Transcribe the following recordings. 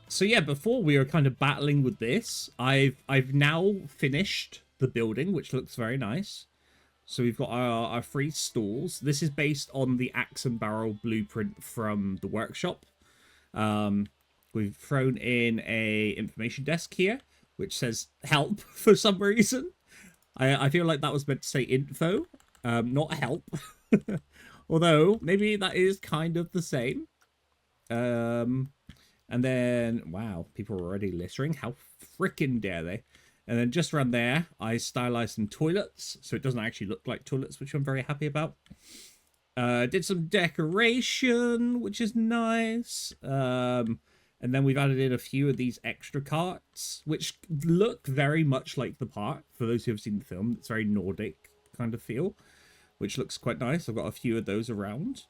So yeah, before we were kind of battling with this, I've now finished the building, which looks very nice. So we've got our three stalls. This is based on the axe and barrel blueprint from the workshop. We've thrown in a information desk here, which says help for some reason. I feel like that was meant to say info, not help. Although maybe that is kind of the same. And then, wow, people are already littering. How freaking dare they? And then just around there, I stylized some toilets, so it doesn't actually look like toilets, which I'm very happy about. Did some decoration, which is nice. And then we've added in a few of these extra carts, which look very much like the park. For those who have seen the film, it's very Nordic kind of feel, which looks quite nice. I've got a few of those around.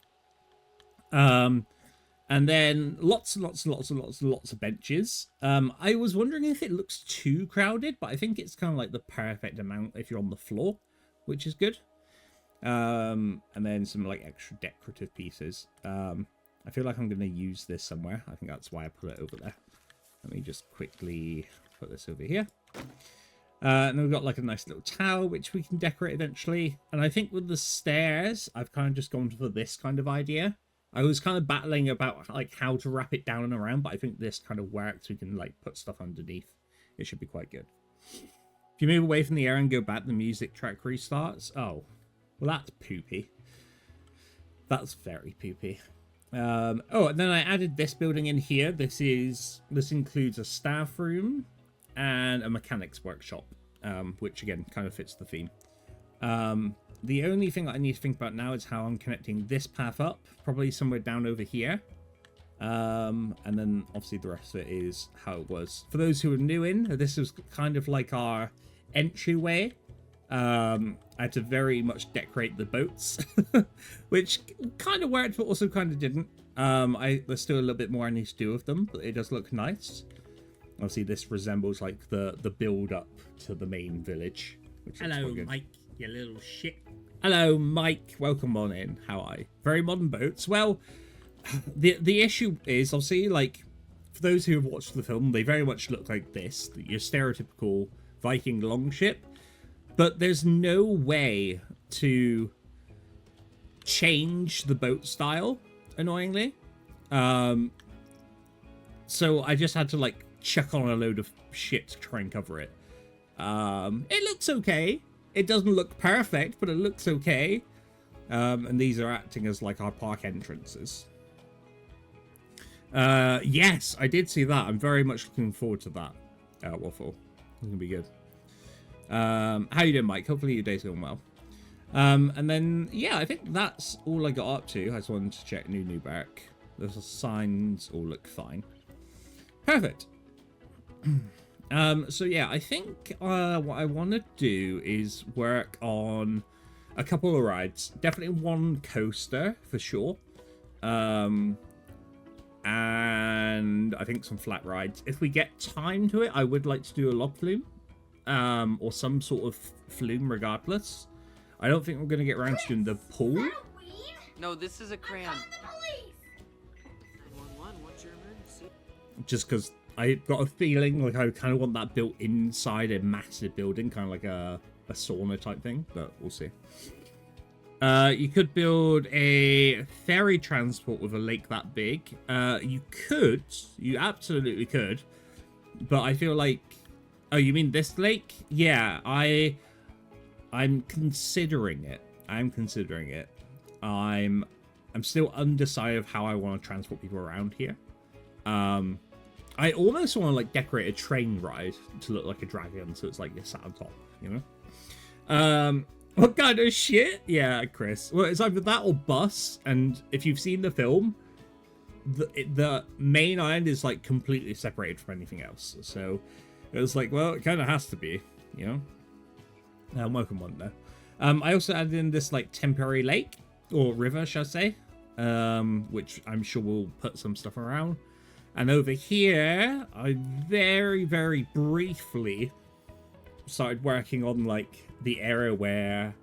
And then lots of benches. I was wondering if it looks too crowded, but I think it's kind of like the perfect amount if you're on the floor, which is good. And then some like extra decorative pieces. I feel like I'm going to use this somewhere. I think that's why I put it over there. Let me just quickly put this over here. And then we've got like a nice little tower, which we can decorate eventually. And I think with the stairs, I've kind of just gone for this kind of idea. I was kind of battling about like how to wrap it down and around, but I think this kind of works. We can like put stuff underneath. It should be quite good. If you move away from the air and go back, the music track restarts. Oh, well, that's poopy. That's very poopy. Oh, and then I added this building in here. This includes a staff room and a mechanics workshop, which again kind of fits the theme. The only thing that I need to think about now is how I'm connecting this path up, probably somewhere down over here. And then obviously the rest of it is how it was. For those who are new in, this was kind of like our entryway. I had to very much decorate the boats, which kind of worked, but also kind of didn't. There's still a little bit more I need to do with them, but it does look nice. Obviously, this resembles like the build up to the main village. Which Hello, Mike, you little shit. Hello, Mike. Welcome on in. How are you? Very modern boats. Well, the issue is obviously like for those who have watched the film, they very much look like this, your stereotypical Viking longship. But there's no way to change the boat style, annoyingly. So I just had to like chuck on a load of shit to try and cover it. It looks okay. It doesn't look perfect, but it looks okay. And these are acting as like our park entrances. Yes, I did see that. I'm very much looking forward to that. Waffle. It's gonna be good. How you doing, Mike? Hopefully your day's going well. And then yeah, I think that's all I got up to. I just wanted to check New Barrack. The signs all look fine. Perfect. So yeah, I think what I want to do is work on a couple of rides. Definitely one coaster for sure. And I think some flat rides. If we get time to it, I would like to do a log flume. Or some sort of flume regardless. I don't think we're going to get around to doing the pool. No, this is a crayon. 911, what's your emergency? Just because I got a feeling like I kind of want that built inside a massive building, kind of like a sauna type thing, but we'll see. You could build a ferry transport with a lake that big. You absolutely could, but I feel like, oh, you mean this lake? Yeah, I'm considering it. I'm still undecided of how I want to transport people around here. I almost want to like decorate a train ride to look like a dragon, so it's like you're sat on top, you know? What kind of shit? Yeah, Chris. Well, it's either that or bus, and if you've seen the film, the main island is like completely separated from anything else. So it was like, well, it kind of has to be, you know? Welcome one there. I also added in this like temporary lake, or river, shall I say, which I'm sure will put some stuff around. And over here, I very, very briefly started working on like the area where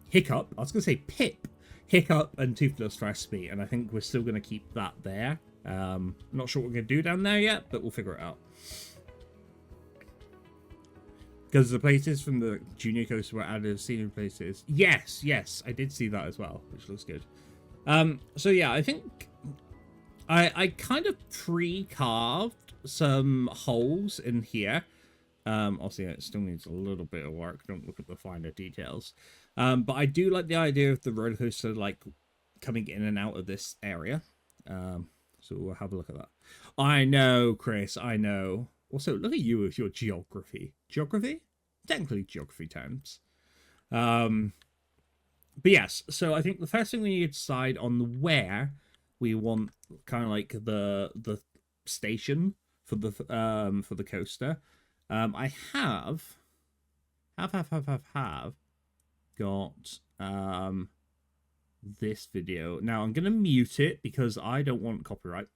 Hiccup, I was gonna say Pip. Hiccup and Toothless first beat, and I think we're still going to keep that there. Not sure what we're going to do down there yet, but we'll figure it out. Because the places from the Junior Coaster were added as senior places. Yes, yes, I did see that as well, which looks good. So yeah, I think I kind of pre-carved some holes in here. Obviously, it still needs a little bit of work. Don't look at the finer details. But I do like the idea of the roller coaster like coming in and out of this area. So we'll have a look at that. I know, Chris, I know. Also, look at you with your geography. Geography? Technically geography terms. But yes, so I think the first thing we need to decide on where we want kind of like the station for the coaster. I have got this video. Now I'm gonna mute it because I don't want copyright.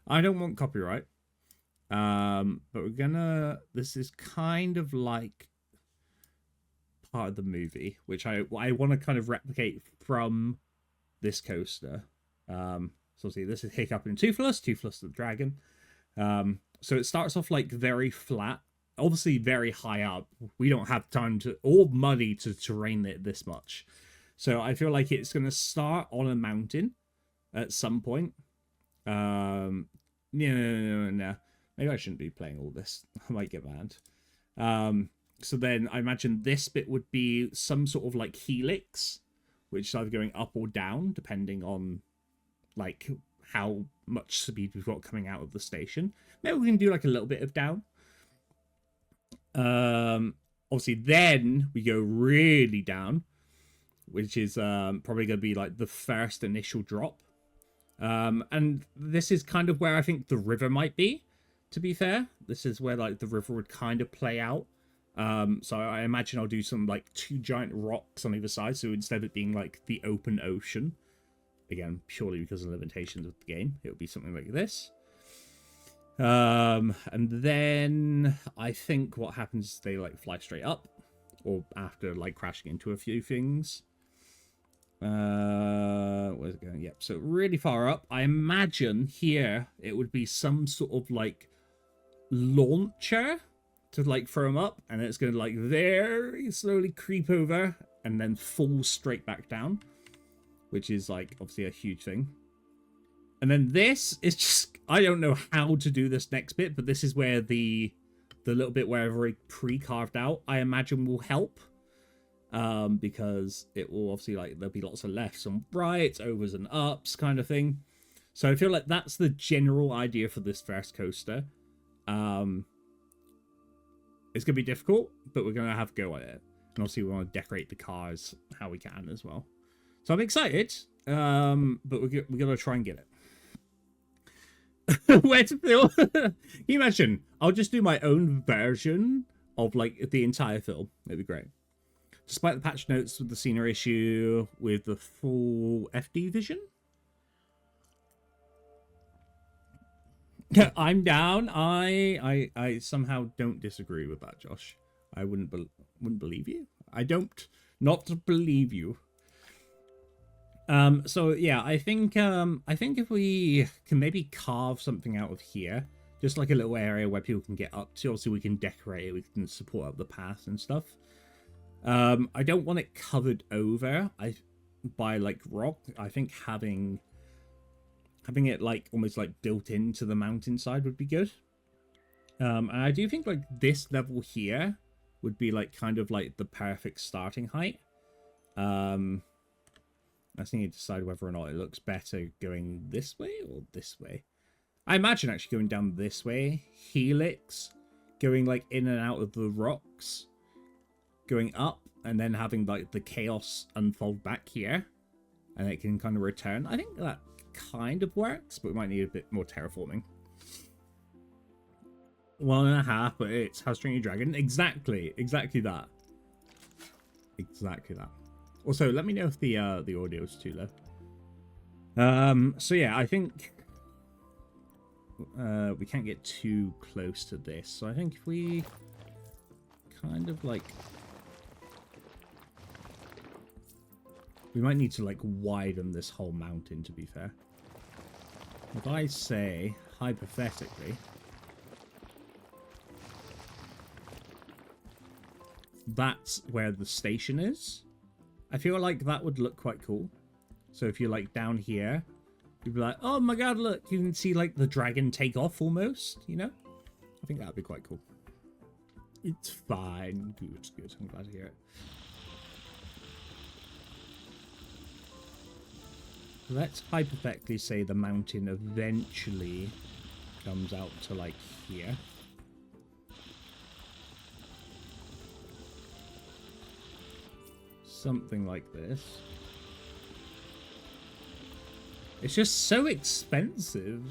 I don't want copyright. But we're gonna, this is kind of like part of the movie, which I want to kind of replicate from this coaster. So see, this is Hiccup and Toothless the dragon. So it starts off like very flat, obviously very high up. We don't have time to, or money to terrain it this much. So I feel like it's going to start on a mountain at some point. No. Maybe I shouldn't be playing all this. I might get banned. So then I imagine this bit would be some sort of like helix, which is either going up or down, depending on like how much speed we've got coming out of the station. Maybe we can do like a little bit of down. Obviously then we go really down, which is probably going to be like the first initial drop. And this is kind of where I think the river might be, to be fair. This is where like the river would kind of play out. So I imagine I'll do some like 2 giant rocks on either side. So instead of it being like the open ocean, again, purely because of the limitations of the game, it would be something like this. And then I think what happens is they like fly straight up, or after like crashing into a few things. Where's it going? Yep, so really far up. I imagine here it would be some sort of like launcher to like throw them up, and it's going to like very slowly creep over and then fall straight back down, which is like obviously a huge thing. And then this is just, I don't know how to do this next bit, but this is where the little bit where I've already pre-carved out, I imagine will help. Because it will obviously like there'll be lots of lefts and rights, overs and ups kind of thing. So I feel like that's the general idea for this first coaster. It's gonna be difficult, but we're gonna have a go at it. And obviously we want to decorate the cars how we can as well. So I'm excited, but we're gonna try and get it. Where to film? Can you imagine? I'll just do my own version of like the entire film. It'd be great. Despite the patch notes with the senior issue with the full FD vision. I'm down. I somehow don't disagree with that, Josh. I wouldn't believe you. I don't not believe you. So yeah, I think if we can maybe carve something out of here, just like a little area where people can get up to. Also, we can decorate it. We can support up the path and stuff. I don't want it covered over by like rock. I think having it like almost like built into the mountainside would be good. And I do think like this level here would be like kind of like the perfect starting height. I just need to decide whether or not it looks better going this way or this way. I imagine actually going down this way, helix, going like in and out of the rocks, going up, and then having like the chaos unfold back here, and it can kind of return. I think that kind of works, but we might need a bit more terraforming. 1.5, but it's How to Train Your Dragon. Exactly that. Exactly that. Also, let me know if the audio is too low. So yeah, I think we can't get too close to this. So I think if we kind of like We might need to, like, widen this whole mountain, to be fair. If I say, hypothetically, that's where the station is, I feel like that would look quite cool. So if you're, like, down here, you'd be like, oh my god, look, you can see, like, the dragon take off almost, you know? I think that would be quite cool. It's fine. Good, good. I'm glad to hear it. Let's hypothetically say the mountain eventually comes out to, like, here. Something like this. It's just so expensive.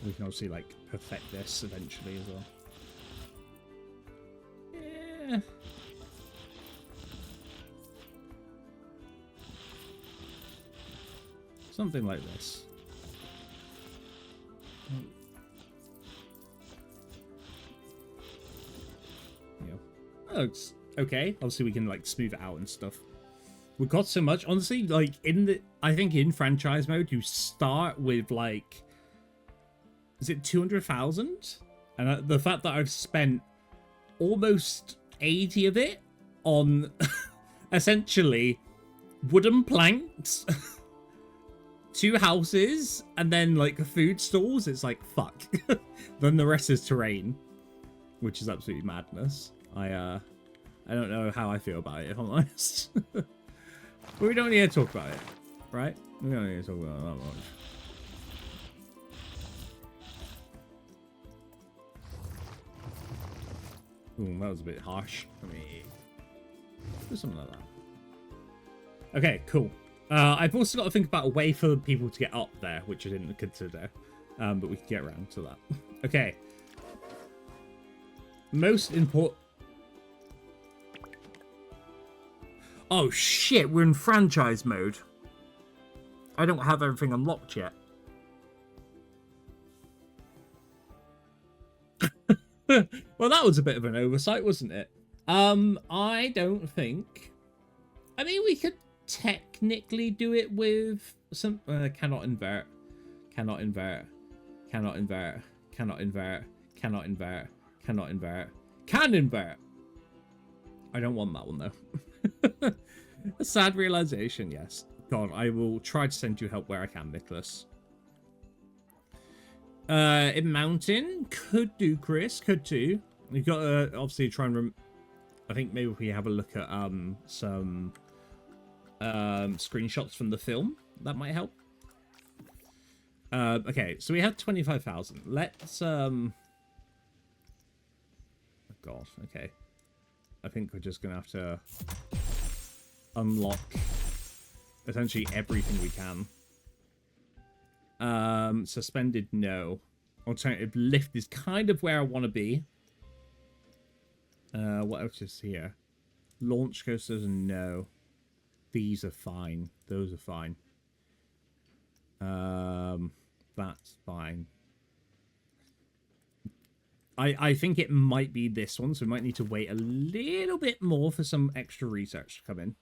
We can obviously, like, perfect this eventually as well. Yeah. Something like this. Yeah. Oh, it's okay. Obviously, we can, like, smooth it out and stuff. We've got so much. Honestly, like, I think in franchise mode, you start with, like, is it 200,000? And the fact that I've spent almost 80 of it on essentially wooden planks, 2 houses, and then like food stalls, it's like, fuck. Then the rest is terrain, which is absolutely madness. I don't know how I feel about it, if I'm honest. But we don't need to talk about it, right? We don't need to talk about it that much. Ooh, that was a bit harsh. Let me do something like that. Okay, cool. I've also got to think about a way for people to get up there, which I didn't consider. But we can get around to that. Okay. Most important... Oh, shit. We're in franchise mode. I don't have everything unlocked yet. Well, that was a bit of an oversight, wasn't it? I don't think... I mean, we could technically do it with some... cannot invert. Cannot invert. Cannot invert. Cannot invert. Cannot invert. Cannot invert. Can invert! I don't want that one, though. A sad realization, yes. God, I will try to send you help where I can, Nicholas. In mountain, could do, Chris, could do. We've got to obviously try and I think maybe if we have a look at some screenshots from the film, that might help. Okay, so we had 25,000. Let's oh god, okay. I think we're just gonna have to unlock essentially everything we can. Suspended, no. Alternative lift is kind of where I want to be. What else is here? Launch coasters, no. These are fine. Those are fine. That's fine. I think it might be this one, so we might need to wait a little bit more for some extra research to come in.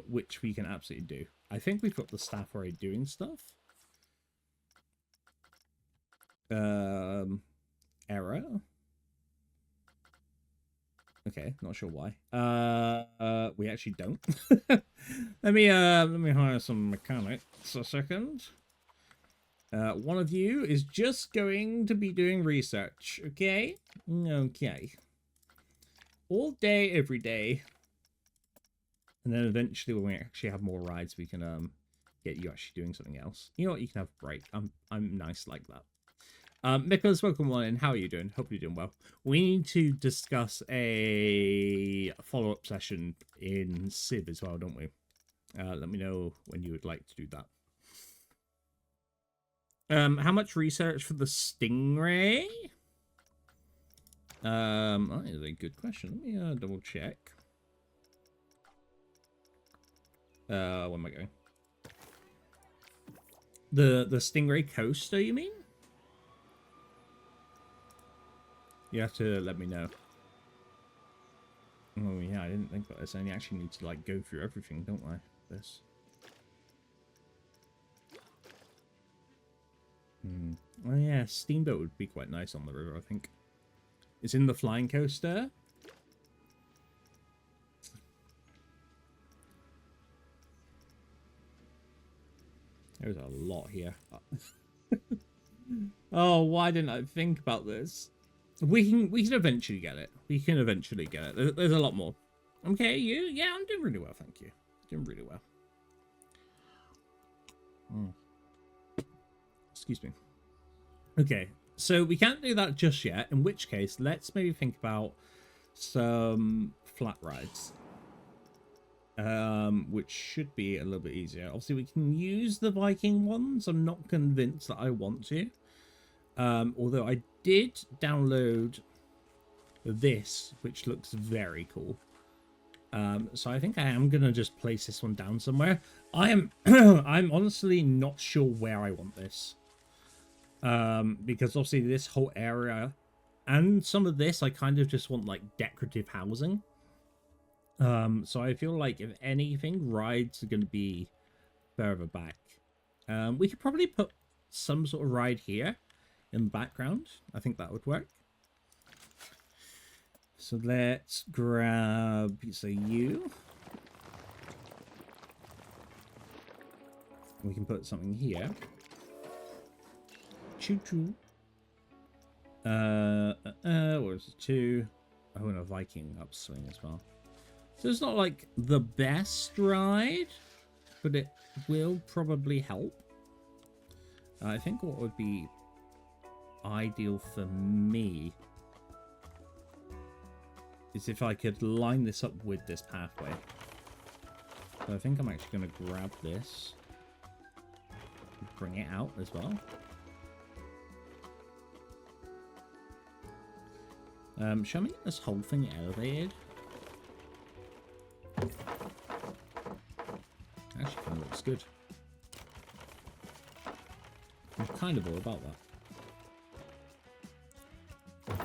Which we can absolutely do. I think we've got the staff already doing stuff. Error. Okay, not sure why. We actually don't. let me hire some mechanics a second. One of you is just going to be doing research, okay? Okay. All day, every day. And then eventually when we actually have more rides, we can get you actually doing something else. You know what, you can have a break. I'm nice like that. Nicholas, welcome on in. How are you doing? Hope you're doing well. We need to discuss a follow-up session in Civ as well, don't we? Let me know when you would like to do that. How much research for the Stingray? That is a good question. Let me double check. Where am I going? The Stingray Coaster, you mean? You have to let me know. Oh yeah, I didn't think about this. I actually need to like go through everything, don't I? This. Oh yeah, Steamboat would be quite nice on the river, I think. It's in the Flying Coaster. There's a lot here. Oh, why didn't I think about this? We can eventually get it. We can eventually get it. There's a lot more. Okay, you? Yeah, I'm doing really well, thank you. Doing really well. Excuse me. Okay, so we can't do that just yet, in which case, let's maybe think about some flat rides. Which should be a little bit easier. Obviously, we can use the Viking ones. I'm not convinced that I want to. Although I did download this, which looks very cool. So I think I am going to just place this one down somewhere. I'm honestly not sure where I want this. Because obviously this whole area and some of this, I kind of just want like decorative housing. So I feel like if anything, rides are going to be further back. We could probably put some sort of ride here in the background. I think that would work. So let's grab, say, you. We can put something here. Choo-choo. What is it? 2. Oh, and a Viking upswing as well. So it's not like the best ride, but it will probably help. I think what would be ideal for me is if I could line this up with this pathway. So I think I'm actually going to grab this, bring it out as well. Shall we get this whole thing elevated? Actually kind of looks good. I'm kind of all about that.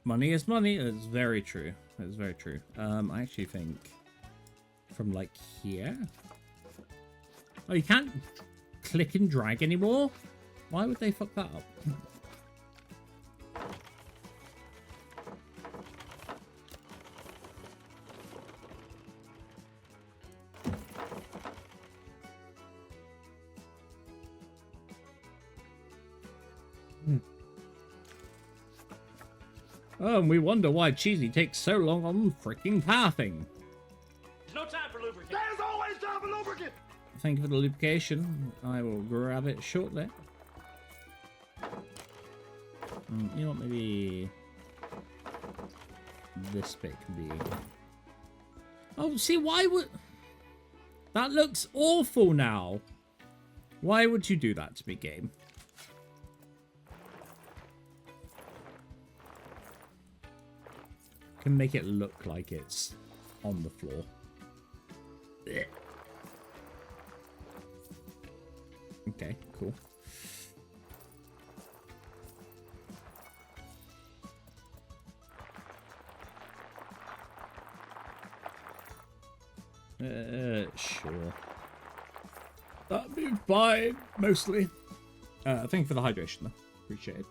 Money is money. That's very true. That's very true. I actually think from like here. Oh, you can't click and drag anymore? Why would they fuck that up? Oh, and we wonder why Cheesy takes so long on freaking pathing. There's no time for lubricant. There's always time for lubricant. Thank you for the lubrication. I will grab it shortly. You know what, maybe this bit can be... Oh, see, why would... That looks awful now. Why would you do that to me, game? Can make it look like it's on the floor. Blech. Okay, cool. Sure. That moved by mostly. Thank you for the hydration, though. Appreciate it.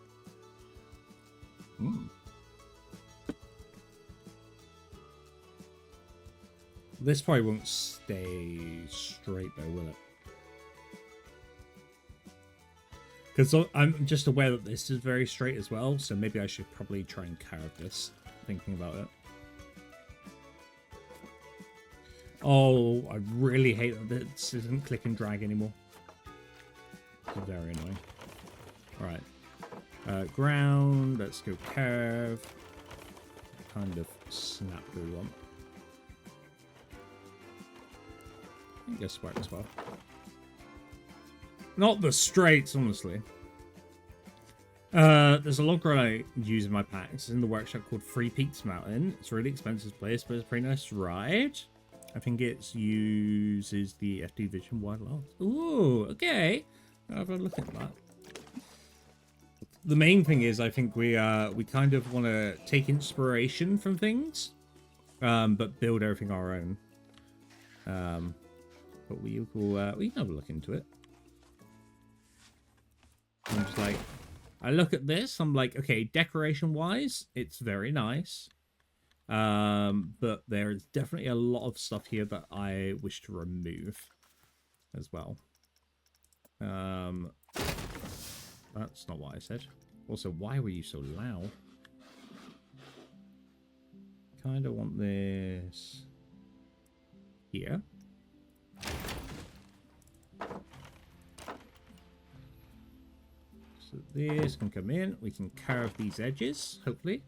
This probably won't stay straight though, will it? Because I'm just aware that this is very straight as well, so maybe I should probably try and curve this, thinking about it. Oh, I really hate that this isn't click and drag anymore. It's very annoying. Alright. Ground, let's go curve. Kind of snap we want. I think this works well. Not the straights, honestly. There's a logger I use in my packs. It's in the workshop called Three Peaks Mountain. It's a really expensive place, but it's a pretty nice ride. I think it uses the FD Vision wide lens. Ooh, okay. I'll have a look at that. The main thing is, I think we kind of want to take inspiration from things, but build everything our own. But we can have a look into it. I'm just like, I look at this, I'm like, okay, decoration-wise, it's very nice. But there is definitely a lot of stuff here that I wish to remove as well. That's not what I said. Also, why were you so loud? Kind of want this here. So this can come in. We can carve these edges, hopefully.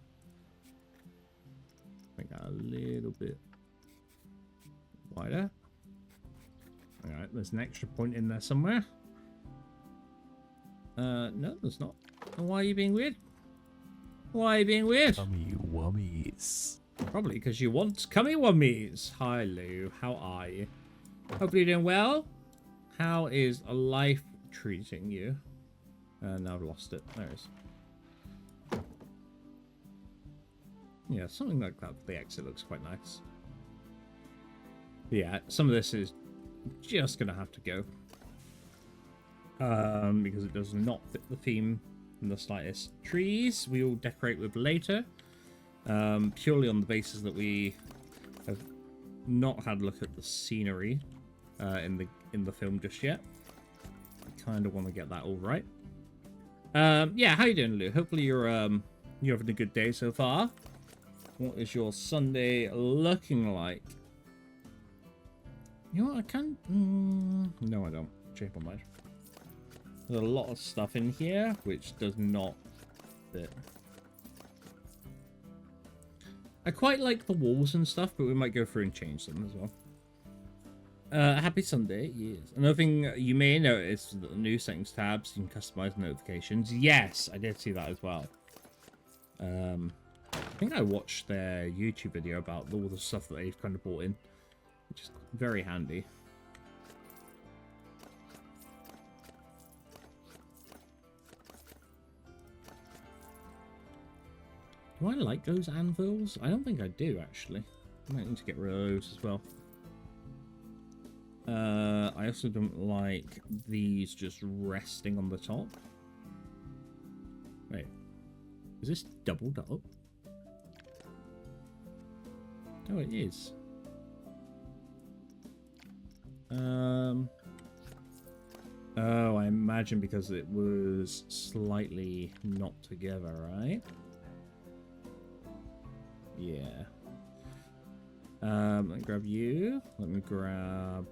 Make that a little bit wider. Alright, there's an extra point in there somewhere. No, there's not. Why are you being weird? Why are you being weird? Cummy wummies. Probably because you want cummy wummies. Hi, Lou. How are you? Hopefully you're doing well. How is life treating you? Now I've lost it. There it is. Yeah, something like that for the exit looks quite nice. Yeah, some of this is just going to have to go. Because it does not fit the theme in the slightest. Trees, we will decorate with later. Purely on the basis that we have not had a look at the scenery in the film just yet. I kind of want to get that all right. Yeah, how you doing, Lou? Hopefully you're having a good day so far. What is your Sunday looking like? You know what, I can... no, I don't. Change my mind. There's a lot of stuff in here which does not fit. I quite like the walls and stuff, but we might go through and change them as well. Happy Sunday, yes. Another thing you may notice is the new settings tabs, you can customize notifications. Yes, I did see that as well. I think I watched their YouTube video about all the stuff that they've kind of brought in, which is very handy. Do I like those anvils? I don't think I do, actually. I might need to get rid of those as well. I also don't like these just resting on the top. Wait. Is this doubled up? Oh, it is. Oh, I imagine because it was slightly not together, right? Yeah. Let me grab you. Let me grab...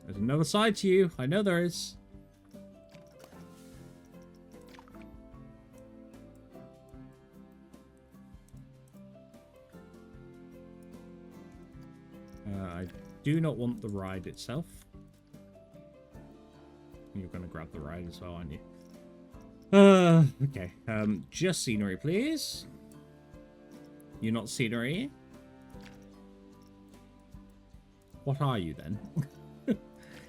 There's another side to you. I know there is. I do not want the ride itself. You're going to grab the ride as well, aren't you? Okay. Just scenery, please. You're not scenery. What are you then?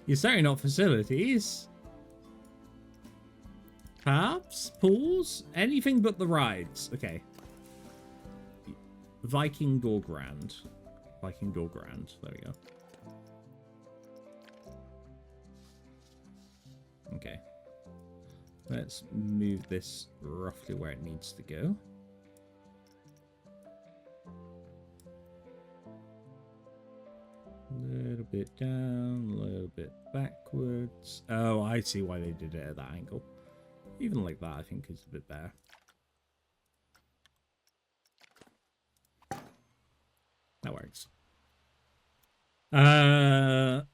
You're certainly not facilities. Perhaps? Pools? Anything but the rides. Okay. Viking Door Grand. Viking Door Grand. There we go. Okay. Let's move this roughly where it needs to go. A little bit down, a little bit backwards. Oh, I see why they did it at that angle. Even like that, I think is a bit better. That works. To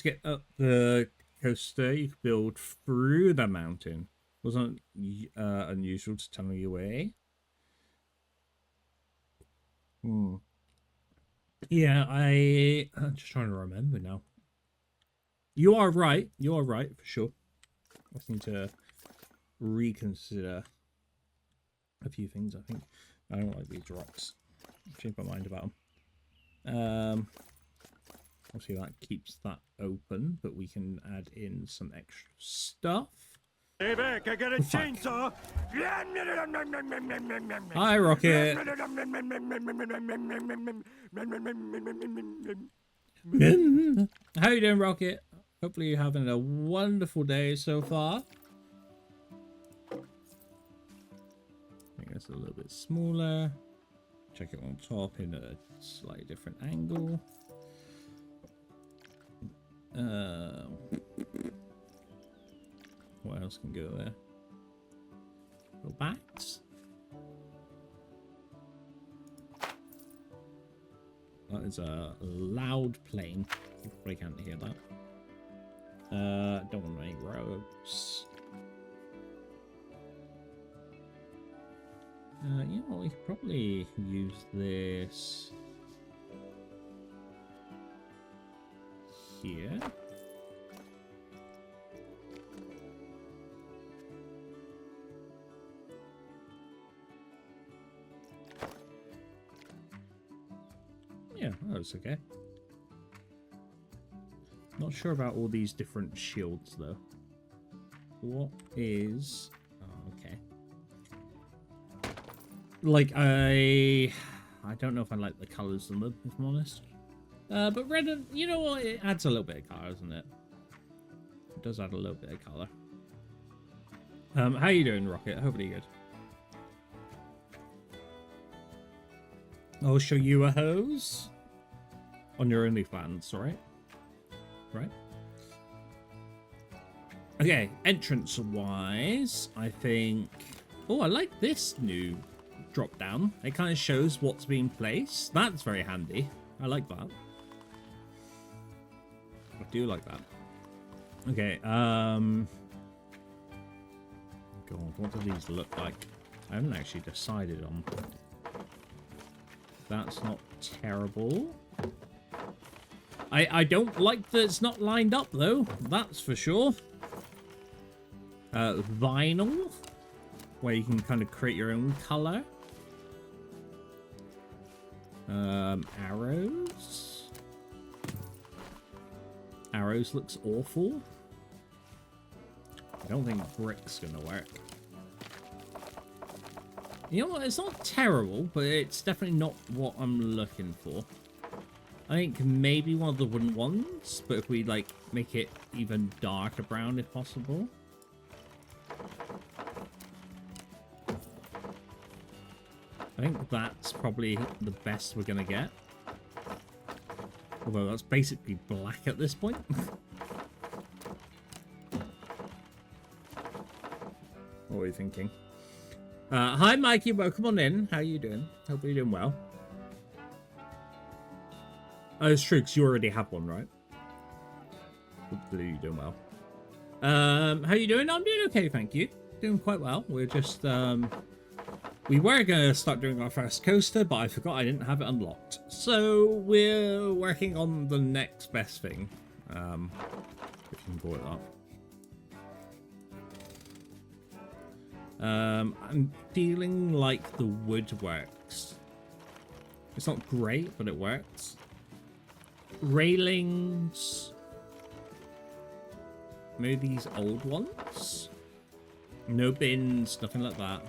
get up the coaster, you could build through the mountain. Wasn't unusual to tunnel your way. Yeah, I'm just trying to remember now. You are right. You are right, for sure. I just need to reconsider a few things, I think. I don't like these rocks. Change my mind about them. Obviously that keeps that open, but we can add in some extra stuff. Hey, Vic, I got a chainsaw. Hi, Rocket. How you doing, Rocket? Hopefully you're having a wonderful day so far. Make this a little bit smaller. Check it on top in a slightly different angle. What else can go there? Go bats. That is a loud plane. You probably can't hear that. Don't want any ropes. You know, we could probably use this here. Yeah, that's okay. Not sure about all these different shields though. What is... Oh, okay. Like, I don't know if I like the colours on them, if I'm honest. But red, you know what? It adds a little bit of colour, doesn't it? It does add a little bit of colour. How you doing, Rocket? Hopefully good. I'll show you a hose on your OnlyFans, alright? Right. Okay, entrance-wise, I think... Oh, I like this new drop-down. It kind of shows what's being placed. That's very handy. I like that. I do like that. Okay, God, what do these look like? I haven't actually decided on... That's not terrible. I don't like that it's not lined up, though. That's for sure. Vinyl, where you can kind of create your own color. Arrows. Arrows looks awful. I don't think brick's gonna work. You know what? It's not terrible, but it's definitely not what I'm looking for. I think maybe one of the wooden ones, but if we, like, make it even darker brown if possible. I think that's probably the best we're going to get. Although that's basically black at this point. What are you thinking? Hi, Mikey. Welcome on in. How are you doing? Hope you're doing well. Oh, it's true, because you already have one, right? Hopefully you're doing well. How you doing? I'm doing okay, thank you. Doing quite well. We're just, we were going to start doing our first coaster, but I forgot I didn't have it unlocked. So, we're working on the next best thing. If you can call it that. I'm feeling like the wood works. It's not great, but it works. Railings. Maybe these old ones. No bins, nothing like that.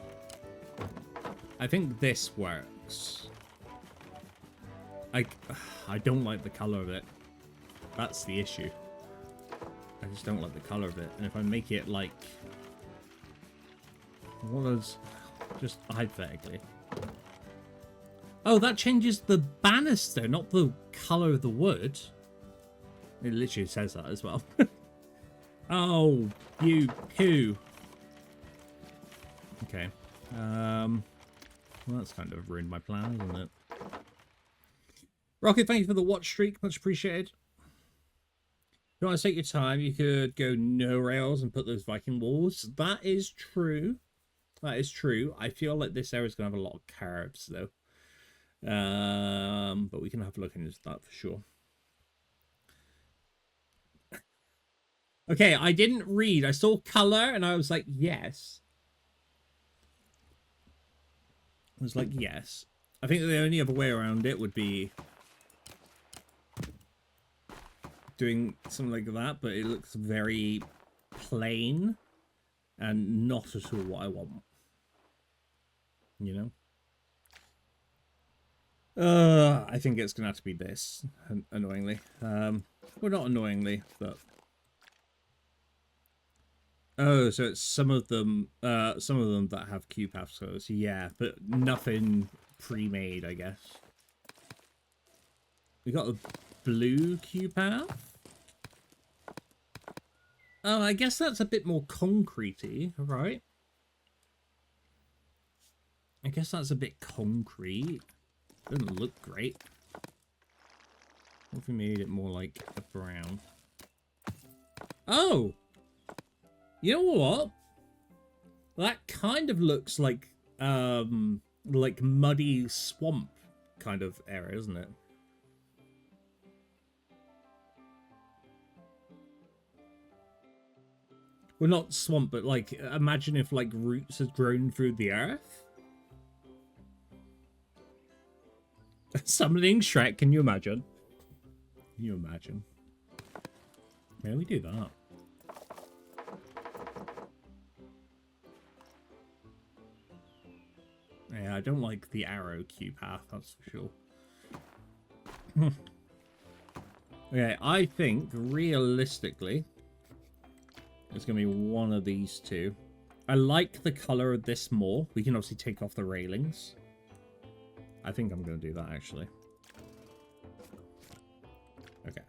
I think this works. I don't like the color of it. That's the issue. I just don't like the color of it. And if I make it like... What is... Just hypothetically. Oh, that changes the banister, not the color of the wood. It literally says that as well. Oh, you poo. Okay. Well, that's kind of ruined my plan, isn't it? Rocket, thank you for the watch streak. Much appreciated. If you want to take your time, you could go no rails and put those Viking walls. That is true. That is true. I feel like this area is going to have a lot of curves, though. But we can have a look into that for sure. Okay, I didn't read. I saw color and I was like, yes. I was like, yes. I think the only other way around it would be doing something like that, but it looks very plain and not at all what I want. You know? I think it's gonna have to be this, annoyingly. Well, not annoyingly, but oh, so it's some of them that have QPath colors, yeah, but nothing pre-made, I guess. We got a blue QPath. Oh, I guess that's a bit more concretey, right? I guess that's a bit concrete. Doesn't look great. What if we made it more like a brown? Oh! You know what? That kind of looks like muddy swamp kind of area, isn't it? Well, not swamp, but like, imagine if like roots had grown through the earth. Summoning Shrek, can you imagine? Can you imagine? Where do we do that? Yeah, I don't like the arrow QPath, that's for sure. Okay, I think, realistically, it's going to be one of these two. I like the colour of this more. We can obviously take off the railings. I think I'm going to do that, actually. Okay.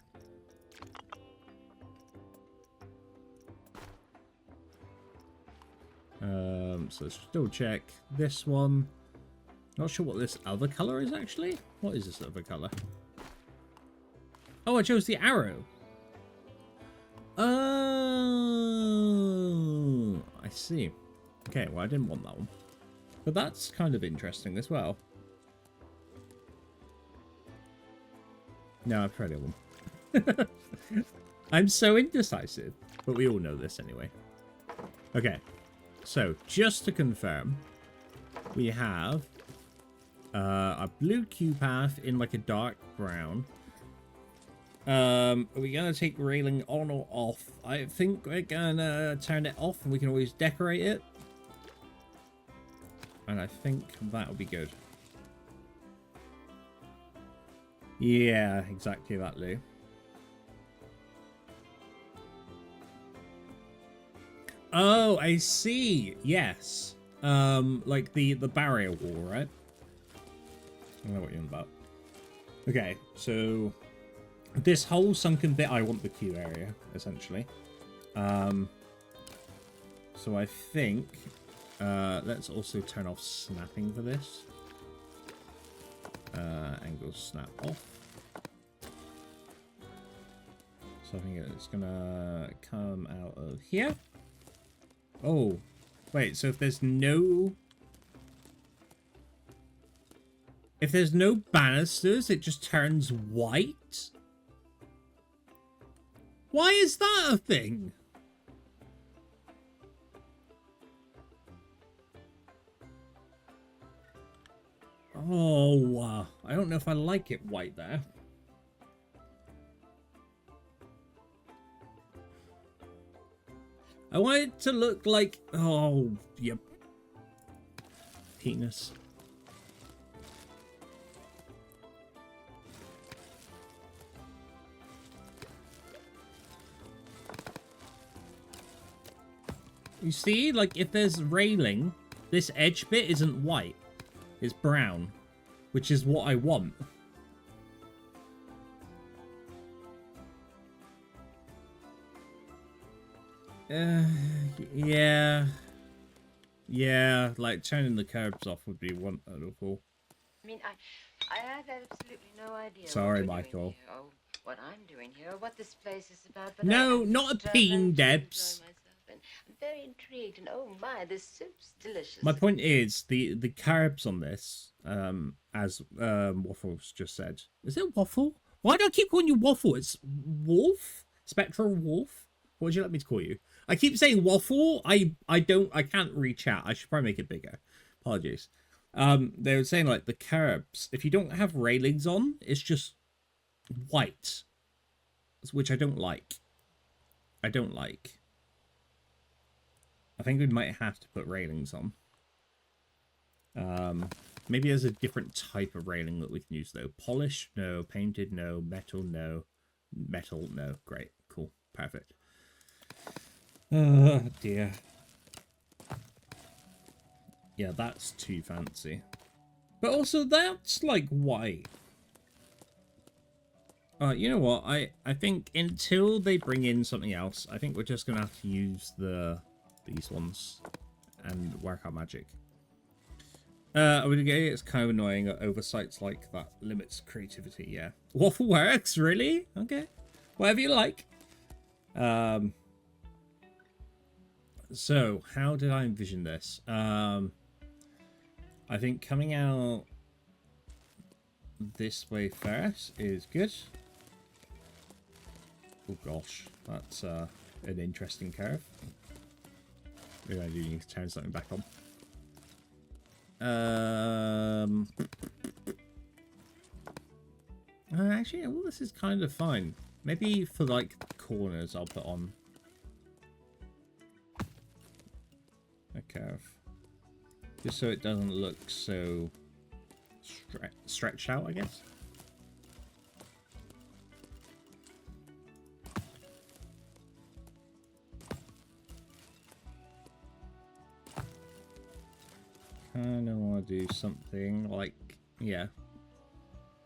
So let's still check this one. Not sure what this other colour is, actually. What is this other colour? Oh, I chose the arrow. Oh, I see. Okay, well, I didn't want that one. But that's kind of interesting as well. No, I've tried the other one. I'm so indecisive. But we all know this anyway. Okay. So, just to confirm, we have a blue QPath in like a dark brown. Are we gonna take railing on or off? I think we're gonna turn it off and we can always decorate it. And I think that would be good. Yeah, exactly that, Lou. Oh, I see. Yes. Like the barrier wall, right? I don't know what you're on about. Okay, so this whole sunken bit, I want the queue area, essentially. So I think let's also turn off snapping for this. Angle snap off. So I think it's gonna come out of here. Oh, wait, so if there's no banisters, it just turns white? Why is that a thing? Oh, I don't know if I like it white there. I want it to look like... Oh, yep. Penis. You see, like, if there's railing, this edge bit isn't white. It's brown, which is what I want. Yeah. Yeah, like turning the curbs off would be wonderful. I mean, I have absolutely no idea. Sorry, Michael. What I'm doing here, what this place is about. But no, not a peen, Debs. I'm very intrigued, and oh my, this soup's delicious. My point is, the carbs on this, as Waffles just said. Is it Waffle? Why do I keep calling you Waffle? It's Wolf? Spectral Wolf? What would you like me to call you? I keep saying Waffle. I can't reach out. I should probably make it bigger. Apologies. They were saying, like, the curbs, if you don't have railings on, it's just white. which I don't like. I don't like. I think we might have to put railings on. Maybe there's a different type of railing that we can use though. Polished, no. Painted, no. Metal, no. Metal, no. Great, cool, perfect. Oh dear. Yeah, that's too fancy. But also, that's like white. You know what? I think until they bring in something else, I think we're just gonna have to use these ones and work our magic. I would agree it's kind of annoying that oversights like that limits creativity, yeah. Waffle works, really? Okay. Whatever you like. So, how did I envision this? I think coming out this way first is good. Oh gosh, that's an interesting curve. Maybe I do need to turn something back on. Actually, well, this is kind of fine. Maybe for like corners, I'll put on a curve, just so it doesn't look so stretched out, I guess. Kind of want to do something like, yeah,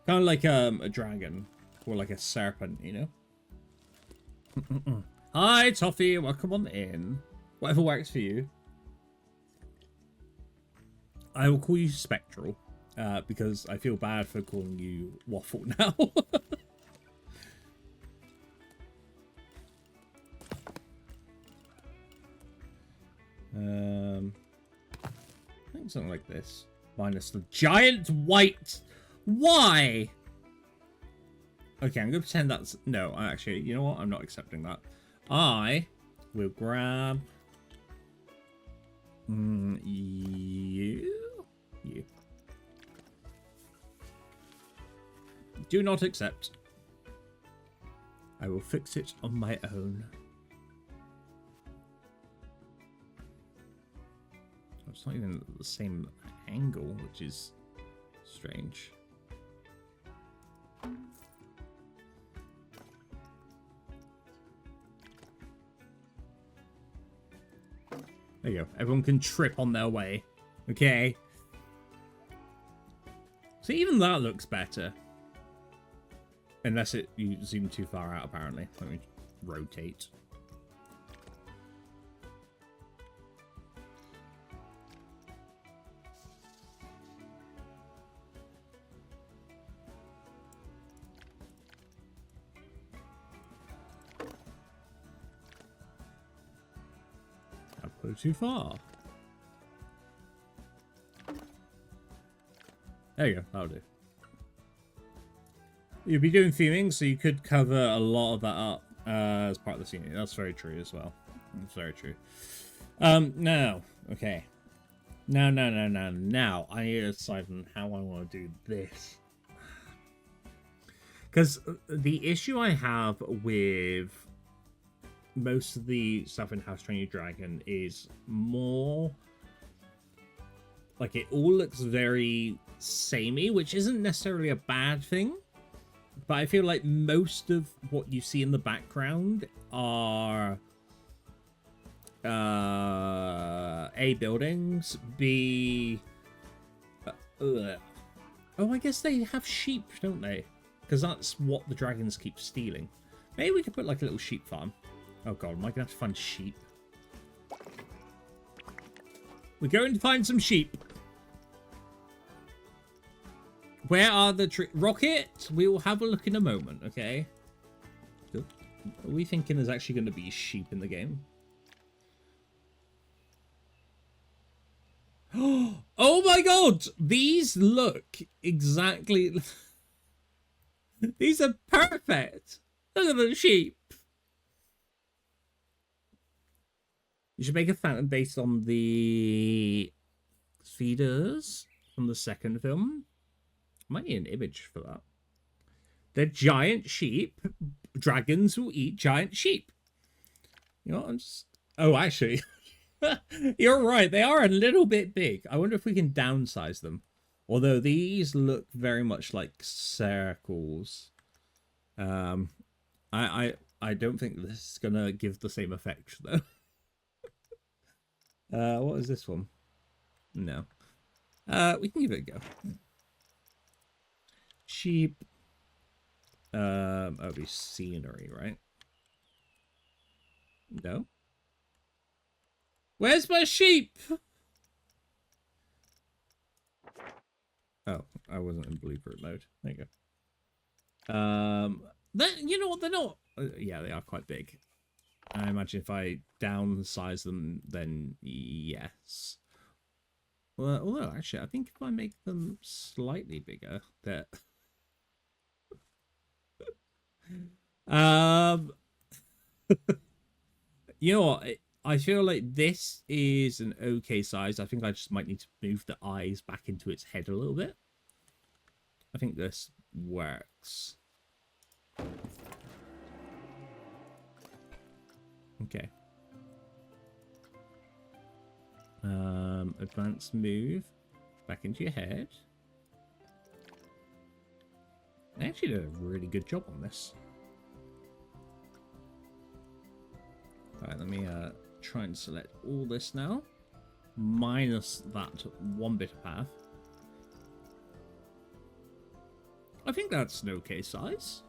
kind of like a dragon or like a serpent, you know. Hi, Toffee, welcome on in. Whatever works for you. I will call you Spectral, because I feel bad for calling you Waffle now. I think something like this. Minus the giant white. Why? Okay, I'm going to pretend that's... No, actually, you know what? I'm not accepting that. I will grab... You. Do not accept. I will fix it on my own. It's not even the same angle, which is strange. There you go. Everyone can trip on their way. Okay. So even that looks better. Unless you zoom too far out, apparently. Let me rotate. Too far. There you go, that'll do. You'll be doing theming, so you could cover a lot of that up as part of the scene. That's very true as well. That's very true. Now, okay. Now, I need to decide on how I want to do this. Because the issue I have with most of the stuff in How to Train Your Dragon is more like it all looks very samey, which isn't necessarily a bad thing, but I feel like most of what you see in the background are A, buildings, B, oh, I guess they have sheep, don't they? Because that's what the dragons keep stealing. Maybe we could put like a little sheep farm. Oh god, am I gonna have to find sheep? We're going to find some sheep. Where are the Rocket? We will have a look in a moment, okay? Are we thinking there's actually going to be sheep in the game? Oh my god! These look exactly... These are perfect! Look at the sheep! You should make a fountain based on the feeders from the second film. I might need an image for that. They're giant sheep, dragons will eat giant sheep. You know, I'm just... Oh, actually, you're right. They are a little bit big. I wonder if we can downsize them. Although these look very much like circles. I don't think this is gonna give the same effect though. What is this one? No. We can give it a go. Sheep. That'll be scenery, right? No. Where's my sheep? Oh, I wasn't in blueprint mode. There you go. You know what? They're not. Yeah, they are quite big. I imagine if I downsize them, then yes. Well, although actually, I think if I make them slightly bigger, that. You know what? I feel like this is an okay size. I think I just might need to move the eyes back into its head a little bit. I think this works. Okay. Advanced move. Back into your head. I actually did a really good job on this. Alright, let me try and select all this now. Minus that one bit of path. I think that's an okay size.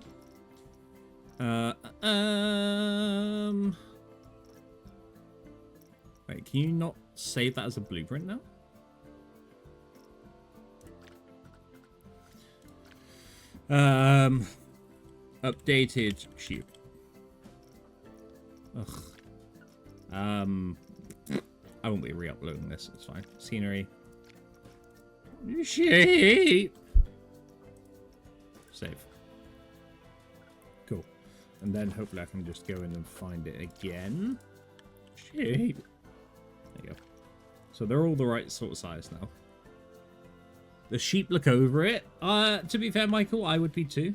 Wait, can you not save that as a blueprint now? Updated sheep. Ugh. I won't be re-uploading this, it's fine. Scenery. Sheep! Save. Cool. And then hopefully I can just go in and find it again. Sheep. There you go. So they're all the right sort of size now. The sheep look over it. To be fair, Michael, I would be too.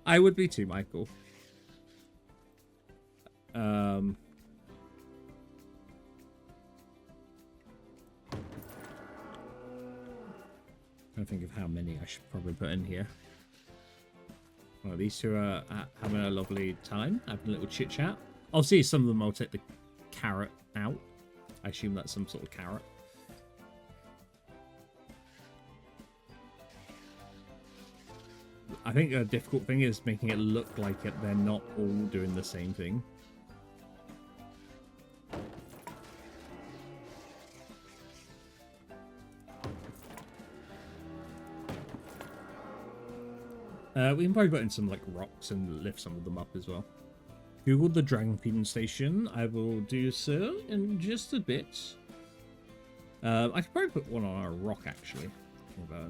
I would be too, Michael. I think of how many I should probably put in here. Well, these two are having a lovely time, having a little chit chat. I'll see some of them. I'll take the carrot out. I assume that's some sort of carrot. I think a difficult thing is making it look like they're not all doing the same thing. We can probably put in some like rocks and lift some of them up as well. Google the Dragon Feeding Station. I will do so in just a bit. I could probably put one on a rock actually. I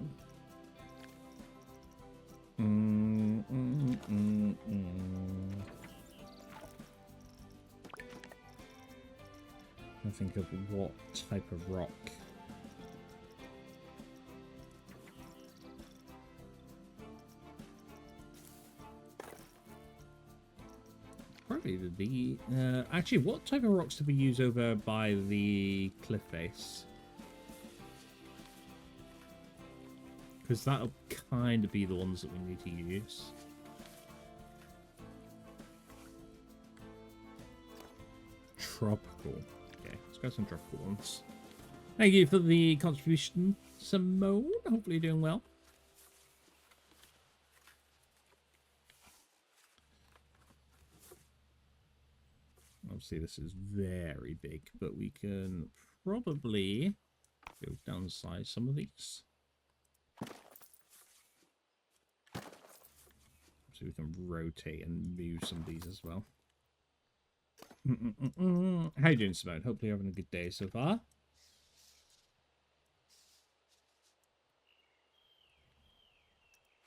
think of what type of rock. Probably the actually, what type of rocks do we use over by the cliff face? Because that'll kind of be the ones that we need to use. Tropical. Okay, let's go some tropical ones. Thank you for the contribution, Simone. Hopefully you're doing well. Obviously this is very big, but we can probably go downsize some of these. So we can rotate and move some of these as well. How you doing, Simone? Hopefully you're having a good day so far.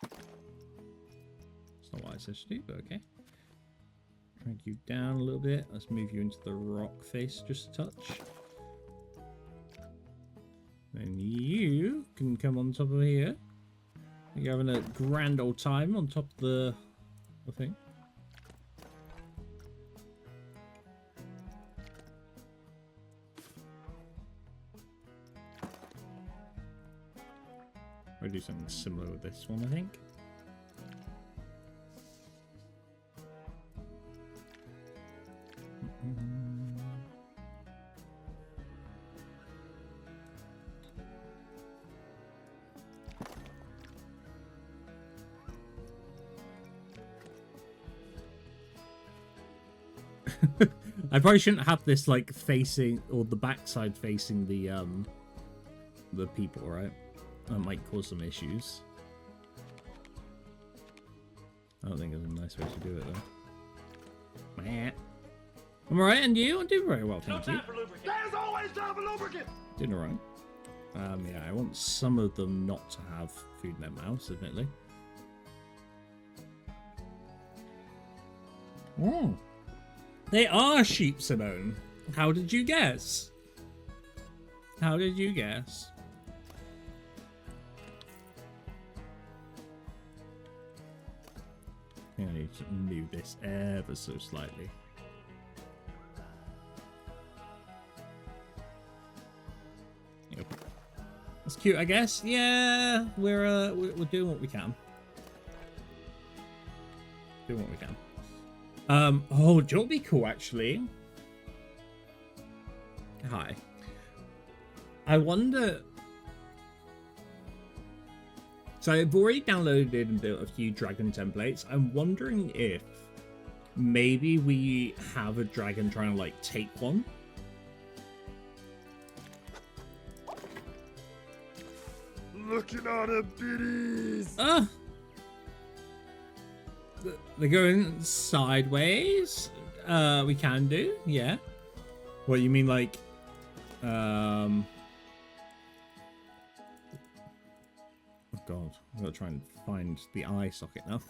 It's not what I said to do, but okay. Drag you down a little bit. Let's move you into the rock face just a touch. And you can come on top of here. You're having a grand old time on top of the I think. I'll do something similar with this one, I think. I probably shouldn't have this like facing, or the backside facing the people, right? That might cause some issues. I don't think there's a nice way to do it though. Meh. I'm alright, and you? I'm doing very well, No thank you. time for lubricant. There's always time for lubricant. Doing alright. Yeah, I want some of them not to have food in their mouths, admittedly. Oh. They are sheep, Simone. How did you guess? How did you guess? I think I need to move this ever so slightly. Yep. That's cute, I guess. Yeah, we're doing what we can. Doing what we can. Oh, do you know what'd be cool, actually? Hi. I wonder... So I've already downloaded and built a few dragon templates. I'm wondering if maybe we have a dragon trying to, like, take one. Looking at the biddies. They're going sideways. We can do, yeah. What you mean, like, oh god, I've got to try and find the eye socket now.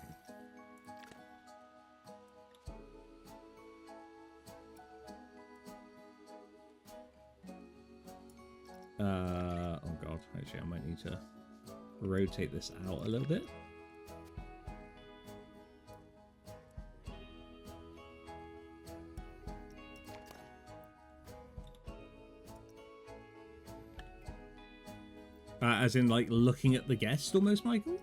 Oh god, actually I might need to rotate this out a little bit. As in, like, looking at the guest, almost, Michael?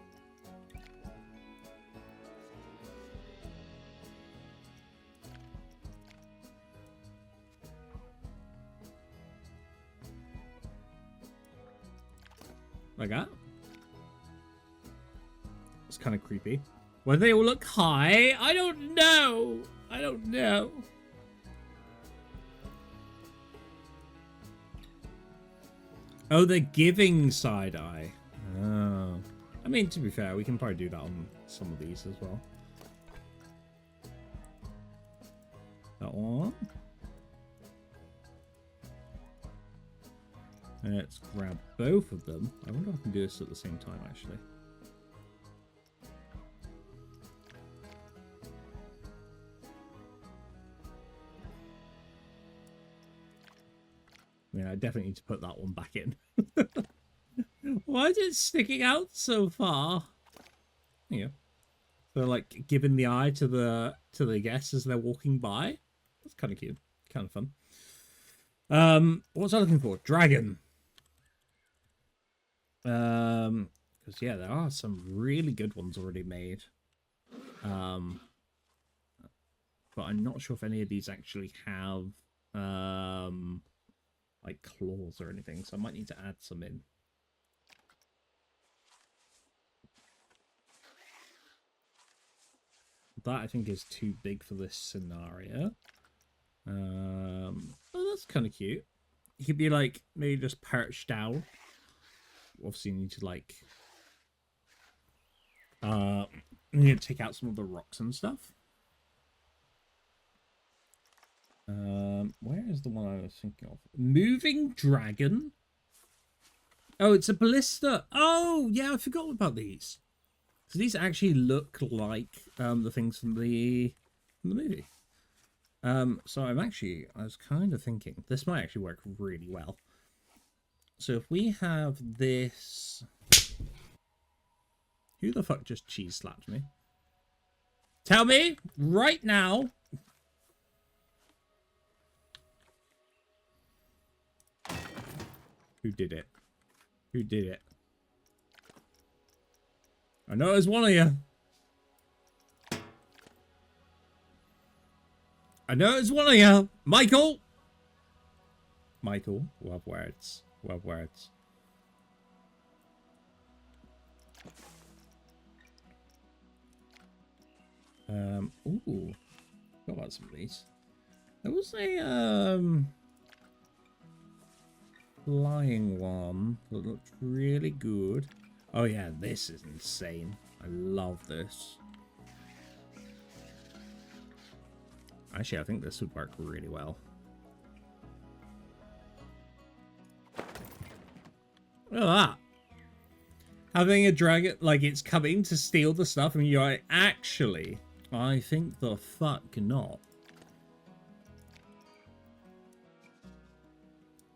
Like that? It's kind of creepy. Why do they all look high? I don't know! I don't know. Oh, they're giving side eye. Oh. I mean, to be fair, we can probably do that on some of these as well. That one. Let's grab both of them. I wonder if I can do this at the same time, actually. Yeah, I definitely need to put that one back in. Why is it sticking out so far? Yeah. So, like, giving the eye to the guests as they're walking by. That's kind of cute. Kind of fun. What's I looking for? Dragon. Because yeah, there are some really good ones already made. But I'm not sure if any of these actually have like claws or anything, so I might need to add some in. That I think is too big for this scenario. Oh, that's kind of cute. He could be like maybe just perched down. Obviously, you need to like you need to take out some of the rocks and stuff. Where is the one I was thinking of? Moving dragon. Oh, it's a ballista. Oh, yeah, I forgot about these. So these actually look like the things from the movie. So I was kind of thinking this might actually work really well. So if we have this, who the fuck just cheese slapped me? Tell me right now. Who did it? Who did it? I know it was one of you. I know it's one of you. Michael! Michael, we'll have words. We'll have words. Ooh. Got about some of these. There was a, flying one that looked really good. Oh yeah, this is insane. I love this. Actually, I think this would work really well. Look at that. Having a dragon, like it's coming to steal the stuff, and you're like, actually, I think the fuck not.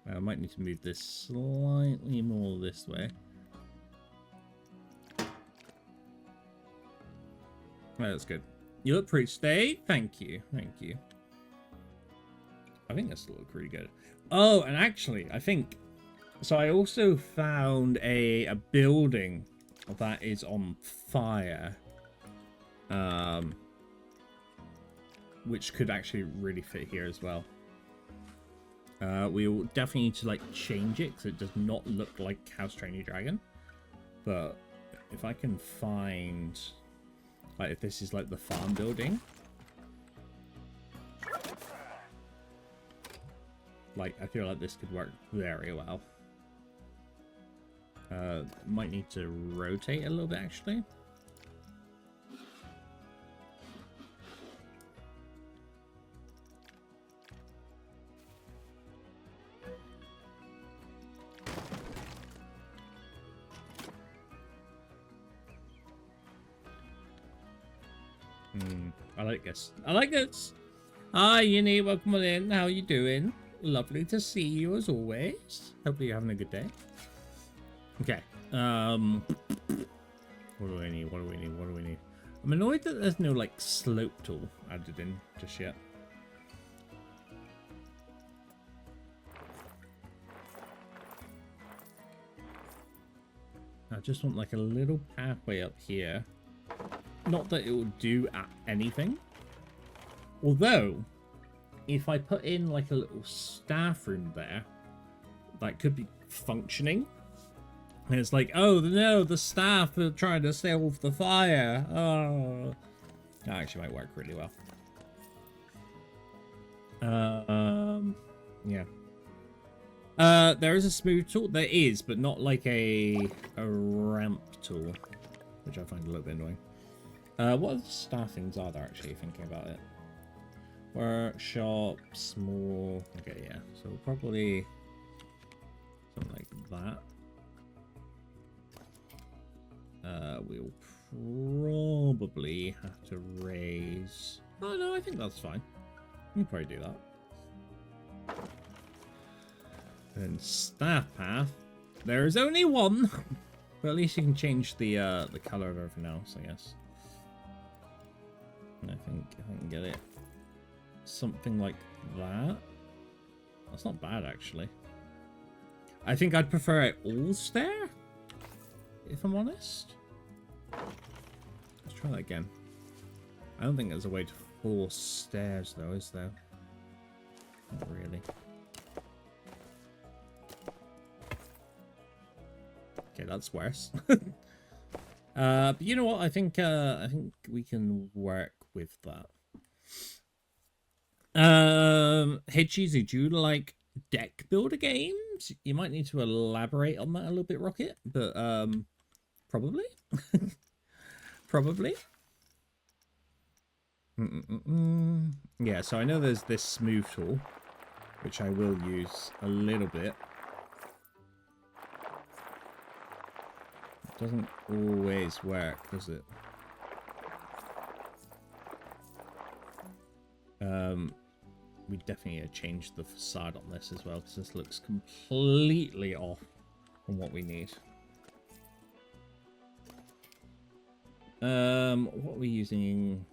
I might need to move this slightly more this way. Right, that's good. You look pretty stay. Thank you. Thank you. I think this will look really good. Oh, and actually, I think... So I also found a building that is on fire. Which could actually really fit here as well. We will definitely need to like change it because it does not look like House Trainee Dragon. But if I can find... Like if this is like the farm building. Like I feel like this could work very well. Might need to rotate a little bit actually. I like this. I like this. Hi, Yini. Welcome on in. How are you doing? Lovely to see you as always. Hopefully you're having a good day. Okay. What do we need? What do we need? What do we need? I'm annoyed that there's no like slope tool added in just yet. I just want like a little pathway up here. Not that it will do anything. Although, if I put in like a little staff room there, that could be functioning. And it's like, oh no, the staff are trying to stay off the fire. Oh, that actually might work really well. Yeah. There is a smooth tool. There is, but not like a ramp tool, which I find a little bit annoying. What other staffings are there actually, thinking about it? Workshop, small... Okay, yeah. So probably something like that. We'll probably have to raise... Oh, no, I think that's fine. We'll probably do that. And staff path. There is only one! But at least you can change the colour of everything else, I guess. And I think I can get it something like that. That's not bad, actually. I think I'd prefer it all stair, if I'm honest. Let's try that again. I don't think there's a way to force stairs, though, is there? Not really. Okay, that's worse. But you know what? I think we can work with that. Hey Cheesy, do you like deck builder games? You might need to elaborate on that a little bit, Rocket, but probably. Probably. Yeah, so I know there's this smooth tool, which I will use a little bit. It doesn't always work, does it? We definitely need to change the facade on this as well, because this looks completely off from what we need. What are we using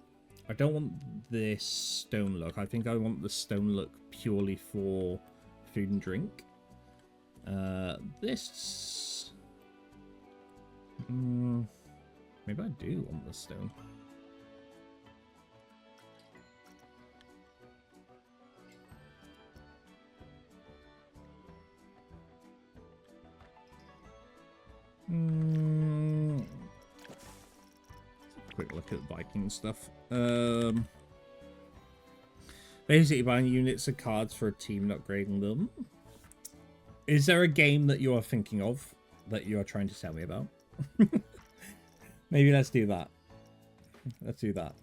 I don't want this stone look. I think I want the stone look purely for food and drink. This... maybe I do want the stone. Quick look at Viking stuff. Basically buying units of cards for a team and upgrading them. Is there a game that you are thinking of that you are trying to tell me about? Maybe let's do that. Let's do that.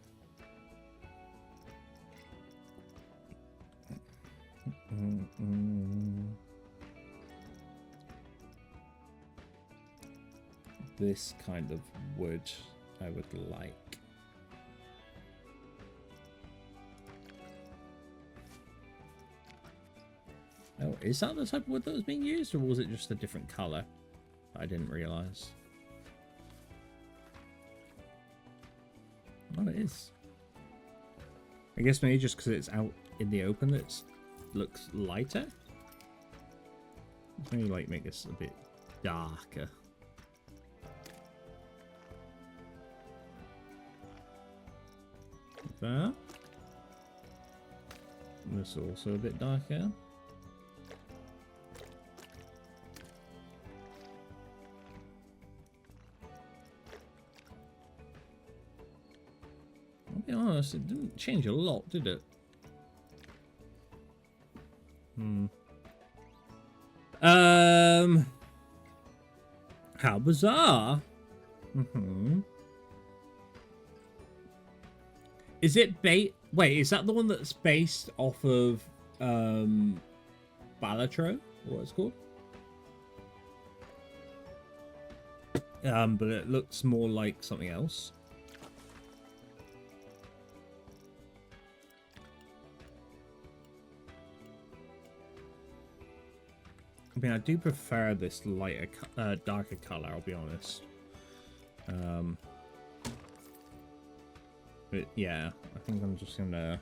This kind of wood I would like. Oh, is that the type of wood that was being used, or was it just a different color? I didn't realize. Oh, it is. I guess maybe just because it's out in the open, it looks lighter. Maybe like make this a bit darker. That. This also a bit darker. I'll be honest, it didn't change a lot, did it? How bizarre. Is it wait, is that the one that's based off of Balatro? What it's called? But it looks more like something else. I mean, I do prefer this lighter, darker color, I'll be honest. But yeah, I think I'm just gonna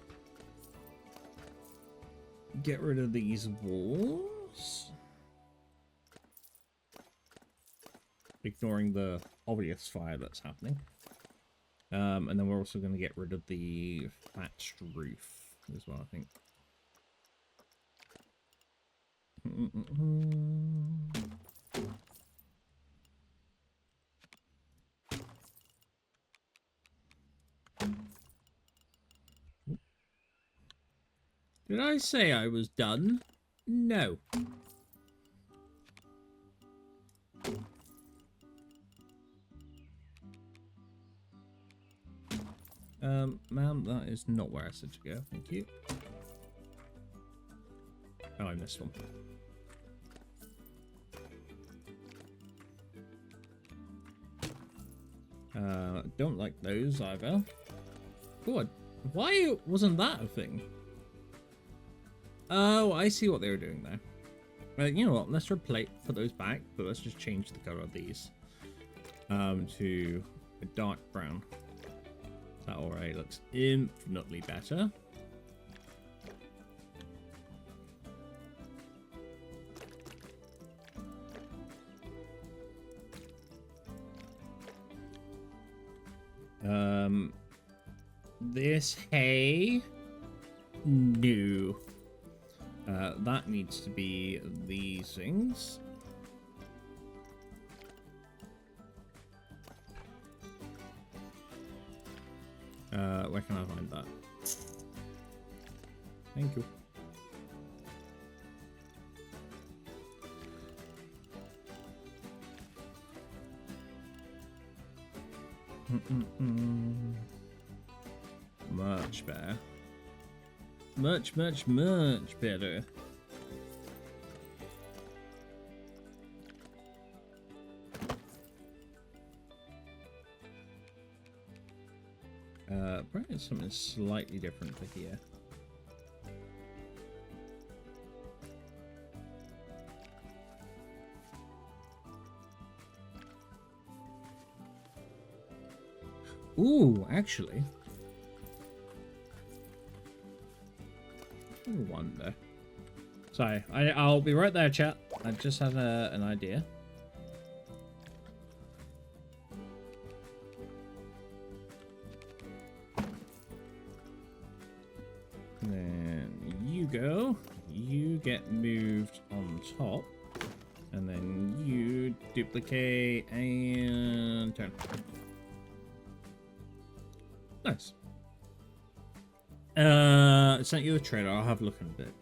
get rid of these walls. Ignoring the obvious fire that's happening. And then we're also gonna get rid of the thatched roof as well, I think. Did I say I was done? No. Ma'am, that is not where I said to go. Thank you. Oh, I missed one. Don't like those either. God, why wasn't that a thing? Oh, I see what they were doing there. You know what? Let's put those back, but let's just change the color of these to a dark brown. That already looks infinitely better. This hay, no. That needs to be these things. Where can I find that? Thank you. Much better. Much better. Probably something slightly different for here. Ooh, actually. wonder. Sorry, I'll be right there, chat. I just had an idea. And then you go. You get moved on top. And then you duplicate and turn. Nice. I sent you the trailer. I'll have a look in a bit.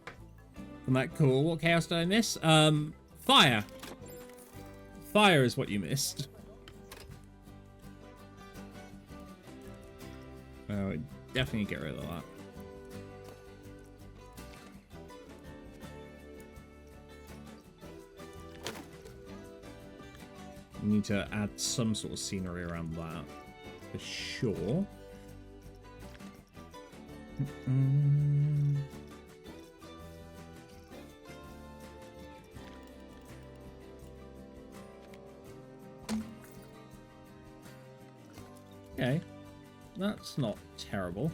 Isn't that cool? What chaos did I miss? Fire. Fire is what you missed. Oh, definitely get rid of that. We need to add some sort of scenery around that for sure. Okay, that's not terrible.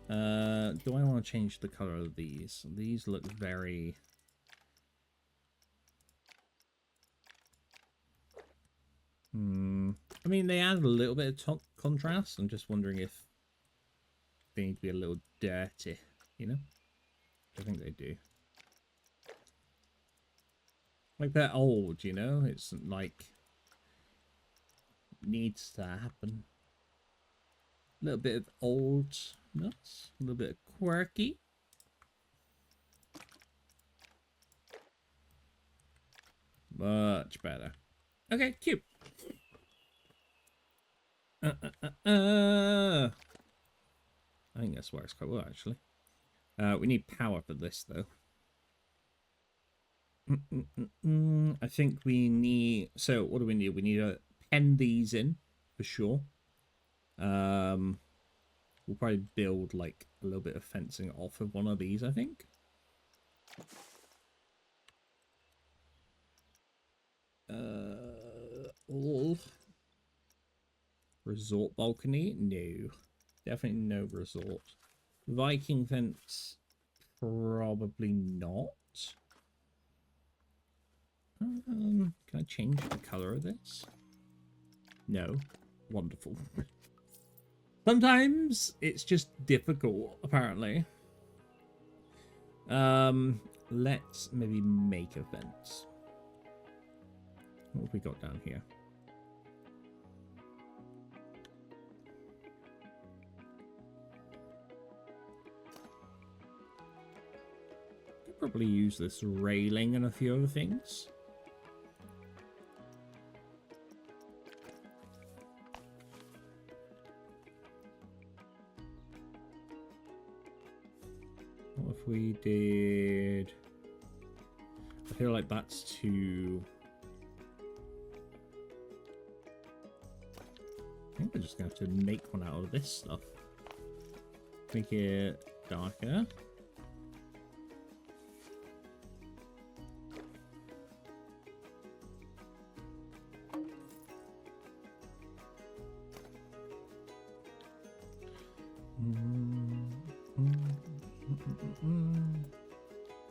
Do I want to change the color of these? These look very... I mean, they add a little bit of contrast. I'm just wondering if they need to be a little dirty, you know? I think they do. Like, they're old, you know? It's like... needs to happen. A little bit of oldness. A little bit of quirky. Much better. Okay, cute. I think this works quite well, actually. We need power for this, though. I think we need... So, what do we need? We need to pen these in, for sure. We'll probably build, like, a little bit of fencing off of one of these, I think. All... Resort balcony? No. Definitely no resort. Viking fence? Probably not. Can I change the color of this? No. Wonderful. Sometimes it's just difficult, apparently. Let's maybe make a fence. What have we got down here? Could probably use this railing and a few other things. What if we did... I feel like that's too... I think we're just going to have to make one out of this stuff. Make it darker.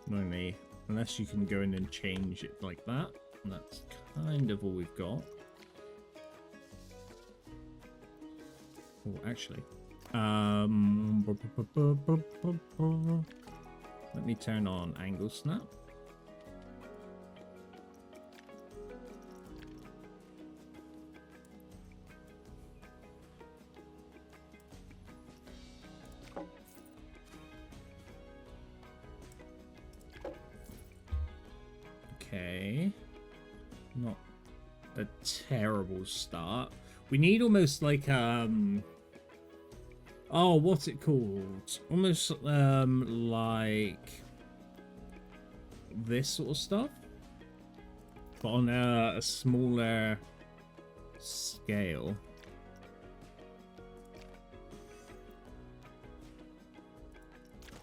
Annoyingly, unless you can go in and change it like that, and that's kind of all we've got. Oh, actually, let me turn on angle snap. Okay, not a terrible start. We need almost like oh, what's it called? Almost like this sort of stuff, but on a smaller scale.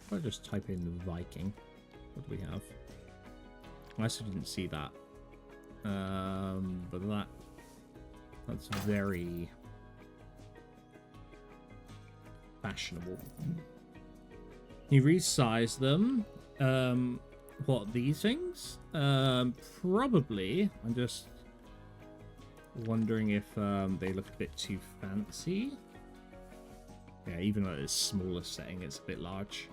If I just type in Viking, what do we have? I actually didn't see that. But that's very fashionable. Can you resize them? What, these things? Probably. I'm just wondering if they look a bit too fancy. Yeah, even at its smallest setting, it's a bit large.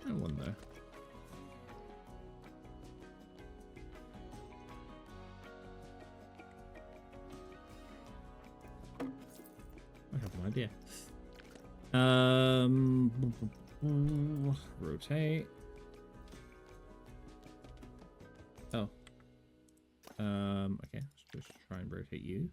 I wonder. I have an idea. Rotate. Oh. Okay, let's just try and rotate you.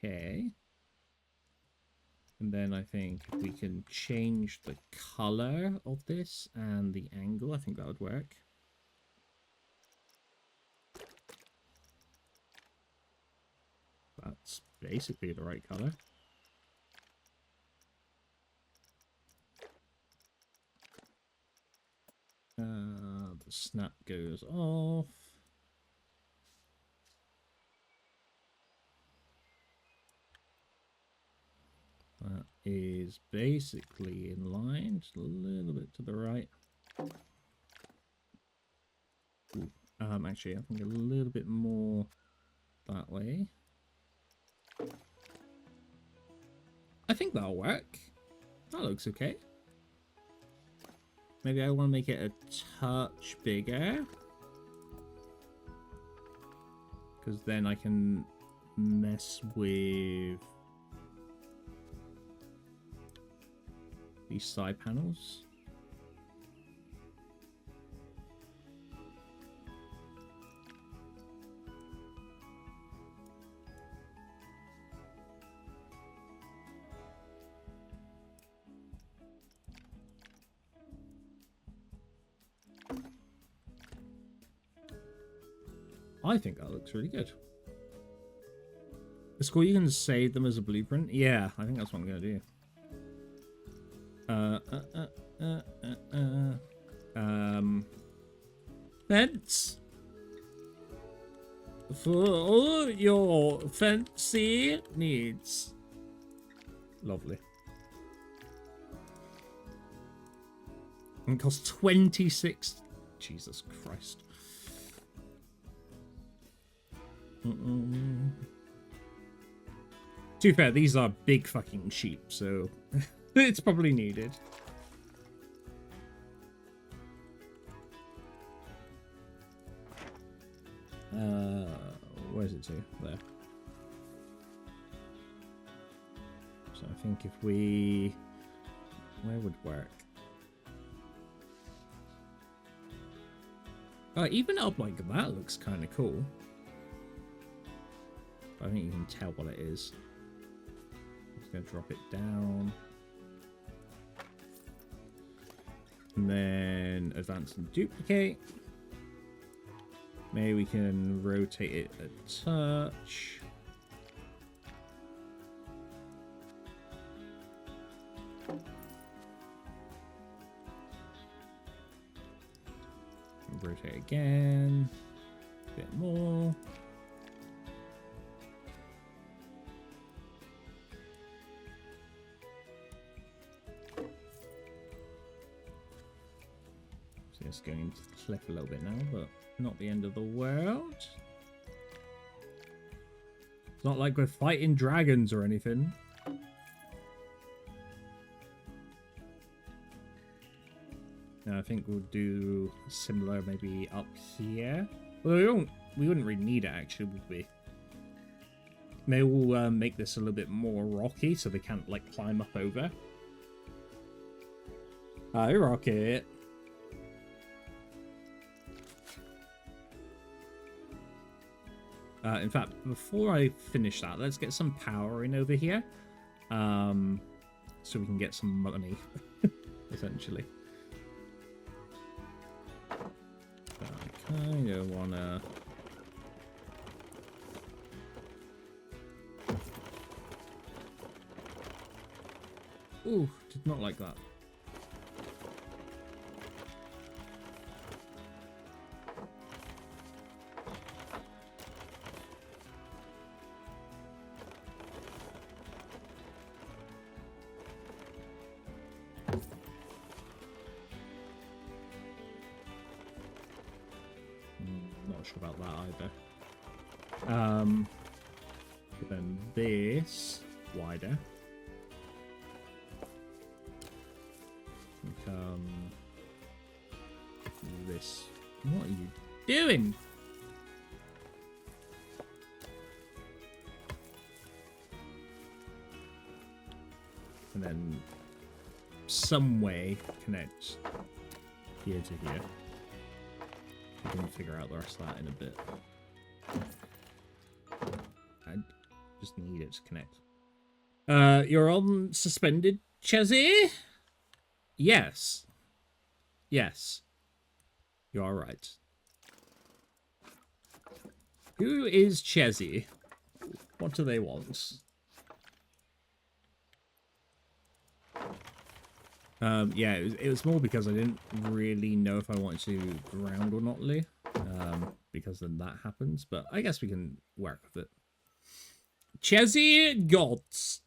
Okay. And then I think if we can change the color of this and the angle, I think that would work. That's basically the right color. The snap goes off. That is basically in line, just a little bit to the right. Ooh. Actually, I think a little bit more that way. I think that'll work. That looks okay. Maybe I want to make it a touch bigger, because then I can mess with these side panels. I think that looks really good. It's cool you can save them as a blueprint. Yeah, I think that's what I'm going to do. Fence for all your fancy needs. Lovely. And it costs 26. Jesus Christ. To be fair, these are big fucking sheep, so it's probably needed. Where's it to? There. So I think if we... Where would work? Even up like that looks kind of cool. I think you can tell what it is. I'm just going to drop it down. And then advance and duplicate. Maybe we can rotate it a touch. Rotate again. A bit more. So it's going to the cliff a little bit now, but not the end of the world. It's not like we're fighting dragons or anything. Now I think we'll do similar maybe up here. Although we wouldn't really need it actually, would we? Maybe we'll make this a little bit more rocky so they can't like climb up over. Hi, Rocket. In fact, before I finish that, let's get some power in over here. So we can get some money, essentially. But I kind of want to... Ooh, did not like that. Not sure about that either. Then this wider. This. What are you doing? And then some way connect here to here. We can figure out the rest of that in a bit. I just need it to connect. You're on suspended, Chezzy? Yes. Yes. You are right. Who is Chezzy? What do they want? Yeah, it was more because I didn't really know if I wanted to ground or not, Lee. Because then that happens, but I guess we can work with it. Chezzy Gods.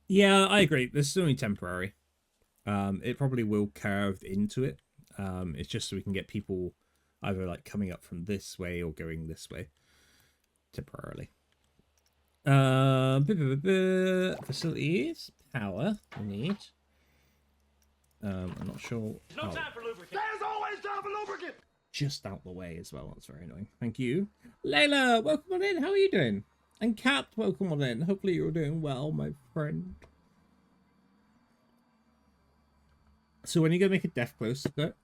Yeah, I agree. This is only temporary. It probably will curve into it. It's just so we can get people either like coming up from this way or going this way temporarily. Facilities, power, we need. I'm not sure. No time for lubricant. There's always time for lubricant. Just out the way as well. That's very annoying. Thank you. Layla, welcome on in. How are you doing? And Cap, welcome on in. Hopefully you're doing well, my friend. So when are you gonna make a death close to it?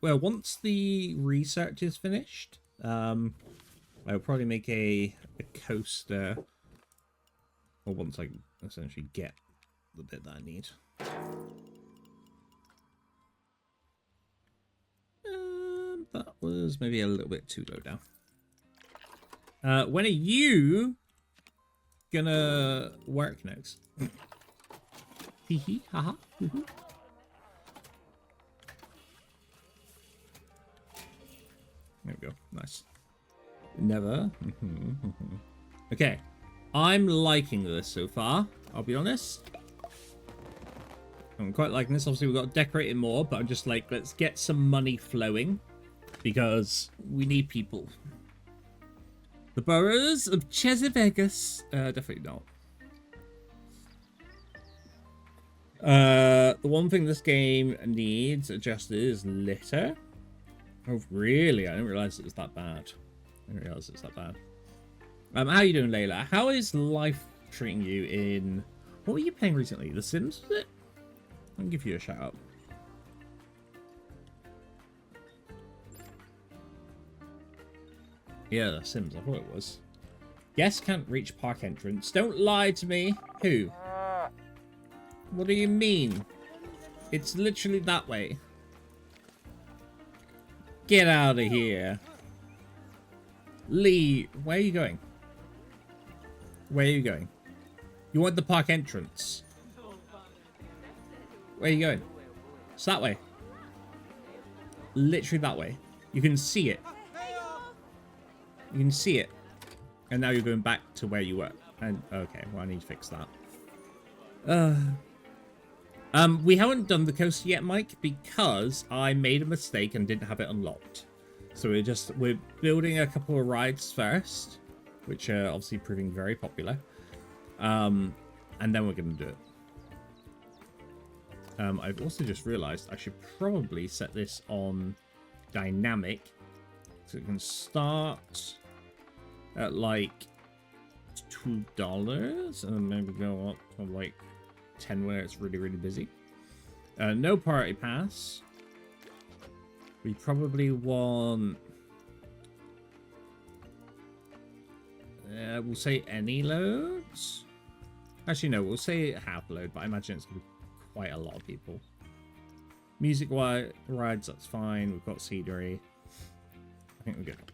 Well, once the research is finished, I'll probably make a coaster. Or once I essentially get the bit that I need. That was maybe a little bit too low down. When are you gonna work next? Hee hee, haha. There we go. Nice. Never. Okay. I'm liking this so far. I'll be honest. I'm quite liking this. Obviously, we've got to decorate it more, but I'm just like, let's get some money flowing. Because we need people. The boroughs of Chezzy Vegas. Definitely not. The one thing this game needs adjusted is litter. Oh, really? I didn't realize it was that bad. How are you doing, Layla? How is life treating you in... What were you playing recently? The Sims, was it? I'll give you a shout out. Yeah, The Sims. I thought it was. Guests can't reach park entrance. Don't lie to me. Who? What do you mean? It's literally that way. Get out of here. Lee, where are you going? Where are you going? You want the park entrance. Where are you going? It's that way. Literally that way. You can see it. You can see it. And now you're going back to where you were. And okay, well, I need to fix that. We haven't done the coaster yet, Mike, because I made a mistake and didn't have it unlocked. So we're building a couple of rides first, which are obviously proving very popular. And then we're going to do it. I've also just realized I should probably set this on dynamic. So it can start at like $2 and maybe go up to like 10 where it's really, really busy. No party pass. We probably want... we'll say any loads. Actually, no, we'll say half load, but I imagine it's going to be quite a lot of people. Music rides, that's fine. We've got scenery. I think we're good.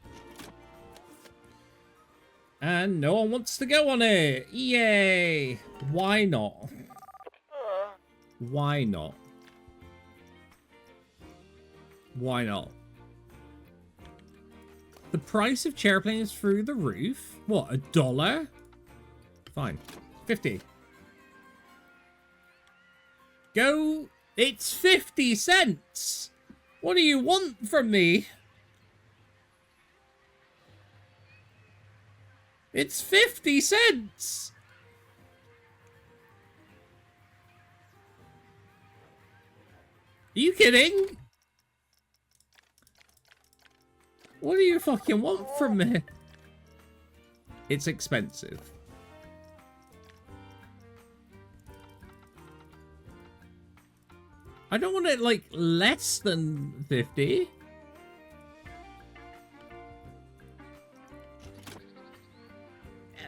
And no one wants to go on it. Yay. Why not? Why not? Why not? The price of chair plane is through the roof. What, $1? Fine. 50. Go. It's 50 cents. What do you want from me? It's 50 cents. Are you kidding? What do you fucking want from me? It's expensive. I don't want it, like, less than 50.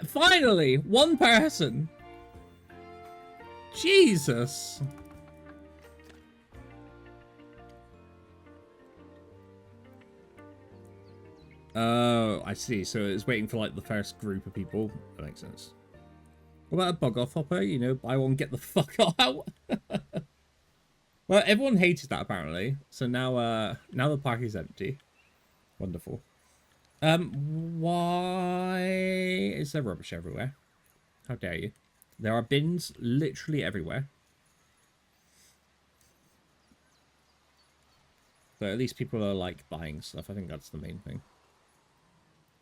Finally, one person. Jesus. Oh, I see. So it's waiting for, like, the first group of people. That makes sense. What about a bug off hopper? You know, buy one, get the fuck out. Well, everyone hated that, apparently. So now, now the park is empty. Wonderful. Why is there rubbish everywhere? How dare you? There are bins literally everywhere. But at least people are, like, buying stuff. I think that's the main thing.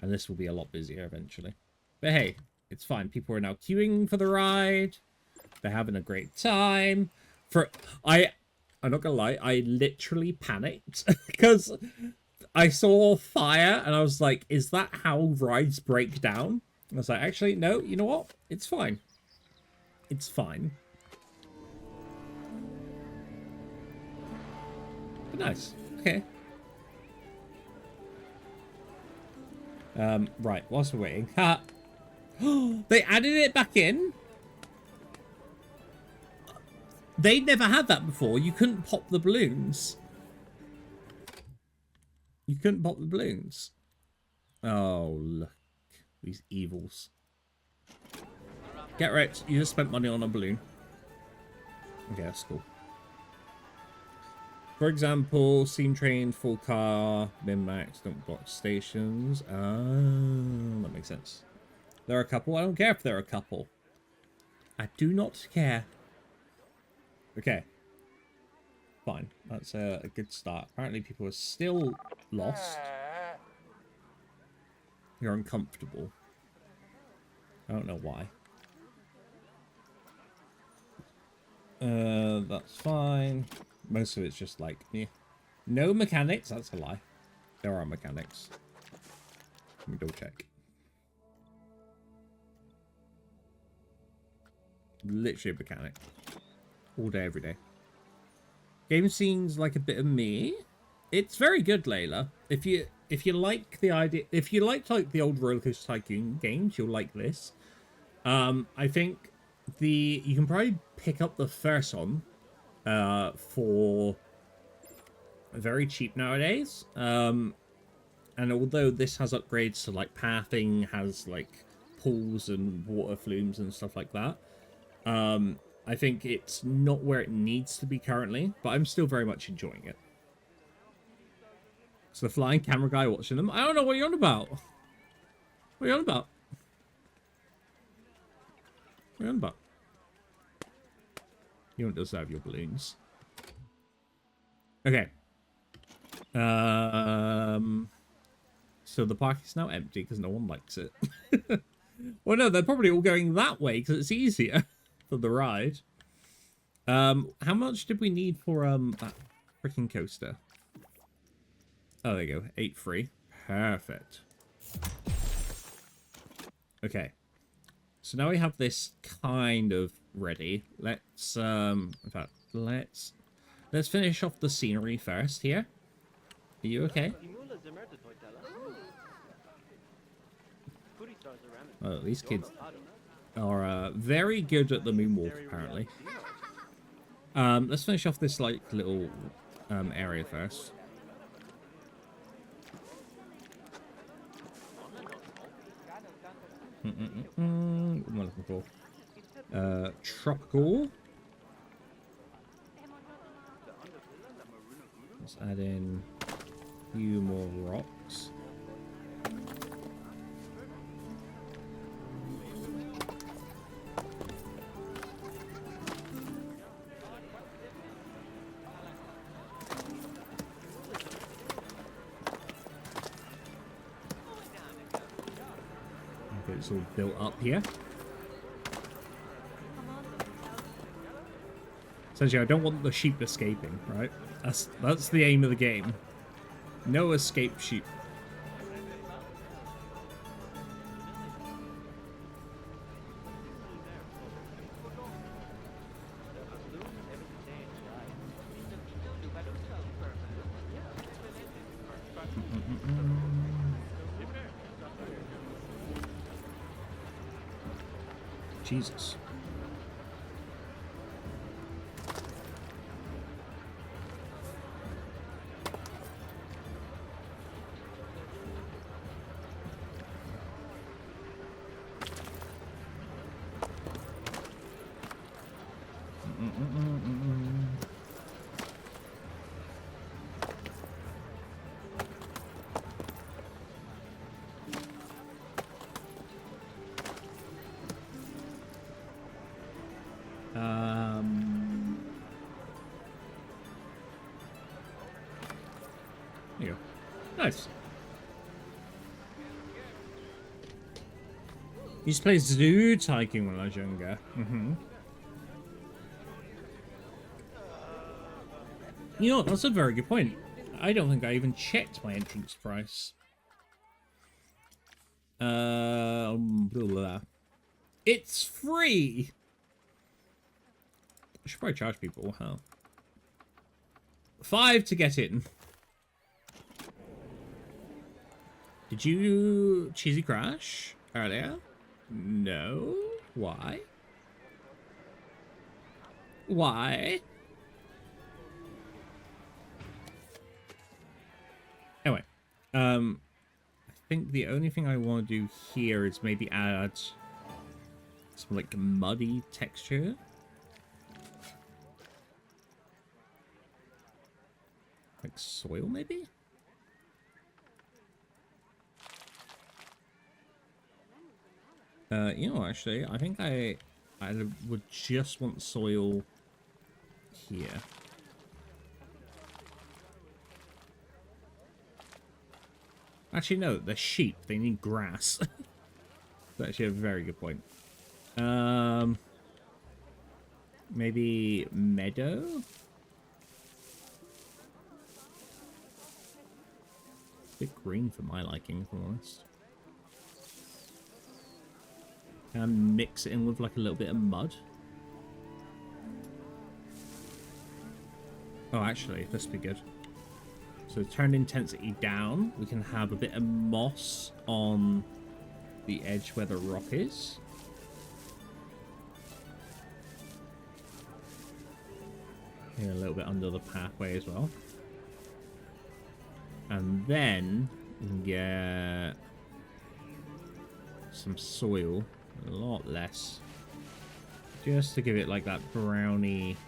And this will be a lot busier eventually. But hey, it's fine. People are now queuing for the ride. They're having a great time. I'm not gonna lie, I literally panicked because I saw fire and I was like, is that how rides break down? And I was like, actually, no, you know what? It's fine. It's fine. But nice. Okay. Right, whilst we're waiting. Ha! They added it back in? They never had that before. You couldn't pop the balloons. You couldn't pop the balloons. Oh, look. These evils. Get wrecked. You just spent money on a balloon. Okay, that's cool. For example, steam train, full car, min-max, don't block stations. That makes sense. There are a couple. I don't care if there are a couple. I do not care. Okay. Fine. That's a good start. Apparently people are still lost. You're uncomfortable. I don't know why. That's fine. Most of it's just like, yeah. No mechanics? That's a lie. There are mechanics. Let me double check. Literally a mechanic. All day, every day. Game seems like a bit of me. It's very good, Layla. If you like the idea, if you like the old Roller Coaster Tycoon games, you'll like this. I think you can probably pick up the first one for very cheap nowadays. And although this has upgrades to like pathing, has like pools and water flumes and stuff like that, I think it's not where it needs to be currently, but I'm still very much enjoying it. So the flying camera guy watching them. I don't know what you're on about. What are you on about? What are you on about? You don't deserve your balloons. Okay. So the park is now empty because no one likes it. Well, no, they're probably all going that way because it's easier for the ride. How much did we need for that freaking coaster? Oh, there you go. 8 free. Perfect. Okay. So now we have this kind of ready. Let's in fact, let's finish off the scenery first here. Are you okay? Oh, these kids are very good at the moonwalk, apparently. Let's finish off this like little area first. What am I looking for? Tropical. Let's add in a few more rocks. Okay, it's all built up here. Essentially, I don't want the sheep escaping, right? That's the aim of the game. No escape sheep. Jesus. There you go. Nice. Used to play Zoo Tycoon when I was younger. You know what? That's a very good point. I don't think I even checked my entrance price. Blah, blah. It's free! I should probably charge people. How? $5 to get in. Did you cheesy crash earlier? No. Why? Why? Anyway, I think the only thing I want to do here is maybe add some like muddy texture. Like soil, maybe? You know, actually, I think I would just want soil here. Actually, no, they're sheep. They need grass. That's actually a very good point. Maybe meadow? A bit green for my liking, if I'm honest. And mix it in with like a little bit of mud. Oh, actually, this would be good. So turn intensity down. We can have a bit of moss on the edge where the rock is. Here, a little bit under the pathway as well. And then we can get some soil. A lot less. Just to give it like that browny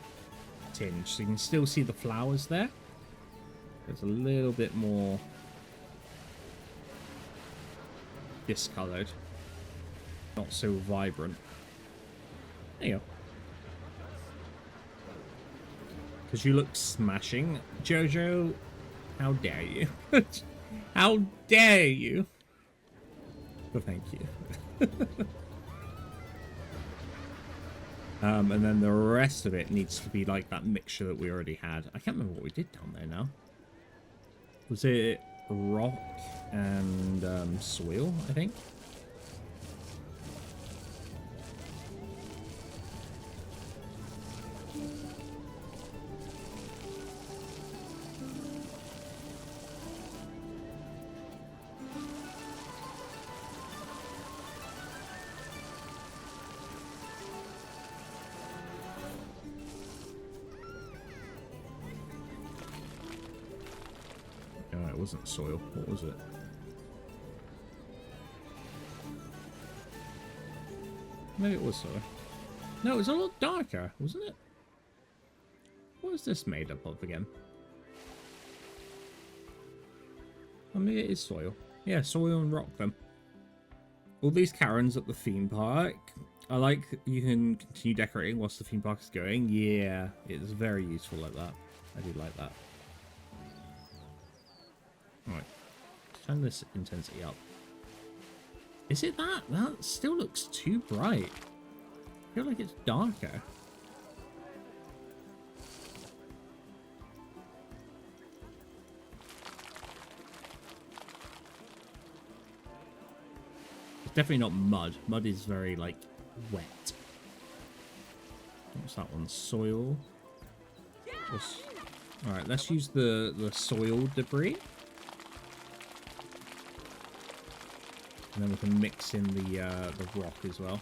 tinge. So you can still see the flowers there. It's a little bit more discolored. Not so vibrant. There you go. Because you look smashing. Jojo, how dare you? How dare you? But thank you. And then the rest of it needs to be like that mixture that we already had. I can't remember what we did down there now. Was it rock and soil, I think? It wasn't soil. What was it? Maybe it was soil. No, it was a lot darker, wasn't it? What is this made up of again? Oh, maybe it is soil. Yeah, soil and rock then. All these Karens at the theme park. I like you can continue decorating whilst the theme park is going. Yeah, it's very useful like that. I do like that. Alright. Turn this intensity up. Is it that? That still looks too bright. I feel like it's darker. It's definitely not mud. Mud is very, like, wet. What's that one? Soil. Alright, let's use the soil debris. And then we can mix in the rock as well.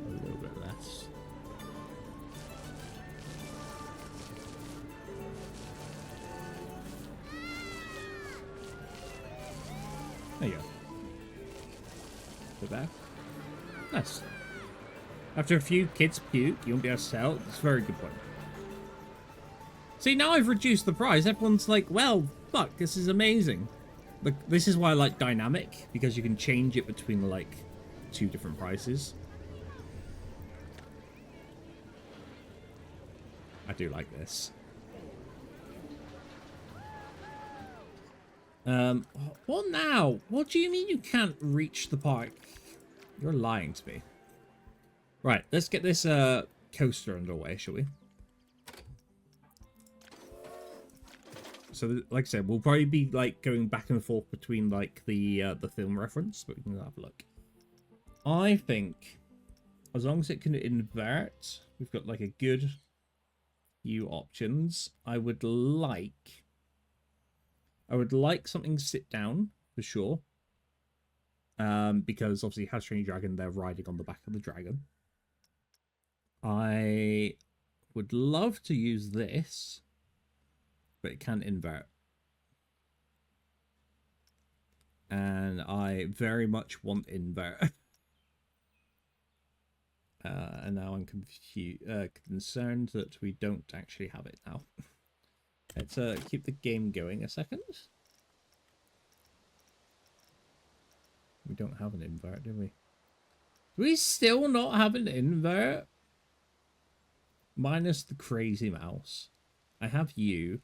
A little bit less. There you go. Put that. Nice. After a few kids puke, you won't be able to sell. It's a very good point. See, now I've reduced the price. Everyone's like, well, fuck, this is amazing. This is why I like dynamic, because you can change it between, like, 2 different prices. I do like this. What now? What do you mean you can't reach the park? You're lying to me. Right, let's get this coaster underway, shall we? So, like I said, we'll probably be like going back and forth between like the film reference, but we can have a look. I think as long as it can invert, we've got like a good few options. I would like something sit down for sure. Because obviously How to Train Your Dragon, they're riding on the back of the dragon. I would love to use this, but it can't invert. And I very much want invert. And now I'm concerned that we don't actually have it now. Let's keep the game going a second. We don't have an invert, do we? Do we still not have an invert? Minus the crazy mouse. I have you.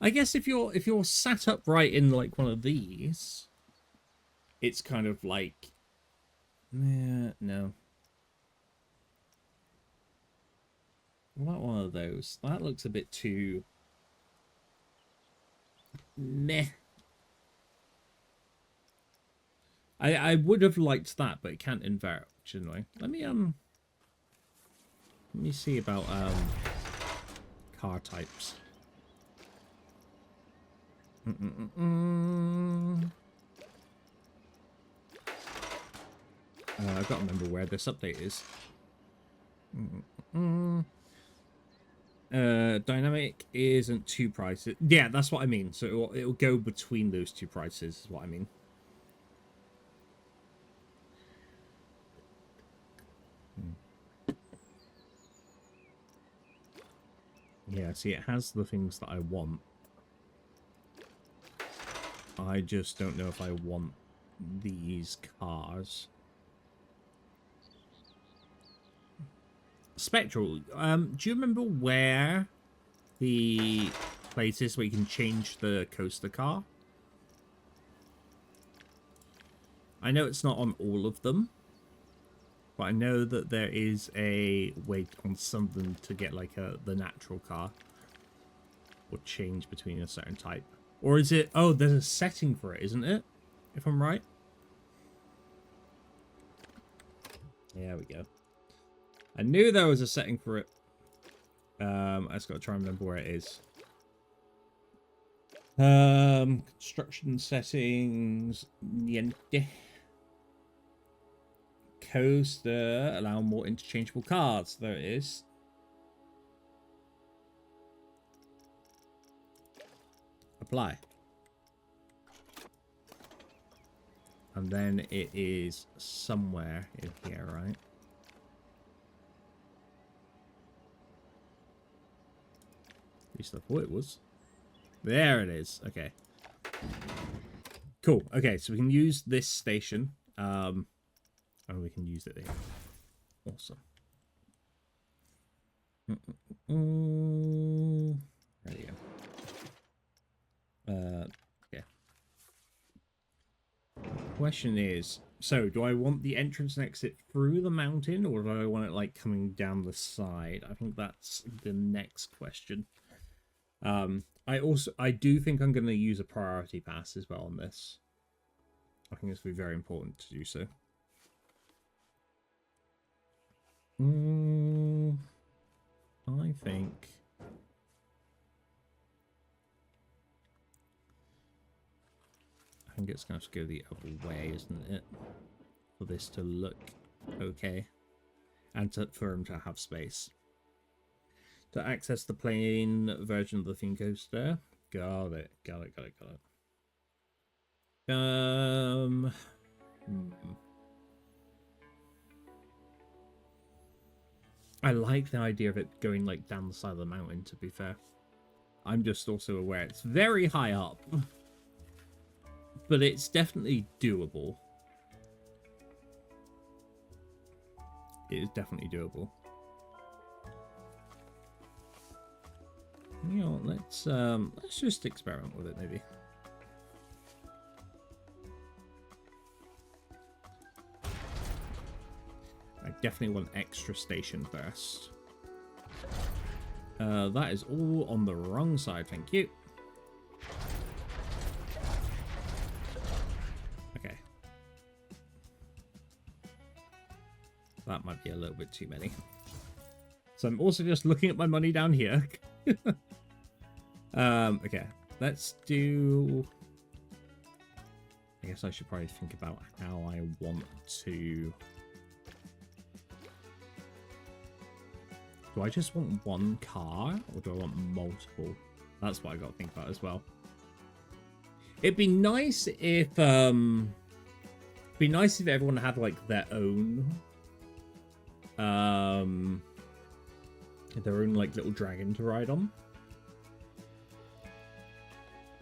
I guess if you're sat upright in like one of these, it's kind of like, yeah, no. What about one of those? That looks a bit too meh. I would have liked that, but it can't invert, which is annoying. Let me see about car types. I've got to remember where this update is. Dynamic isn't 2 prices. Yeah, that's what I mean. So it'll go between those 2 prices, is what I mean. Yeah, see, it has the things that I want. I just don't know if I want these cars. Spectral, do you remember where the place is where you can change the coaster car? I know it's not on all of them, but I know that there is a way on some of them to get like the natural car or change between a certain type. Or is it... Oh, there's a setting for it, isn't it? If I'm right. There we go. I knew there was a setting for it. I just got to try and remember where it is. Construction settings. Niente. Coaster. Allow more interchangeable cards. There it is. Apply. And then it is somewhere in here, right? At least I thought it was. There it is. Okay. Cool. Okay, so we can use this station. And we can use it here. Awesome. There you go. Yeah. Question is, so do I want the entrance and exit through the mountain, or do I want it like coming down the side? I think that's the next question. I do think I'm going to use a priority pass as well on this. I think it's very important to do so. I think it's going to have to go the other way, isn't it? For this to look okay. And for him to have space. To access the plain version of the theme coaster. Got it. I like the idea of it going like down the side of the mountain, to be fair. I'm just also aware it's very high up. But it's definitely doable. It is definitely doable. You know, let's just experiment with it, maybe. I definitely want extra station first. That is all on the wrong side, thank you. Okay. That might be a little bit too many. So I'm also just looking at my money down here. Okay, let's do... I guess I should probably think about how I want to... Do I just want one car, or do I want multiple? That's what I got to think about as well. It'd be nice if everyone had like their own like little dragon to ride on.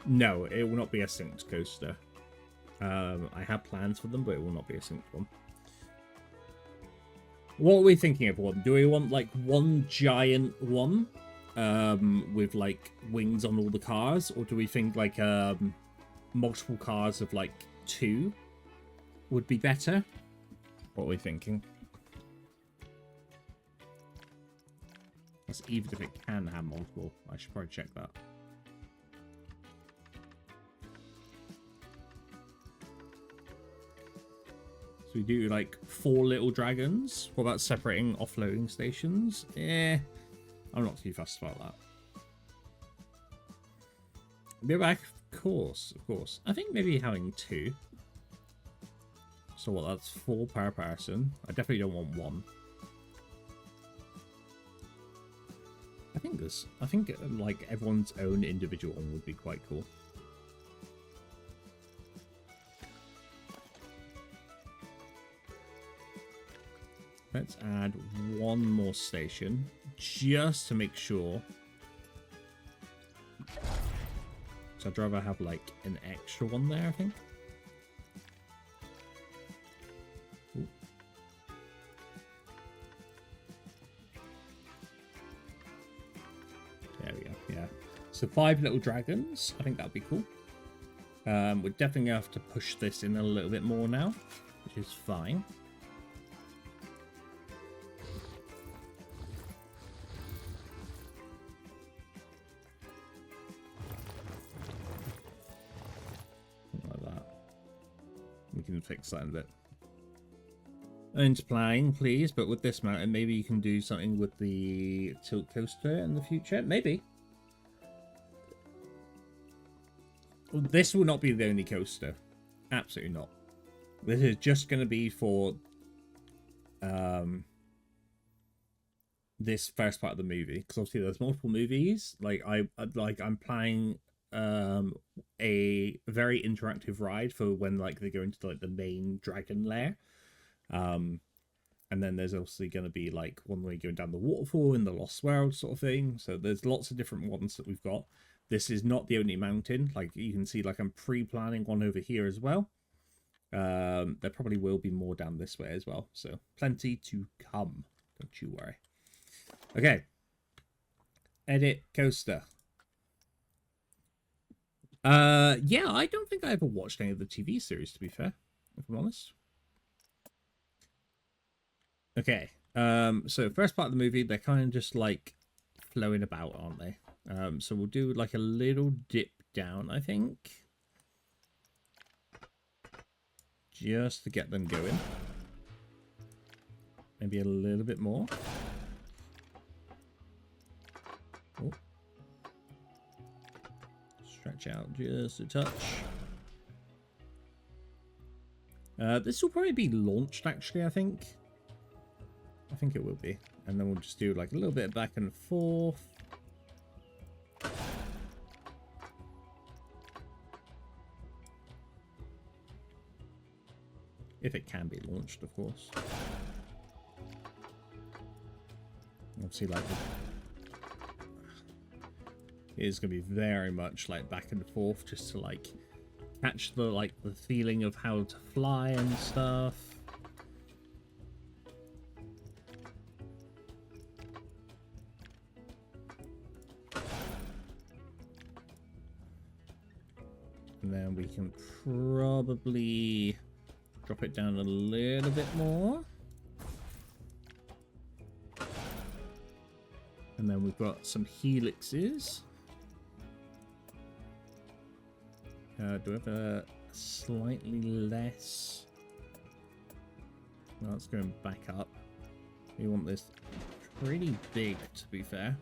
No, it will not be a synced coaster. I have plans for them, but it will not be a synced one. What are we thinking, everyone? Do we want like one giant one with like wings on all the cars, or do we think like multiple cars of like 2 would be better? What are we thinking? That's even if it can have multiple. I should probably check that. So we do like 4 little dragons. What about separating offloading stations? I'm not too fussed about that. Be back, of course. I think maybe having 2. So what? That's 4 per person. I definitely don't want 1. I think like everyone's own individual one would be quite cool. Let's add 1 more station just to make sure. So I'd rather have like an extra one there, I think. Ooh. There we go, yeah. So 5 little dragons. I think that'd be cool. We're definitely going to have to push this in a little bit more now, which is fine. Fix that in a bit. Into playing, please, but with this mountain, maybe you can do something with the tilt coaster in the future. Maybe. This will not be the only coaster. Absolutely not. This is just going to be for this first part of the movie, because obviously there's multiple movies. I'm planning a very interactive ride for when like they go into like the main dragon lair. And then there's obviously going to be like one way going down the waterfall in the Lost World sort of thing. So there's lots of different ones that we've got. This is not the only mountain. Like you can see, like I'm pre-planning one over here as well. There probably will be more down this way as well. So plenty to come. Don't you worry. Okay. Edit coaster. Yeah, I don't think I ever watched any of the TV series, to be fair, if I'm honest. Okay, so first part of the movie, they're kind of just like flowing about, aren't they? So we'll do like a little dip down, I think. Just to get them going. Maybe a little bit more. Oh. Stretch out just a touch. This will probably be launched, actually, I think. I think it will be. And then we'll just do like a little bit of back and forth. If it can be launched, of course. Obviously, like, it is going to be very much like back and forth just to like catch the feeling of how to fly and stuff. And then we can probably drop it down a little bit more. And then we've got some helixes. Do we have a slightly less? No, it's going back up. We want this pretty big, to be fair.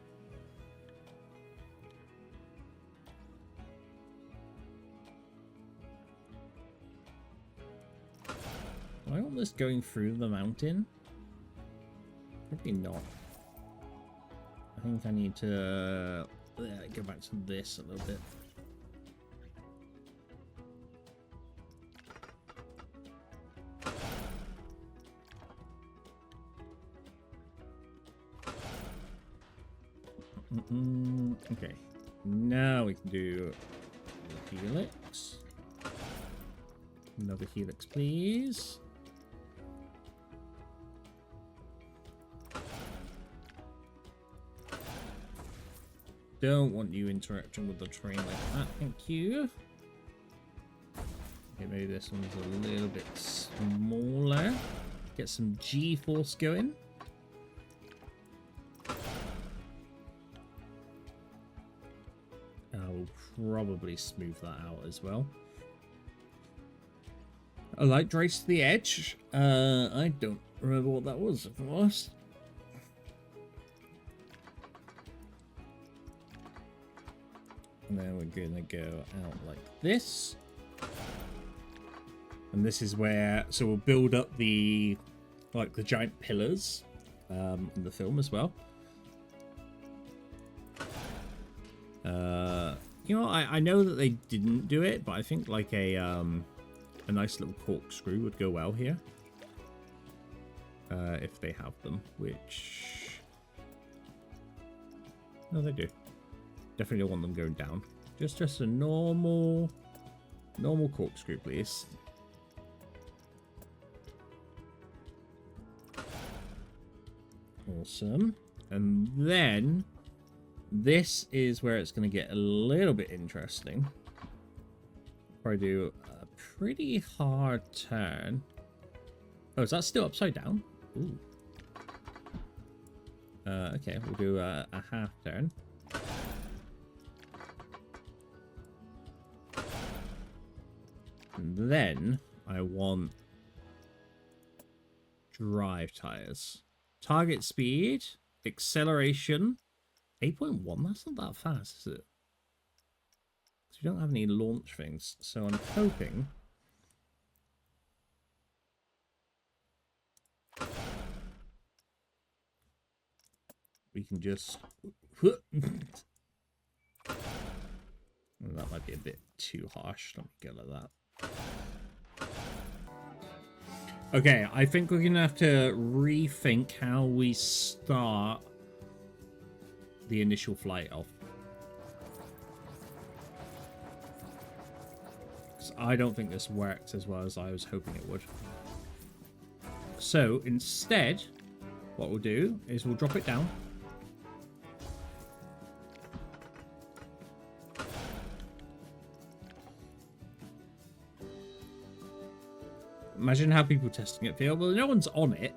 Do I want this going through the mountain? Probably not. I think I need to go back to this a little bit. Okay, now we can do the helix. Another helix, please. Don't want you interacting with the train like that, thank you. Okay, maybe this one's a little bit smaller. Get some G-force going. I'll probably smooth that out as well. A light race to the edge. I don't remember what that was, if I'm honest. And then we're gonna go out like this. And this is where, so we'll build up the, like the giant pillars in the film as well. You know, I know that they didn't do it, but I think like a nice little corkscrew would go well here. If they have them, which... No, they do. Definitely don't want them going down. Just a normal corkscrew, please. Awesome. And then this is where it's going to get a little bit interesting. Probably do a pretty hard turn. Oh, is that still upside down? Ooh. Okay, we'll do a half turn. And then I want drive tires. Target speed, acceleration, 8.1. That's not that fast, is it? So we don't have any launch things. So I'm hoping we can just... That might be a bit too harsh. Let me go like that. Okay, I think we're going to have to rethink how we start the initial flight off. I don't think this worked as well as I was hoping it would. So instead, what we'll do is we'll drop it down. Imagine how people testing it feel. Well, no one's on it,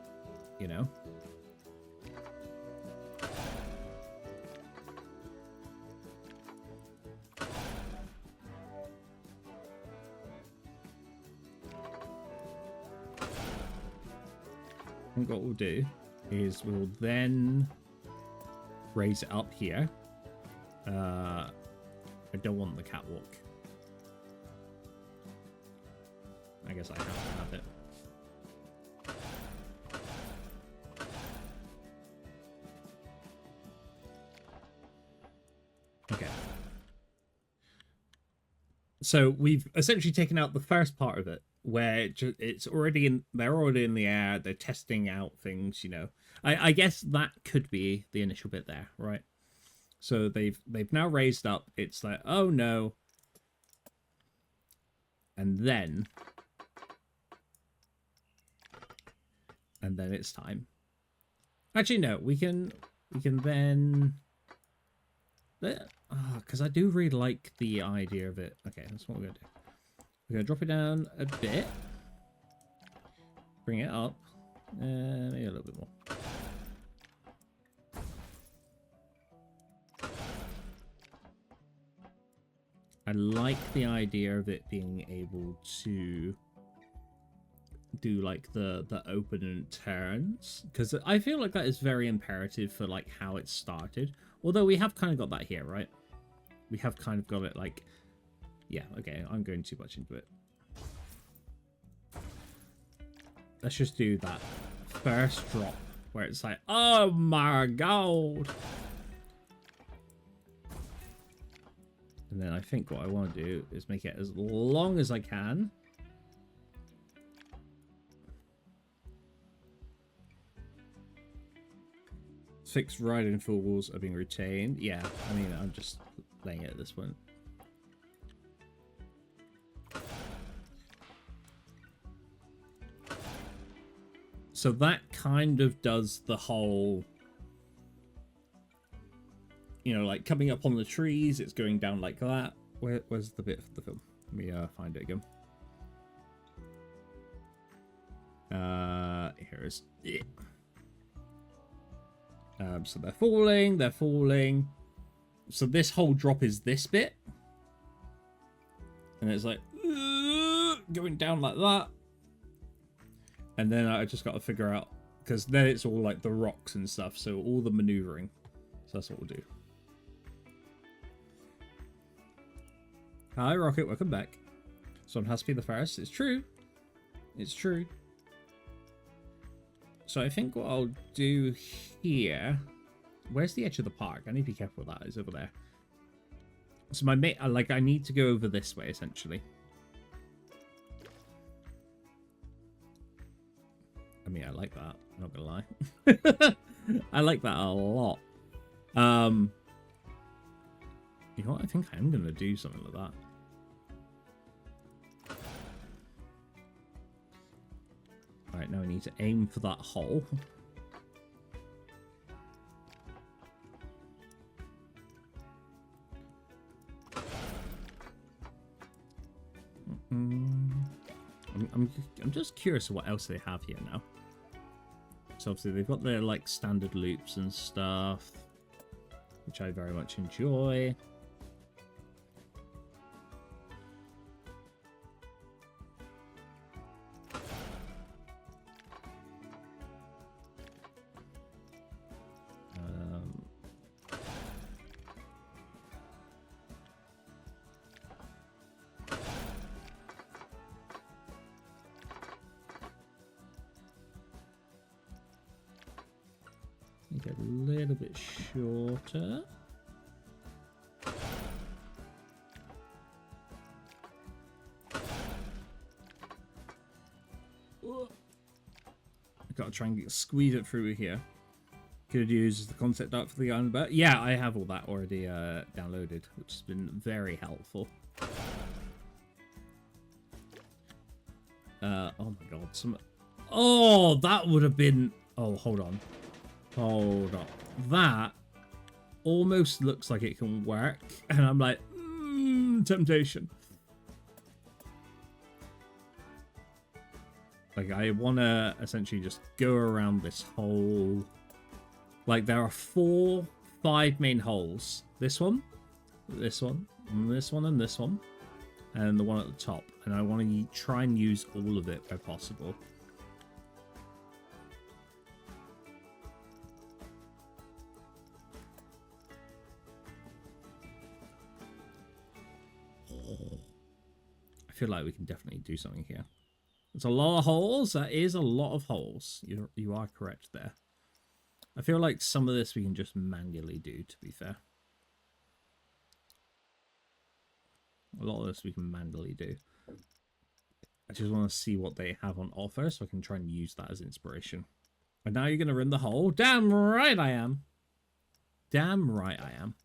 you know. And what we'll do is we'll then raise it up here. I don't want the catwalk. I guess I have to have it. Okay. So we've essentially taken out the first part of it, where it's already in. They're already in the air. They're testing out things. You know. I guess that could be the initial bit there, right? So they've now raised up. It's like, oh no. And then it's time. Actually, no, we can then, because I do really like the idea of it. Okay, that's what we're gonna do. We're gonna drop it down a bit, bring it up, maybe a little bit more. I like the idea of it being able to do like the open and turns, because I feel like that is very imperative for like how it started. Although we have kind of got that here, right? We have kind of got it like, yeah, okay, I'm going too much into it. Let's just do that first drop where it's like, oh my god. And then I think what I want to do is make it as long as I can. Fixed riding falls are being retained. Yeah, I mean, I'm just playing it at this point. So that kind of does the whole, you know, like coming up on the trees, it's going down like that. Where's the bit of the film? Let me find it again. Here is it. So they're falling. So this whole drop is this bit. And it's like, going down like that. And then I just got to figure out, because then it's all like the rocks and stuff. So all the maneuvering. So that's what we'll do. Hi, Rocket. Welcome back. Someone has to be the first. It's true. It's true. So I think what I'll do here... Where's the edge of the park? I need to be careful with that. It's over there. So my mate... Like, I need to go over this way, essentially. I mean, I like that. I'm not gonna lie. I like that a lot. You know what? I think I am gonna do something like that. Alright, now I need to aim for that hole. I'm just curious what else they have here now. So obviously they've got their like standard loops and stuff, which I very much enjoy. it a little bit shorter. Gotta try and squeeze it through here. Could use the concept art for the island, but yeah, I have all that already downloaded, which has been very helpful. Oh my god, oh, that would have been... Oh, hold on. Hold on. That almost looks like it can work, and I'm like, temptation. Like, I want to essentially just go around this whole... Like, there are 5 main holes. This one, this one, and this one, and this one. And the one at the top. And I want to try and use all of it where possible. I feel like we can definitely do something here. It's a lot of holes. That is a lot of holes. You are correct there. I feel like some of this we can just manually do, to be fair. A lot of this we can manually do. I just want to see what they have on offer so I can try and use that as inspiration. And now you're going to run the hole. Damn right I am. Damn right I am.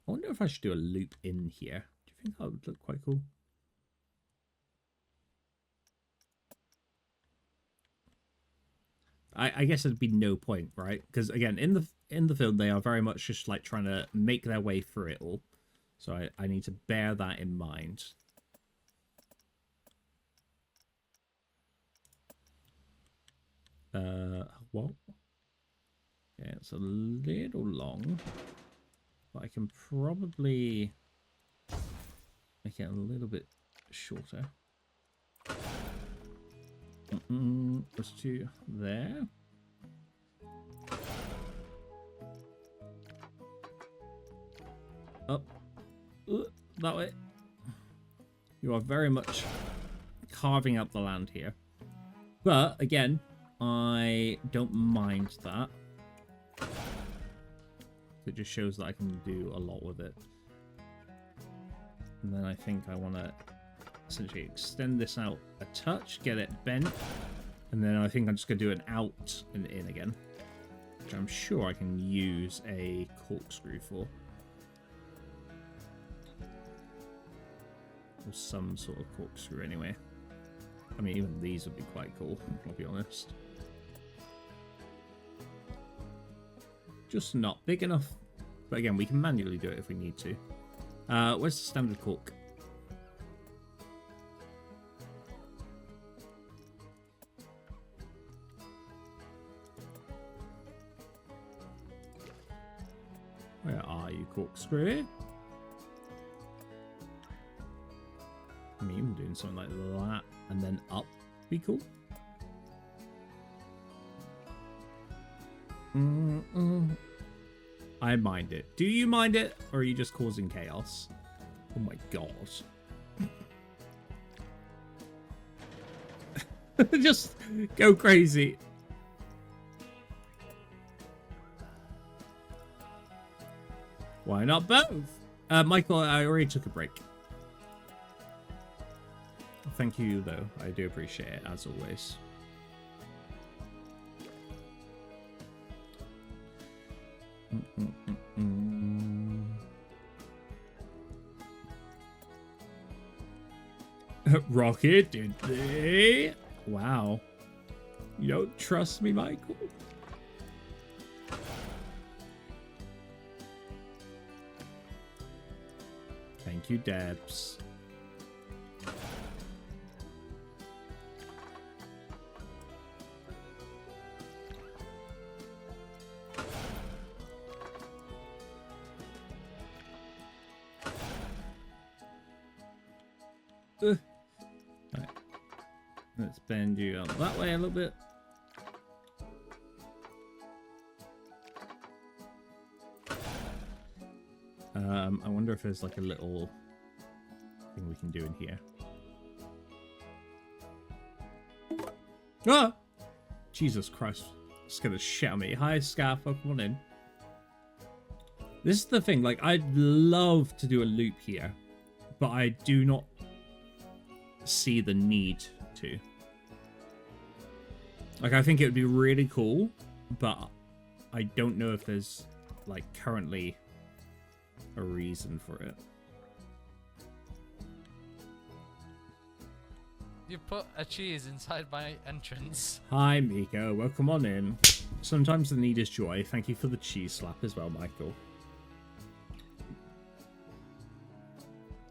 I wonder if I should do a loop in here. Do you think that would look quite cool? I guess there'd be no point, right? Because again, in the film, they are very much just like trying to make their way through it all. So I need to bear that in mind. What? Yeah, it's a little long, but I can probably make it a little bit shorter. Let's do there. Up. That way. You are very much carving up the land here. But, again, I don't mind that. It just shows that I can do a lot with it. And then I think I want to essentially extend this out a touch, get it bent, and then I think I'm just going to do an out and in again, which I'm sure I can use a corkscrew for. Or some sort of corkscrew anyway. I mean, even these would be quite cool, I'll be honest. Just not big enough. But again, we can manually do it if we need to. Where's the standard cork? Where are you, corkscrew? I mean, even doing something like that and then up would be cool. I mind it. Do you mind it? Or are you just causing chaos? Oh my god. Just go crazy. Why not both? Michael, I already took a break. Thank you, though. I do appreciate it, as always. Rocket, did they? Wow. You don't trust me, Michael? Thank you, Debs. Right. Let's bend you out that way a little bit. I wonder if there's like a little thing we can do in here. Ah! Jesus Christ. Scared the shit out of me. Hi, Scarf. Welcome on in. This is the thing. Like, I'd love to do a loop here, but I do not see the need to. Like, I think it would be really cool, but I don't know if there's, like, currently a reason for it. You put a cheese inside my entrance. Hi, Miko. Welcome on in. Sometimes the need is joy. Thank you for the cheese slap as well, Michael.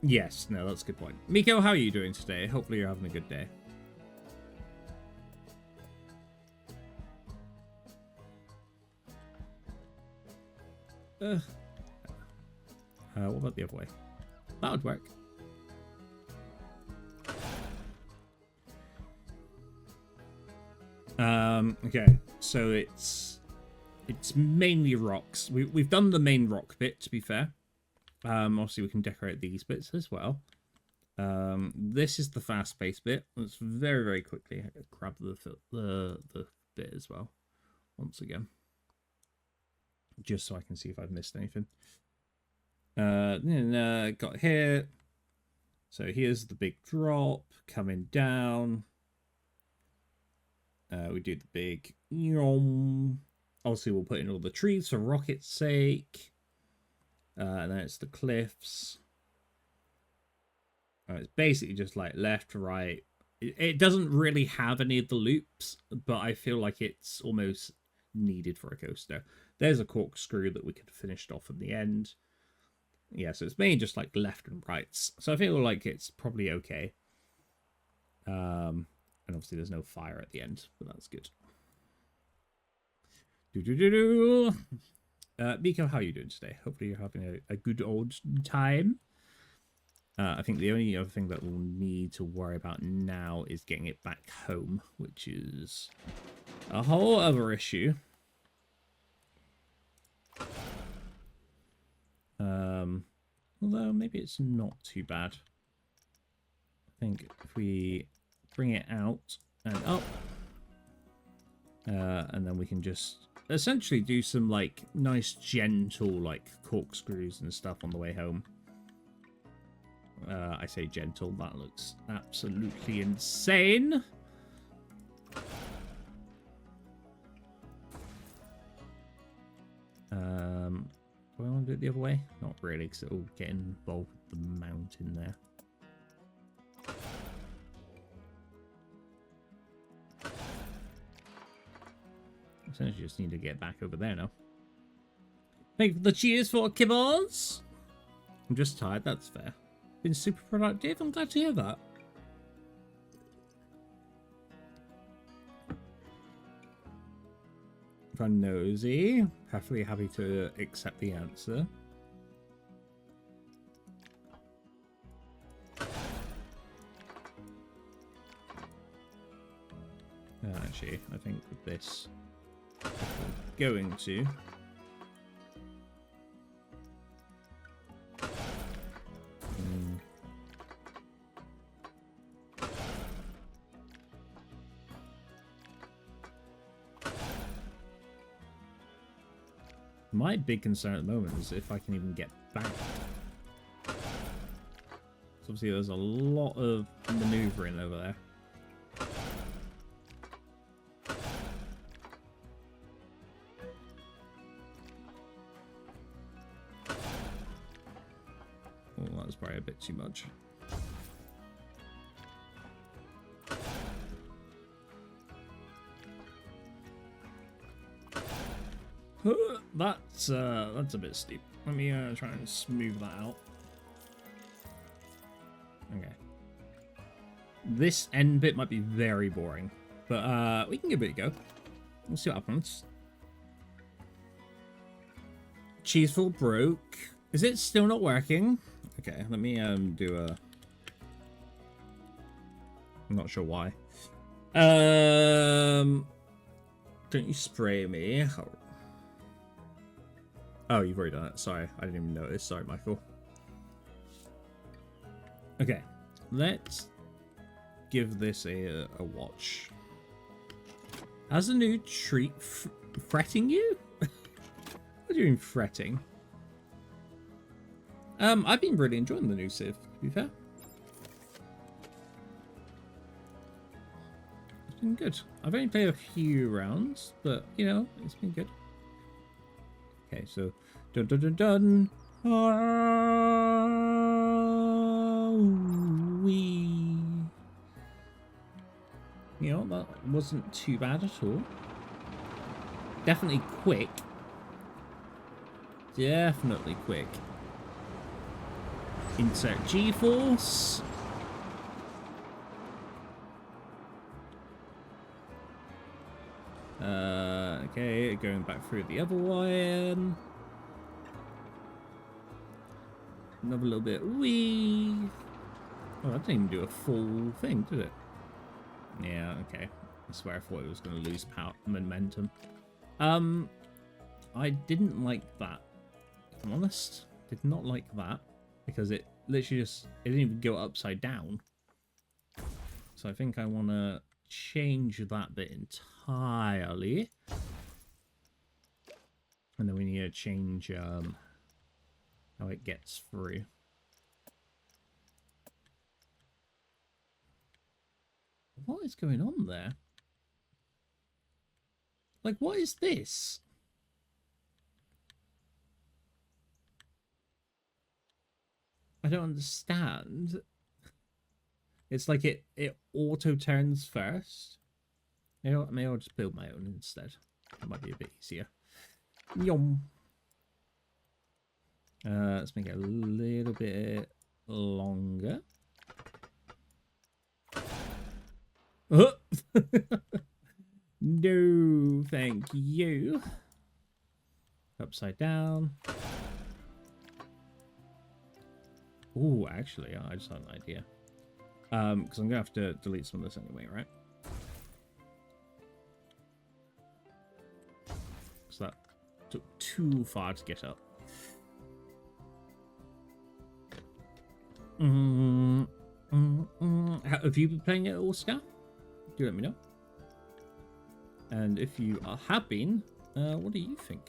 Yes, no, that's a good point. Miko, how are you doing today? Hopefully you're having a good day. What about the other way? That would work. Okay, so it's mainly rocks. We've done the main rock bit, to be fair. Obviously we can decorate these bits as well. This is the fast-paced bit. Let's very quickly grab the bit as well once again, just so I can see if I've missed anything. Then got here. So here's the big drop coming down. We do the big yom. Obviously, we'll put in all the trees for rocket's sake. And then it's the cliffs. It's basically just like left, right. It doesn't really have any of the loops, but I feel like it's almost needed for a coaster. There's a corkscrew that we could have finished off at the end. Yeah, so it's mainly just like left and rights. So I feel like it's probably okay. And obviously there's no fire at the end, but that's good. Miko, how are you doing today? Hopefully you're having a good old time. I think the only other thing that we'll need to worry about now is getting it back home, which is a whole other issue. Although maybe it's not too bad. I think if we bring it out and up, and then we can just essentially do some like nice gentle like corkscrews and stuff on the way home. I say gentle, that looks absolutely insane. Do I want to do it the other way? Not really, because it'll get involved with the mountain there. Essentially just need to get back over there now. Thank you for the cheers for kibbles. I'm just tired, that's fair. Been super productive, I'm glad to hear that. If I'm nosy, perfectly happy to accept the answer. Actually, I think with this, we're going to. My big concern at the moment is if I can even get back. So obviously there's a lot of maneuvering over there. Oh, that was probably a bit too much. That's a bit steep. Let me try and smooth that out. Okay. This end bit might be very boring, but we can give it a go. We'll see what happens. Cheeseful broke. Is it still not working? Okay, let me do a. I'm not sure why. Don't you spray me? Oh, you've already done it. Sorry, I didn't even notice. Sorry, Michael. Okay, let's give this a watch. Has a new treat fretting you? What are you doing fretting? I've been really enjoying the new Civ, to be fair. It's been good. I've only played a few rounds, but, you know, it's been good. Okay, so... Dun dun dun dun! Wee. You know, that wasn't too bad at all. Definitely quick. Definitely quick. Insert G-Force. Okay, going back through the other one. Another little bit. Wee. Oh, that didn't even do a full thing, did it? Yeah, okay. I swear I thought it was going to lose power momentum. I didn't like that. If I'm honest, did not like that because it literally just it didn't even go upside down. So I think I want to change that bit entirely, and then we need to change how it gets through. What is going on there? Like, what is this? I don't understand. It's like it auto turns first. Maybe I'll just build my own instead. That might be a bit easier. Yum. Let's make it a little bit longer. No, thank you. Upside down. Oh, actually, I just had an idea. Because I'm gonna have to delete some of this anyway, right? So that took too far to get up. Have you been playing it all, Scar? Do let me know. And if you have been, what do you think?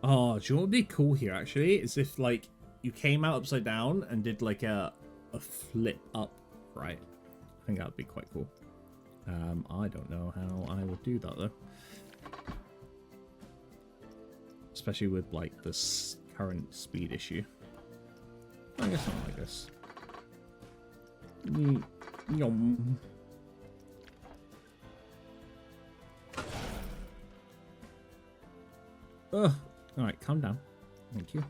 Oh, do you know what would be cool here, actually? Is if, like, you came out upside down and did, like, a flip up, right? I think that would be quite cool. I don't know how I would do that, though. Especially with, like, this current speed issue. I guess not like this. Yum. Ugh. Alright, calm down. Thank you.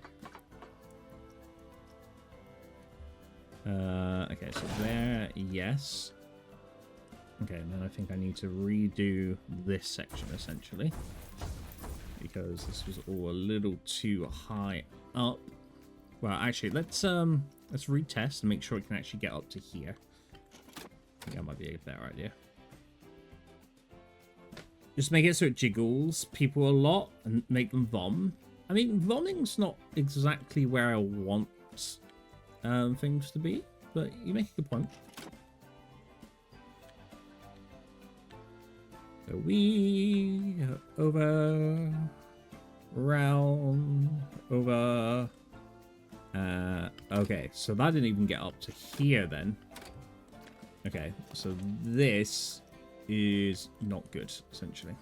Okay, so there, yes. Okay, and then I think I need to redo this section, essentially. Because this was all a little too high up. Well, actually, let's retest and make sure it can actually get up to here. I think that might be a better idea. Just make it so it jiggles people a lot and make them vom. I mean, vomming's not exactly where I want things to be, but you make a good point. So we over, round, over. Okay, so that didn't even get up to here then. Okay, so this is not good, essentially.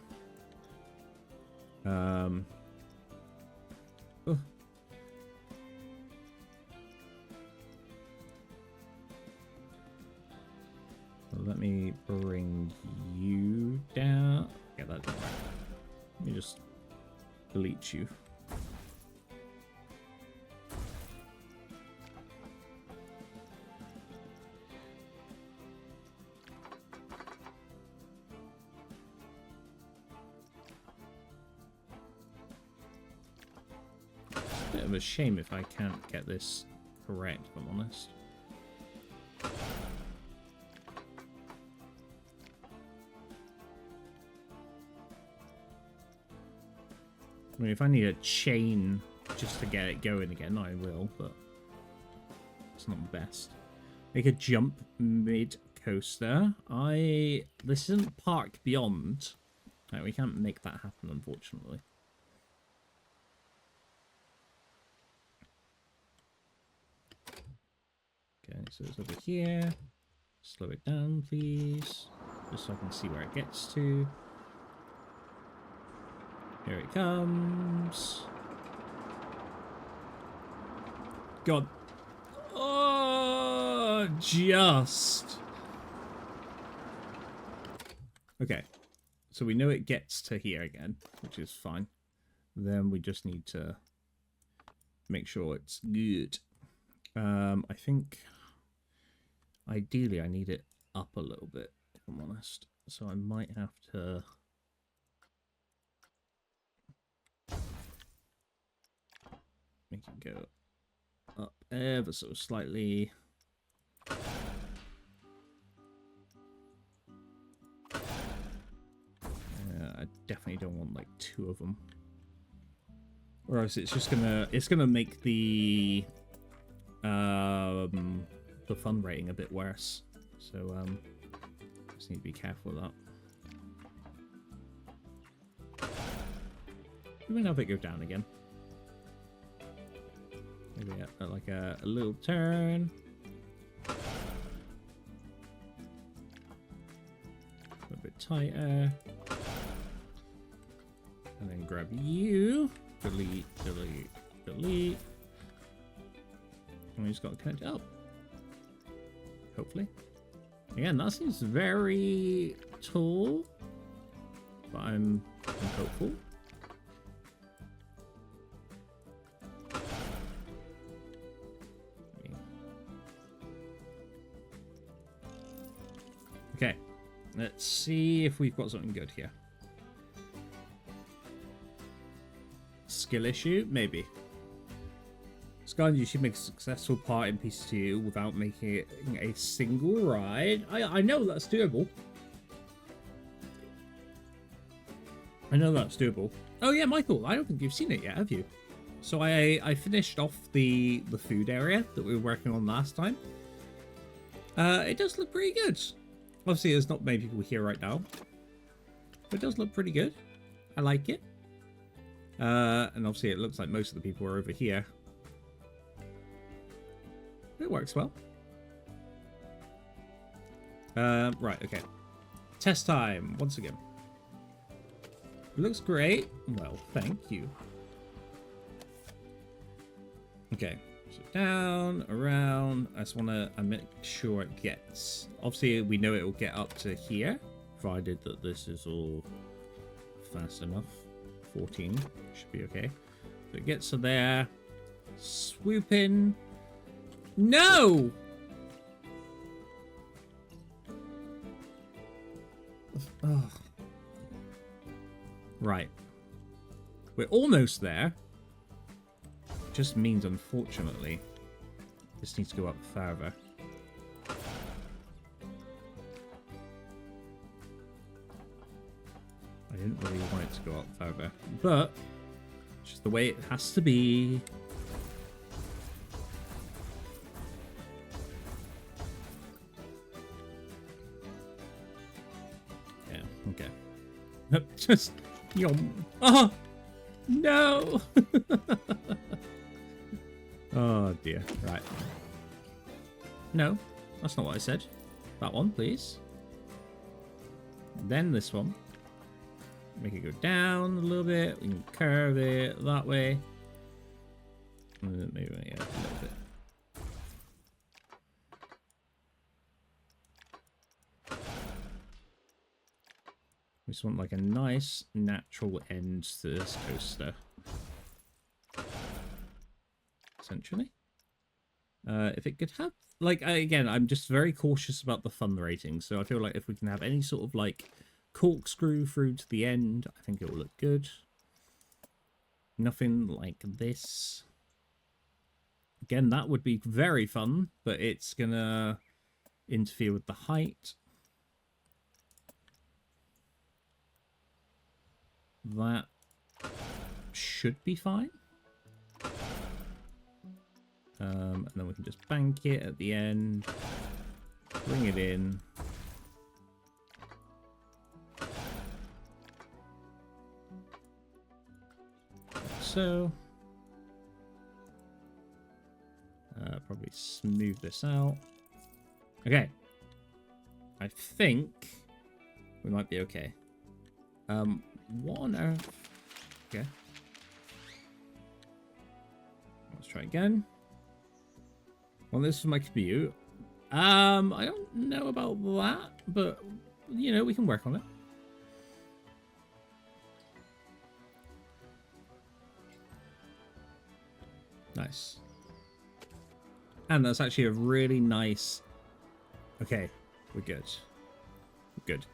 Oh. Let me bring you down. Yeah, that didn't work. Let me just delete you. Bit of a shame if I can't get this correct, if I'm honest. I mean, if I need a chain just to get it going again, I will, but it's not the best. Make a jump mid-coaster. This isn't Park Beyond. No, we can't make that happen, unfortunately. Okay, so it's over here. Slow it down, please. Just so I can see where it gets to. Here it comes. God. Oh, just. Okay. So we know it gets to here again, which is fine. Then we just need to make sure it's good. I think ideally I need it up a little bit, if I'm honest. So I might have to make it go up ever so slightly. I definitely don't want like two of them, or else it's just gonna make the fun rating a bit worse. So just need to be careful of that. We might have it go down again. Maybe like a little turn. A bit tighter. And then grab you. Delete, delete, delete. And we just got to connect it up. Hopefully. Again, that seems very tall. But I'm hopeful. Okay. Let's see if we've got something good here. Skill issue? Maybe. Scan, you should make a successful part in PC2 without making it a single ride. I know that's doable. I know that's doable. Oh yeah, Michael, I don't think you've seen it yet, have you? So I finished off the food area that we were working on last time. It does look pretty good. Obviously, there's not many people here right now. But it does look pretty good. I like it. And obviously it looks like most of the people are over here. It works well. Right, okay. Test time, once again. It looks great. Well, thank you. Okay. So down, around. I just want to make sure it gets... Obviously, we know it will get up to here. Provided that this is all fast enough. 14 should be okay. So it gets to there. Swoop in. No! Oh. Right. We're almost there. Just means, unfortunately, this needs to go up further. I didn't really want it to go up further, but it's just the way it has to be. Yeah, okay. Just yum. Oh no! Oh dear. Right. No, that's not what I said. That one, please. Then this one. Make it go down a little bit. We can curve it that way. Maybe yeah, a little bit. We just want like a nice natural end to this coaster. Essentially. If it could have, like, again, I'm just very cautious about the fun rating, so I feel like if we can have any sort of like corkscrew through to the end, I think it will look good. Nothing like this. Again, that would be very fun, but it's gonna interfere with the height. That should be fine. And then we can just bank it at the end. Bring it in. So, probably smooth this out. Okay. I think we might be okay. What on earth? Okay. Let's try again. Well, this is my commute. I don't know about that, but, you know, we can work on it. Nice. And that's actually a really nice... Okay, we're good. We're good.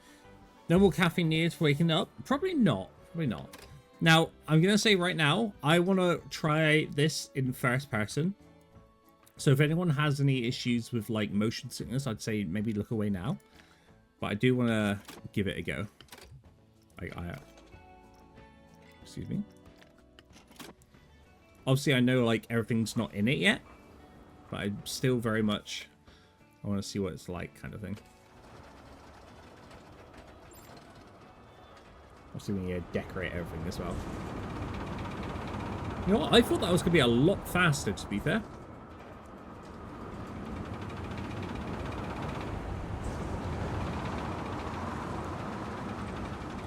No more caffeine needed for waking up? Probably not. Probably not. Now, I'm going to say right now, I want to try this in first person. So if anyone has any issues with, like, motion sickness, I'd say maybe look away now. But I do want to give it a go. Excuse me. Obviously, I know, like, everything's not in it yet. But I still very much... I want to see what it's like, kind of thing. Obviously, we need to decorate everything as well. You know what? I thought that was going to be a lot faster, to be fair.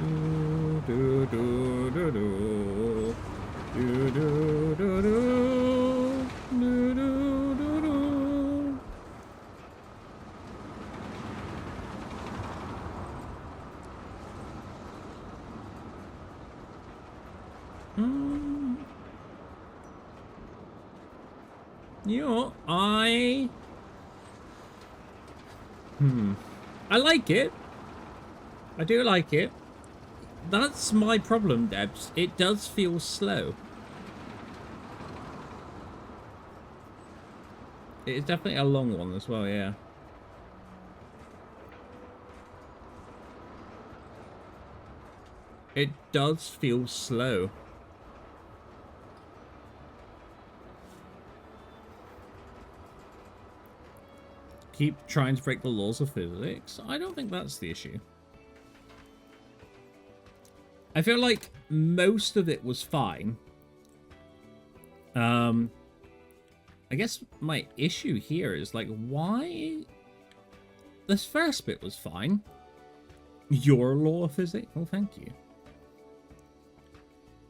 Do, do, do, do, do. Do, do, do, do. Do, do, do, do. You know, I like it. I do like it. That's my problem, Debs. It does feel slow. It's definitely a long one as well, yeah. It does feel slow. Keep trying to break the laws of physics. I don't think that's the issue. I feel like most of it was fine. I guess my issue here is, like, why... This first bit was fine. Your law of physics? Oh, thank you.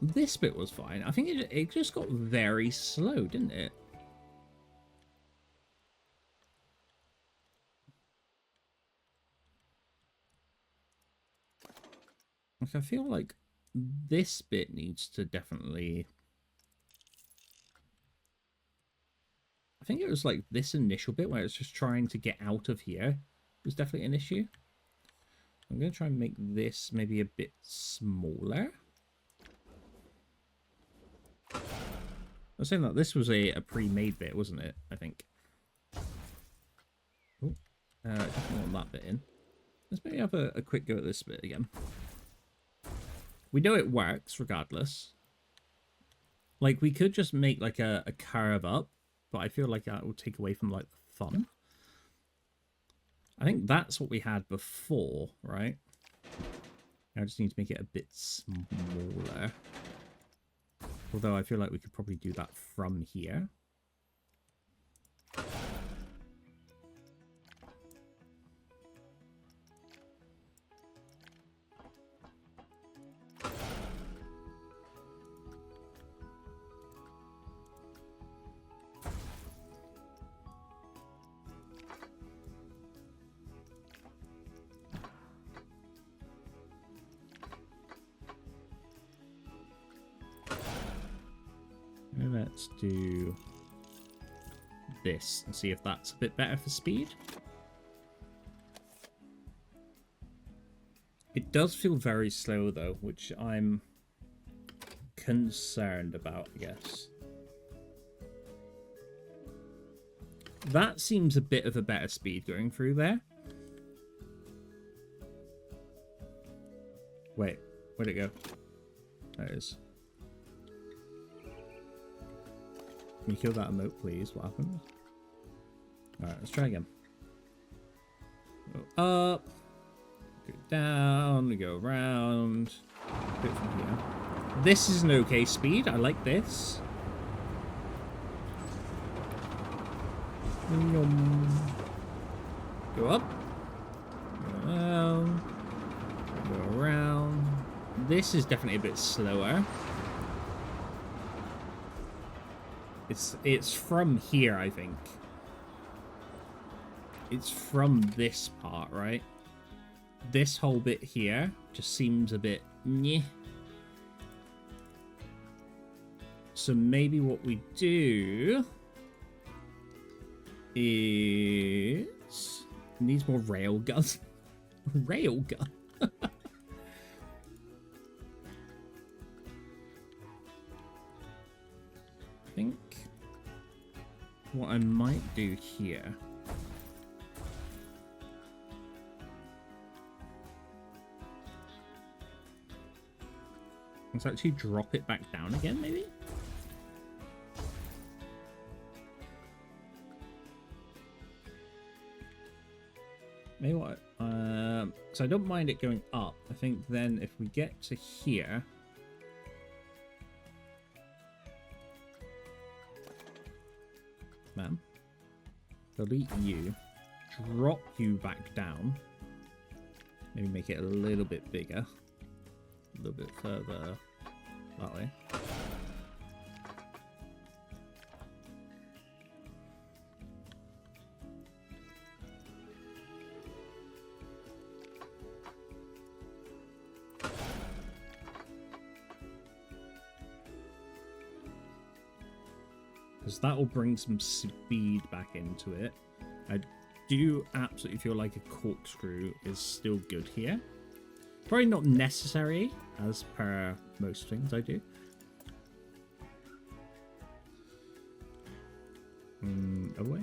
This bit was fine. I think it just got very slow, didn't it? Like, I feel like this bit needs to definitely... I think it was like this initial bit where it's just trying to get out of here was definitely an issue. I'm going to try and make this maybe a bit smaller. I was saying that this was a pre-made bit, wasn't it? I think. Oh, definitely want that bit in. Let's maybe have a quick go at this bit again. We know it works regardless. Like, we could just make like a curve up, but I feel like that will take away from like the fun. I think that's what we had before, right? I just need to make it a bit smaller. Although I feel like we could probably do that from here. Let's do this and see if that's a bit better for speed. It does feel very slow though, which I'm concerned about, I guess. That seems a bit of a better speed going through there. Wait, where'd it go? There it is. Can you kill that emote, please? What happened? Alright, let's try again. up, go down, go around, do it from here. This is an okay speed. I like this. Go up, go around, go around. This is definitely a bit slower. It's from here, I think. It's from this part, right? This whole bit here just seems a bit meh. So maybe what we do is needs more railgun. Railgun. I think what I might do here is actually drop it back down again, maybe? Maybe what? So I don't mind it going up. I think then if we get to here, ma'am, delete you, drop you back down, maybe make it a little bit bigger, a little bit further that way. Because that will bring some speed back into it. I do absolutely feel like a corkscrew is still good here. Probably not necessary, as per most things I do. Away.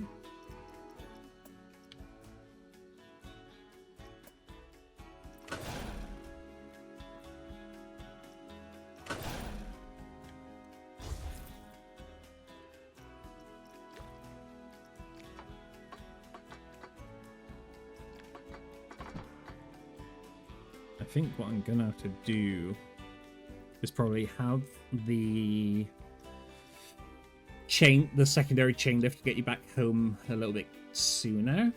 I think what I'm gonna have to do is probably have the secondary chain lift to get you back home a little bit sooner.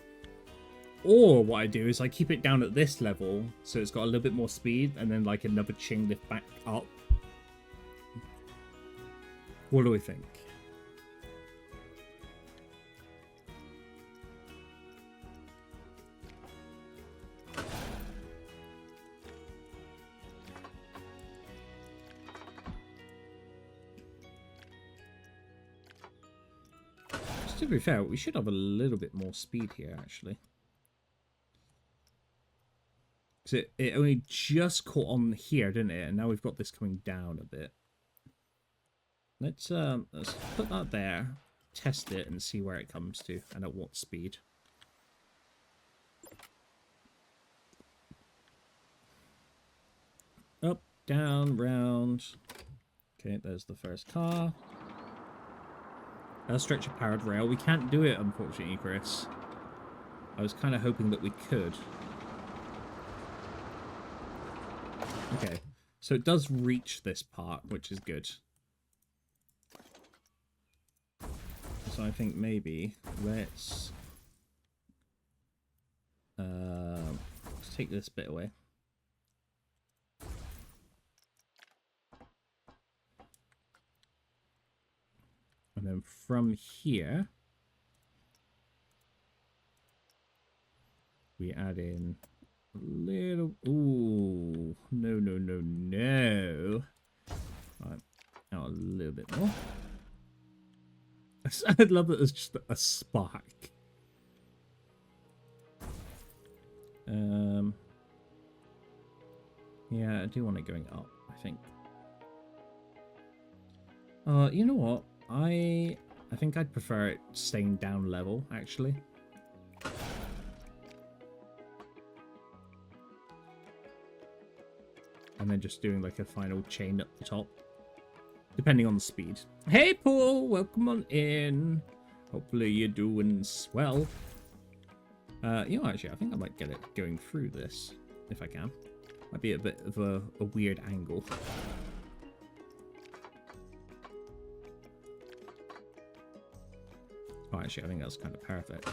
Or what I do is I keep it down at this level so it's got a little bit more speed and then like another chain lift back up. What do we think? To be fair, we should have a little bit more speed here, actually. Because it only just caught on here, didn't it? And now we've got this coming down a bit. Let's put that there, test it, and see where it comes to, and at what speed. Up, down, round. Okay, there's the first car. Stretch a powered rail. We can't do it, unfortunately, Chris. I was kind of hoping that we could. Okay, so it does reach this part, which is good. So I think maybe let's take this bit away. And then from here, we add in a little... Ooh, no, no, no, no. Right, out a little bit more. I'd love that there's just a spark. Yeah, I do want it going up, I think. You know what? I think I'd prefer it staying down level, actually. And then just doing like a final chain up the top. Depending on the speed. Hey Paul, welcome on in. Hopefully you're doing swell. You know, actually, I think I might get it going through this, if I can. Might be a bit of a weird angle. Oh, actually, I think that's kind of perfect.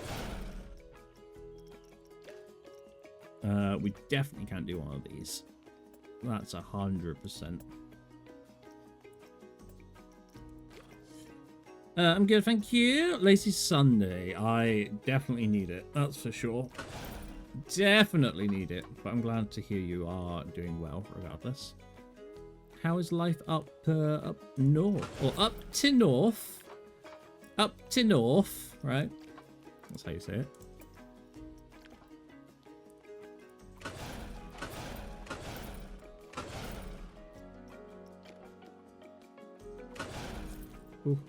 We definitely can't do one of these. That's 100%. I'm good, thank you. Lazy Sunday. I definitely need it. That's for sure. Definitely need it. But I'm glad to hear you are doing well, regardless. How is life up north? Or up to north? Up to north, right? That's how you say it. Ooh.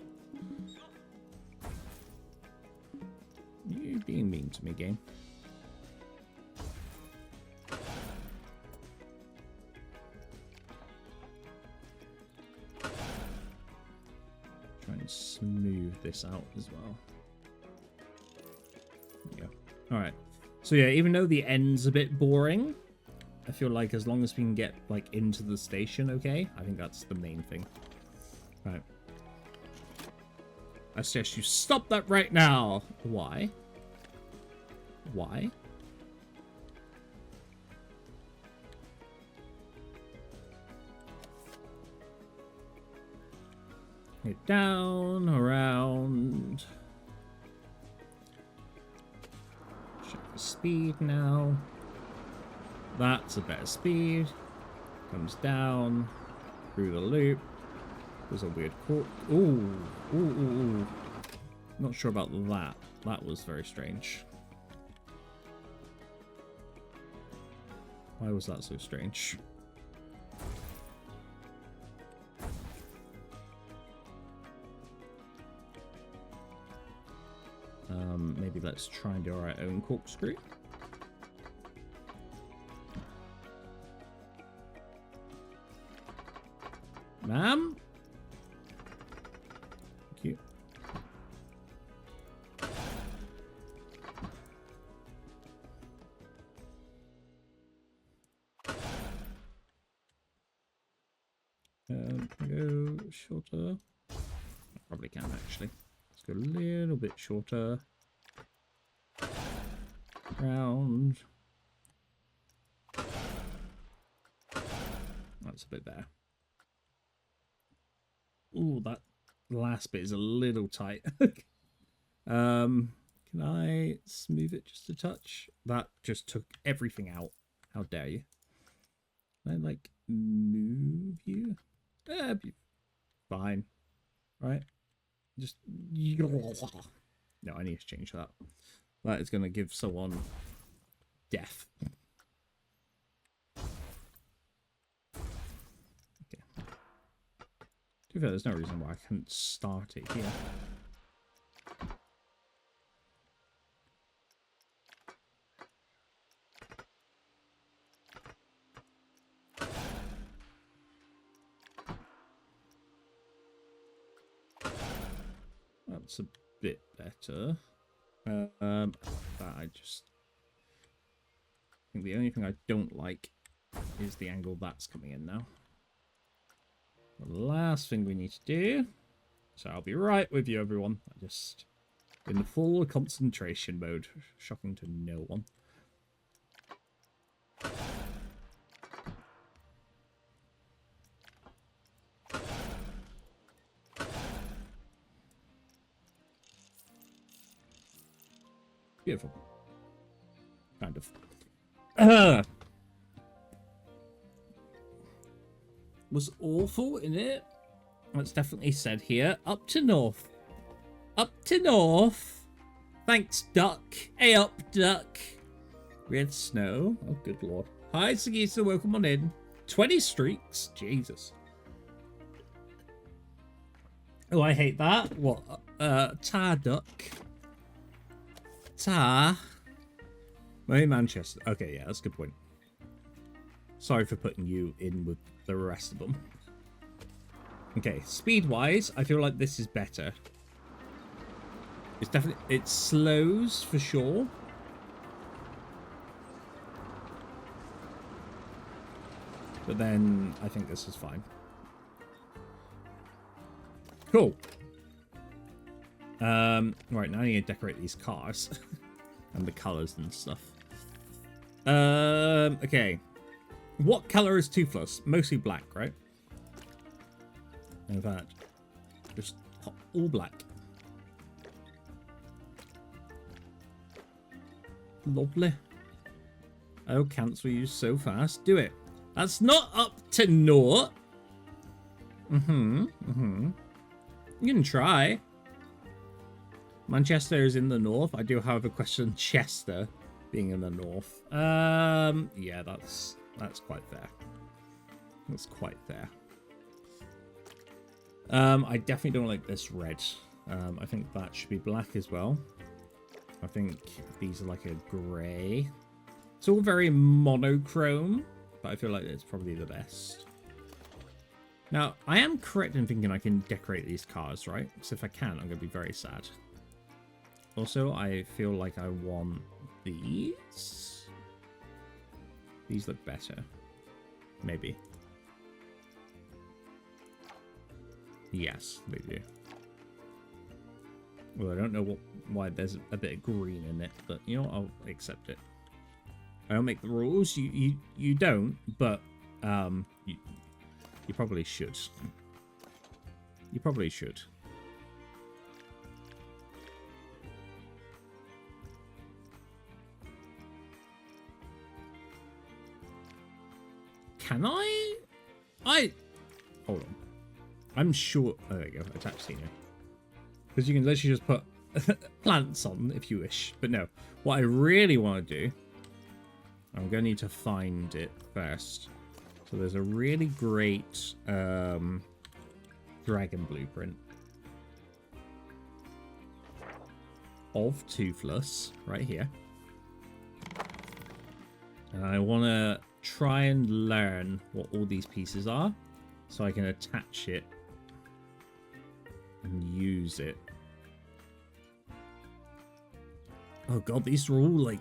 You're being mean to me, game. Try and smooth this out as well. There you go. Alright. So yeah, even though the end's a bit boring, I feel like as long as we can get like into the station, okay? I think that's the main thing. Right. I suggest you stop that right now. Why? Why? Get down, around. Check the speed now. That's a better speed. Comes down through the loop. There's a weird cork. Ooh. Ooh, ooh, ooh. Not sure about that. That was very strange. Why was that so strange? Maybe let's try and do our own corkscrew. Ma'am? Thank you. Go shorter. I probably can actually. Let's go a little bit shorter. Round. That's a bit better. Ooh, that last bit is a little tight. Can I smooth it just a touch? That just took everything out. How dare you? Can I, like, move you? Be fine. Right? Just... No, I need to change that. That is going to give someone death. Okay. To be fair, there's no reason why I couldn't start it here. That's a bit better. I think the only thing I don't like is the angle that's coming in now. The last thing we need to do, so I'll be right with you, everyone. I just in full concentration mode. Shocking to no one. Beautiful. Kind of. Was awful in it. That's definitely said here. Up to north. Up to north. Thanks, duck. Hey up, duck. With snow. Oh, good lord. Hi, Sagisa. Welcome on in. 20 streaks. Jesus. Oh, I hate that. What? Tar duck. Tar. Hey, Manchester. Okay, yeah, that's a good point. Sorry for putting you in with the rest of them. Okay, speed-wise, I feel like this is better. It's definitely... It slows, for sure. But then I think this is fine. Cool. Right, now I need to decorate these cars. And the colors and stuff. Okay. What color is Toothless? Mostly black, right? In fact, just all black. Lovely. Oh, cancel you so fast. Do it. That's not up to naught. You can try. Manchester is in the north. I do, however, question Chester being in the north. Yeah, that's quite fair. That's quite fair. I definitely don't like this red. I think that should be black as well. I think these are like a grey. It's all very monochrome, but I feel like it's probably the best. Now, I am correct in thinking I can decorate these cars, right? Because if I can, I'm going to be very sad. Also, I feel like I want these. These look better. Maybe. Yes, they do. Well, I don't know why there's a bit of green in it, but you know what? I'll accept it. I don't make the rules. You don't, but you probably should. You probably should. Can I? Hold on. I'm sure. Oh, there you go. Attach scenery. Because you can literally just put plants on if you wish. But no. What I really want to do, I'm going to need to find it first. So there's a really great dragon blueprint of Toothless right here. And I want to try and learn what all these pieces are so I can attach it and use it. Oh god, these are all like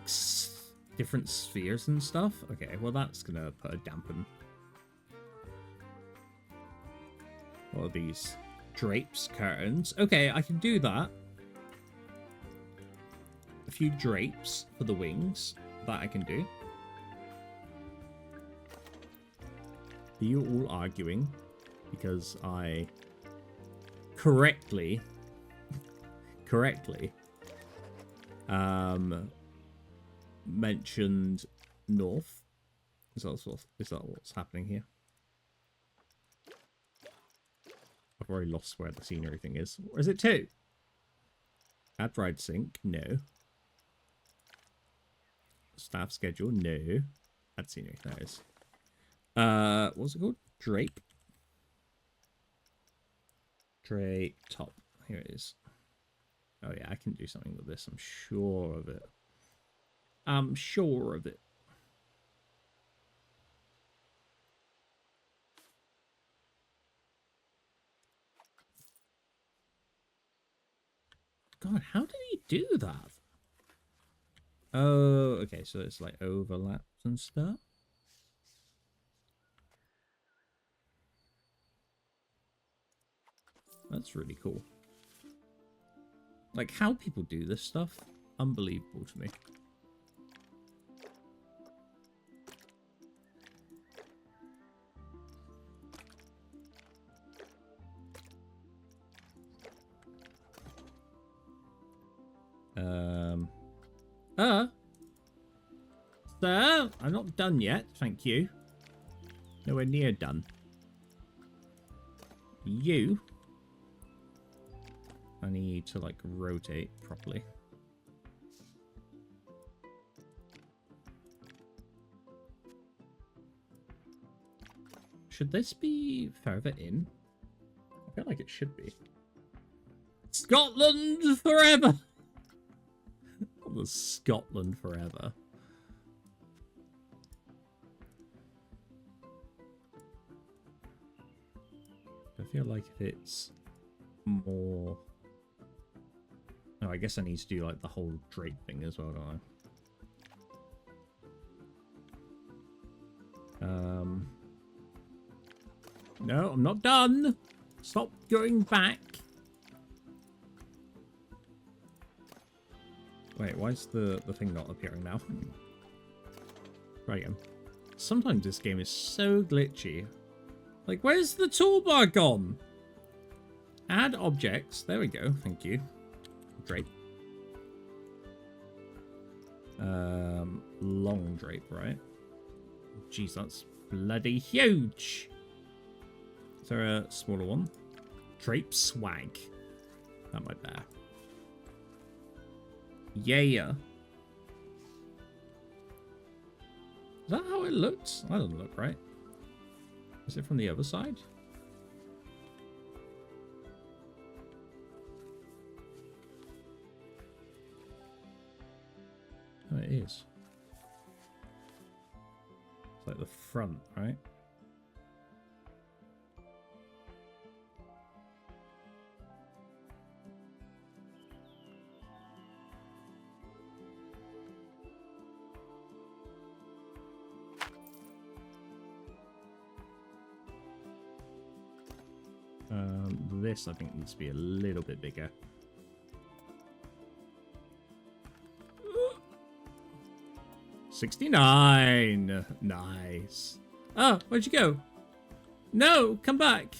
different spheres and stuff. Okay, well that's gonna put a dampen. What are these? Drapes, curtains. Okay, I can do that. A few drapes for the wings. That I can do. Are you all arguing? Because I correctly mentioned north. Is that what's happening here? I've already lost where the scenery thing is. Or is it 2? Add ride sync? No. Staff schedule? No. Add scenery. There it is. What's it called? Drape. Drape top. Here it is. Oh yeah, I can do something with this. I'm sure of it. I'm sure of it. God, how did he do that? Oh, okay, so it's like overlaps and stuff. That's really cool. Like, how people do this stuff, unbelievable to me. Sir, I'm not done yet, thank you. Nowhere near done. You... I need to, like, rotate properly. Should this be further in? I feel like it should be. Scotland forever! The Scotland forever. I feel like if it's more... Oh, I guess I need to do like the whole drape thing as well, don't I? No, I'm not done. Stop going back. Wait, why is the thing not appearing now? Right again. Sometimes this game is so glitchy. Like, where's the toolbar gone? Add objects. There we go. Thank you. Drape. Long drape, right? Jeez, that's bloody huge. Is there a smaller one? Drape swag. That might be there. Yeah. Is that how it looks? That doesn't look right. Is it from the other side? Oh, it is. It's like the front, right? This, I think, needs to be a little bit bigger. $69. Nice. Oh, where'd you go? No, come back.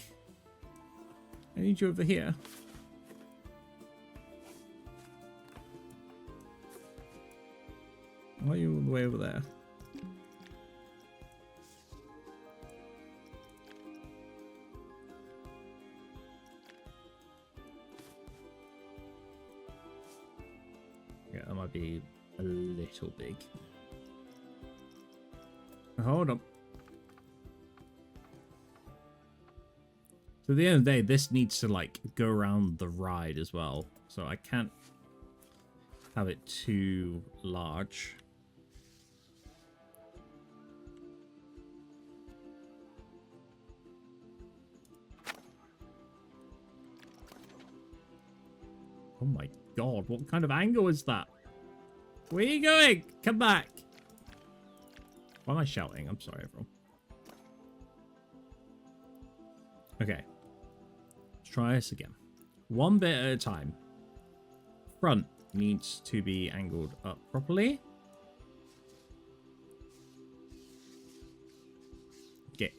I need you over here. Why are you all the way over there? Yeah, that might be a little big. Hold on. So at the end of the day, this needs to like go around the ride as well. So I can't have it too large. Oh my god, what kind of angle is that? Where are you going? Come back. Why am I shouting? I'm sorry, everyone. Okay. Let's try this again. One bit at a time. Front needs to be angled up properly.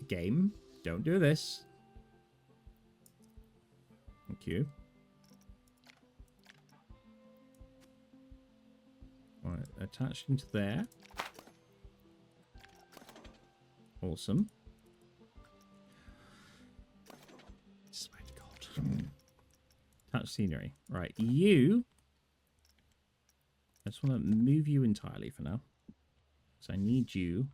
Game. Don't do this. Thank you. Right, attached into there. Awesome. Swear to God. Touch scenery. Right, you. I just want to move you entirely for now. So I need you.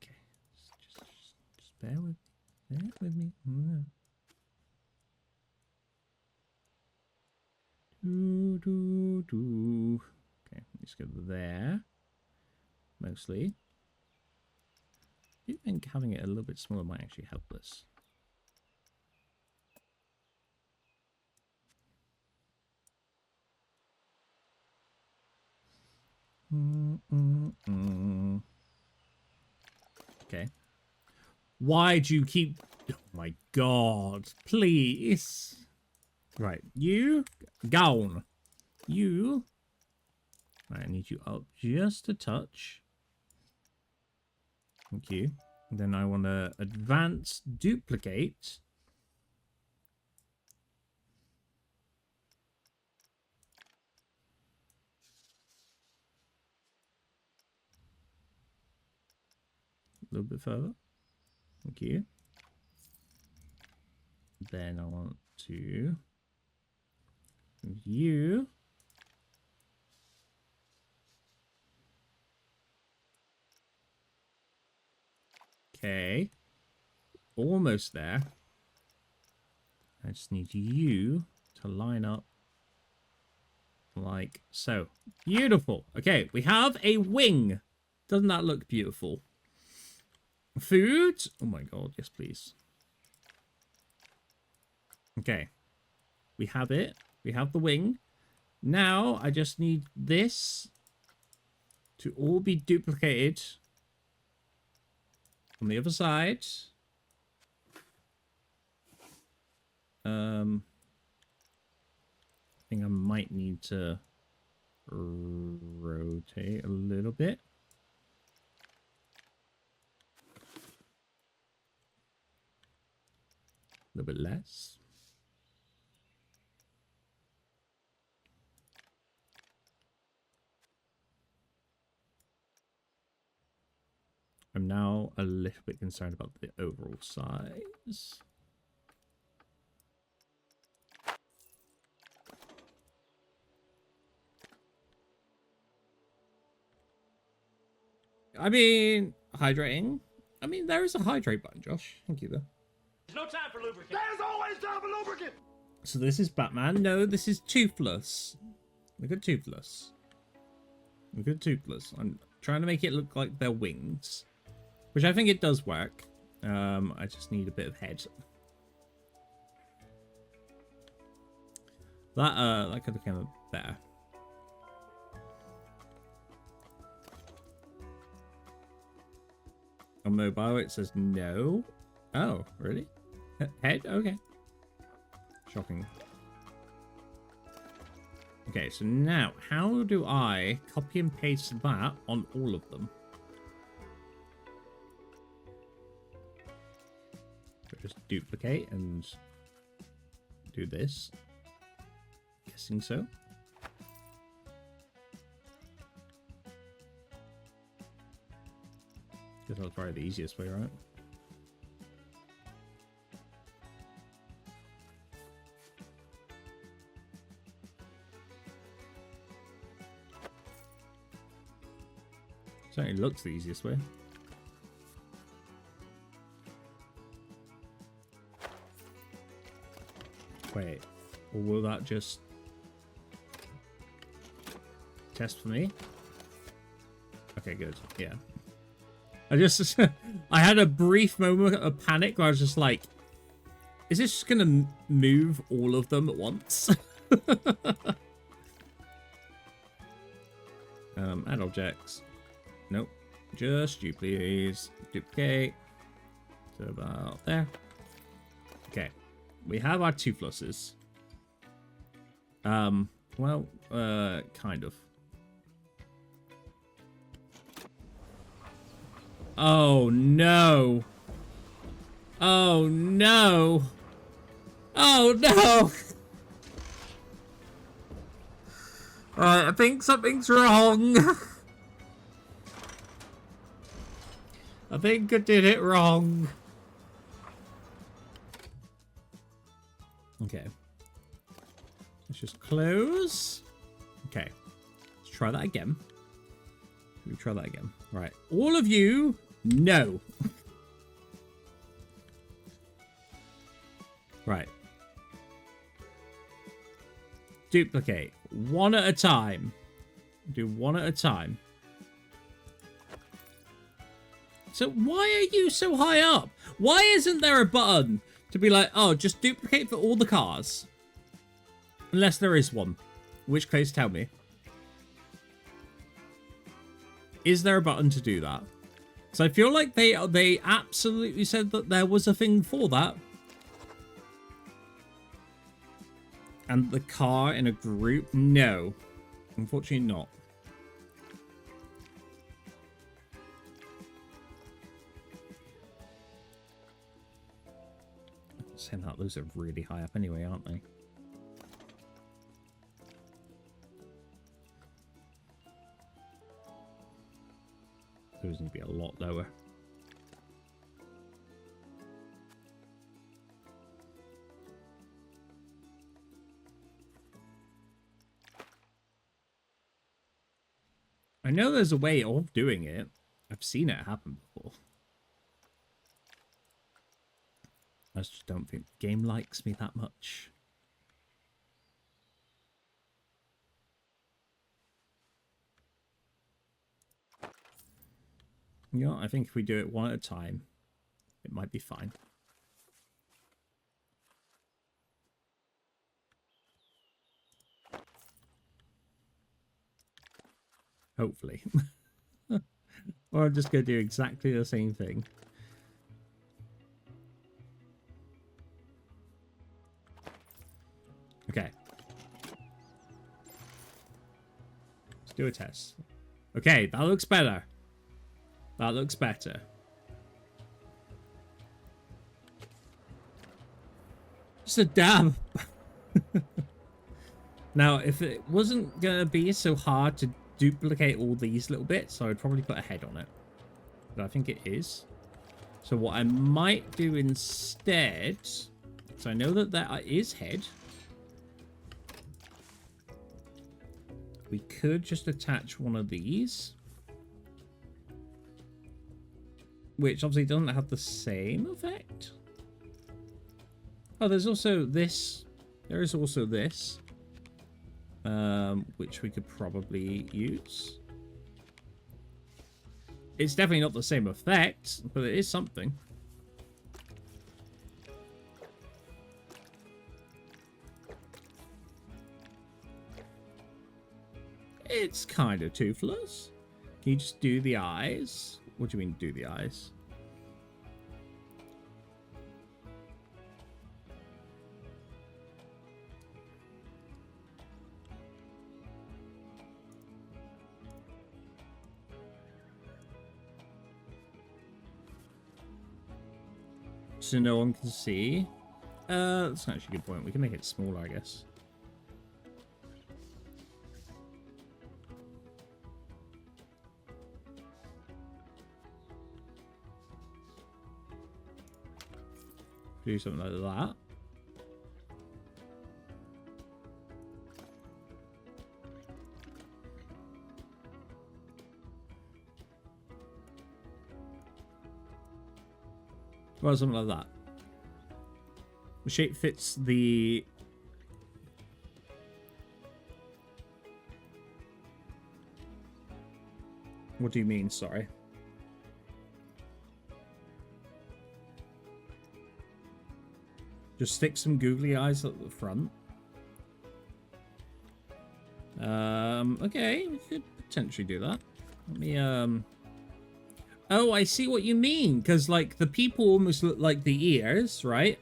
Okay. Just bear with me. Bear with me. Okay, let's go there. Mostly. I think having it a little bit smaller might actually help us. Okay. Why do you keep... Oh my god. Please. Right. You. Gone. You. Right, I need you up just a touch. Thank you. And then I want to advance duplicate. A little bit further. Thank you. Then I want to move you. Okay. Almost there. I just need you to line up like so. Beautiful. Okay, we have a wing. Doesn't that look beautiful? Food? Oh my god, yes please. Okay. We have it. We have the wing. Now I just need this to all be duplicated on the other side. I think I might need to rotate a little bit. A little bit less. I'm now a little bit concerned about the overall size. I mean, hydrating. I mean, there is a hydrate button, Josh. Thank you, though. There's no time for lubricant. There's always time for lubricant. So this is Batman. No, this is Toothless. Look at Toothless. Look at Toothless. I'm trying to make it look like their wings, which I think it does work. I just need a bit of head. That could have come better. On mobile, it says no. Oh, really? Head? Okay. Shocking. Okay, so now, how do I copy and paste that on all of them? So just duplicate and do this. Guessing so. Guess that was probably the easiest way, right? Certainly looks the easiest way. Wait, or will that just test for me? Okay, good. Yeah. I had a brief moment of panic where I was just like, is this just gonna move all of them at once? Add objects. Nope. Just you, please. Duplicate. So about there. Okay. We have our Toothlesses. Well, kind of. Oh, no. Oh, no. Oh, no. I think something's wrong. I think I did it wrong. Okay. Let's just close. Okay. Let's try that again. Let me try that again. Right. All of you, no. Right. Duplicate. One at a time. Do one at a time. So why are you so high up? Why isn't there a button to be like, oh, just duplicate for all the cars? Unless there is one. In which case, tell me. Is there a button to do that? So I feel like they absolutely said that there was a thing for that. And the car in a group? No. Unfortunately not. Saying that, those are really high up anyway, aren't they? Those need to be a lot lower. I know there's a way of doing it. I've seen it happen before. I just don't think the game likes me that much. You know, I think if we do it one at a time, it might be fine. Hopefully. Or I'm just going to do exactly the same thing. Okay. Let's do a test. Okay, that looks better. That looks better. Just a dab. Now, if it wasn't going to be so hard to duplicate all these little bits, I would probably put a head on it. But I think it is. So what I might do instead... So I know that that is head. We could just attach one of these. Which obviously doesn't have the same effect. Oh, there's also this. There is also this. Which we could probably use. It's definitely not the same effect, but it is something. It's kind of toothless. Can you just do the eyes? What do you mean do the eyes? So no one can see. That's actually a good point. We can make it smaller, I guess. Do something like that. Well, something like that. The shape fits the... What do you mean, sorry? Just stick some googly eyes at the front. Okay, we could potentially do that. Let me, Oh, I see what you mean. Because, like, the people almost look like the ears, right?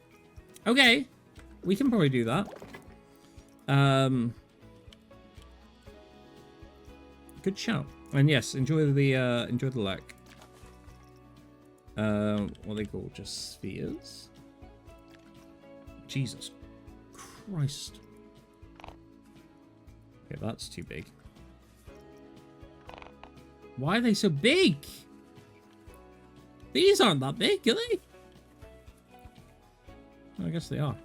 Okay. We can probably do that. Good shout. And yes, enjoy the lurk. What are they called? Just spheres? Jesus Christ. Okay, that's too big. Why are they so big? These aren't that big, are they? I guess they are.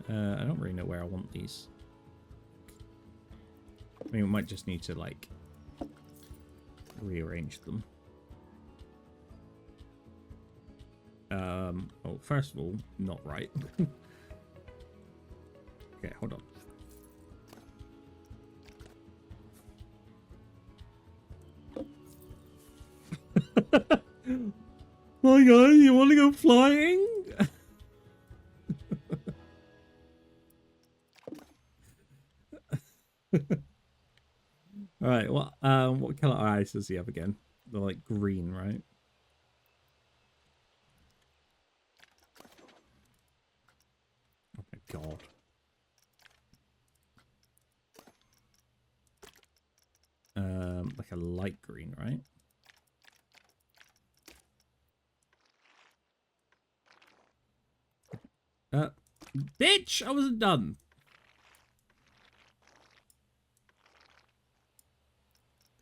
I don't really know where I want these. I mean, we might just need to, like, rearrange them. Oh, first of all, not right. Okay, hold on. My God, you want to go flying? All right. What color eyes does he have again? They're like green, right? Oh my God. Like a light green, right? Bitch! I wasn't done.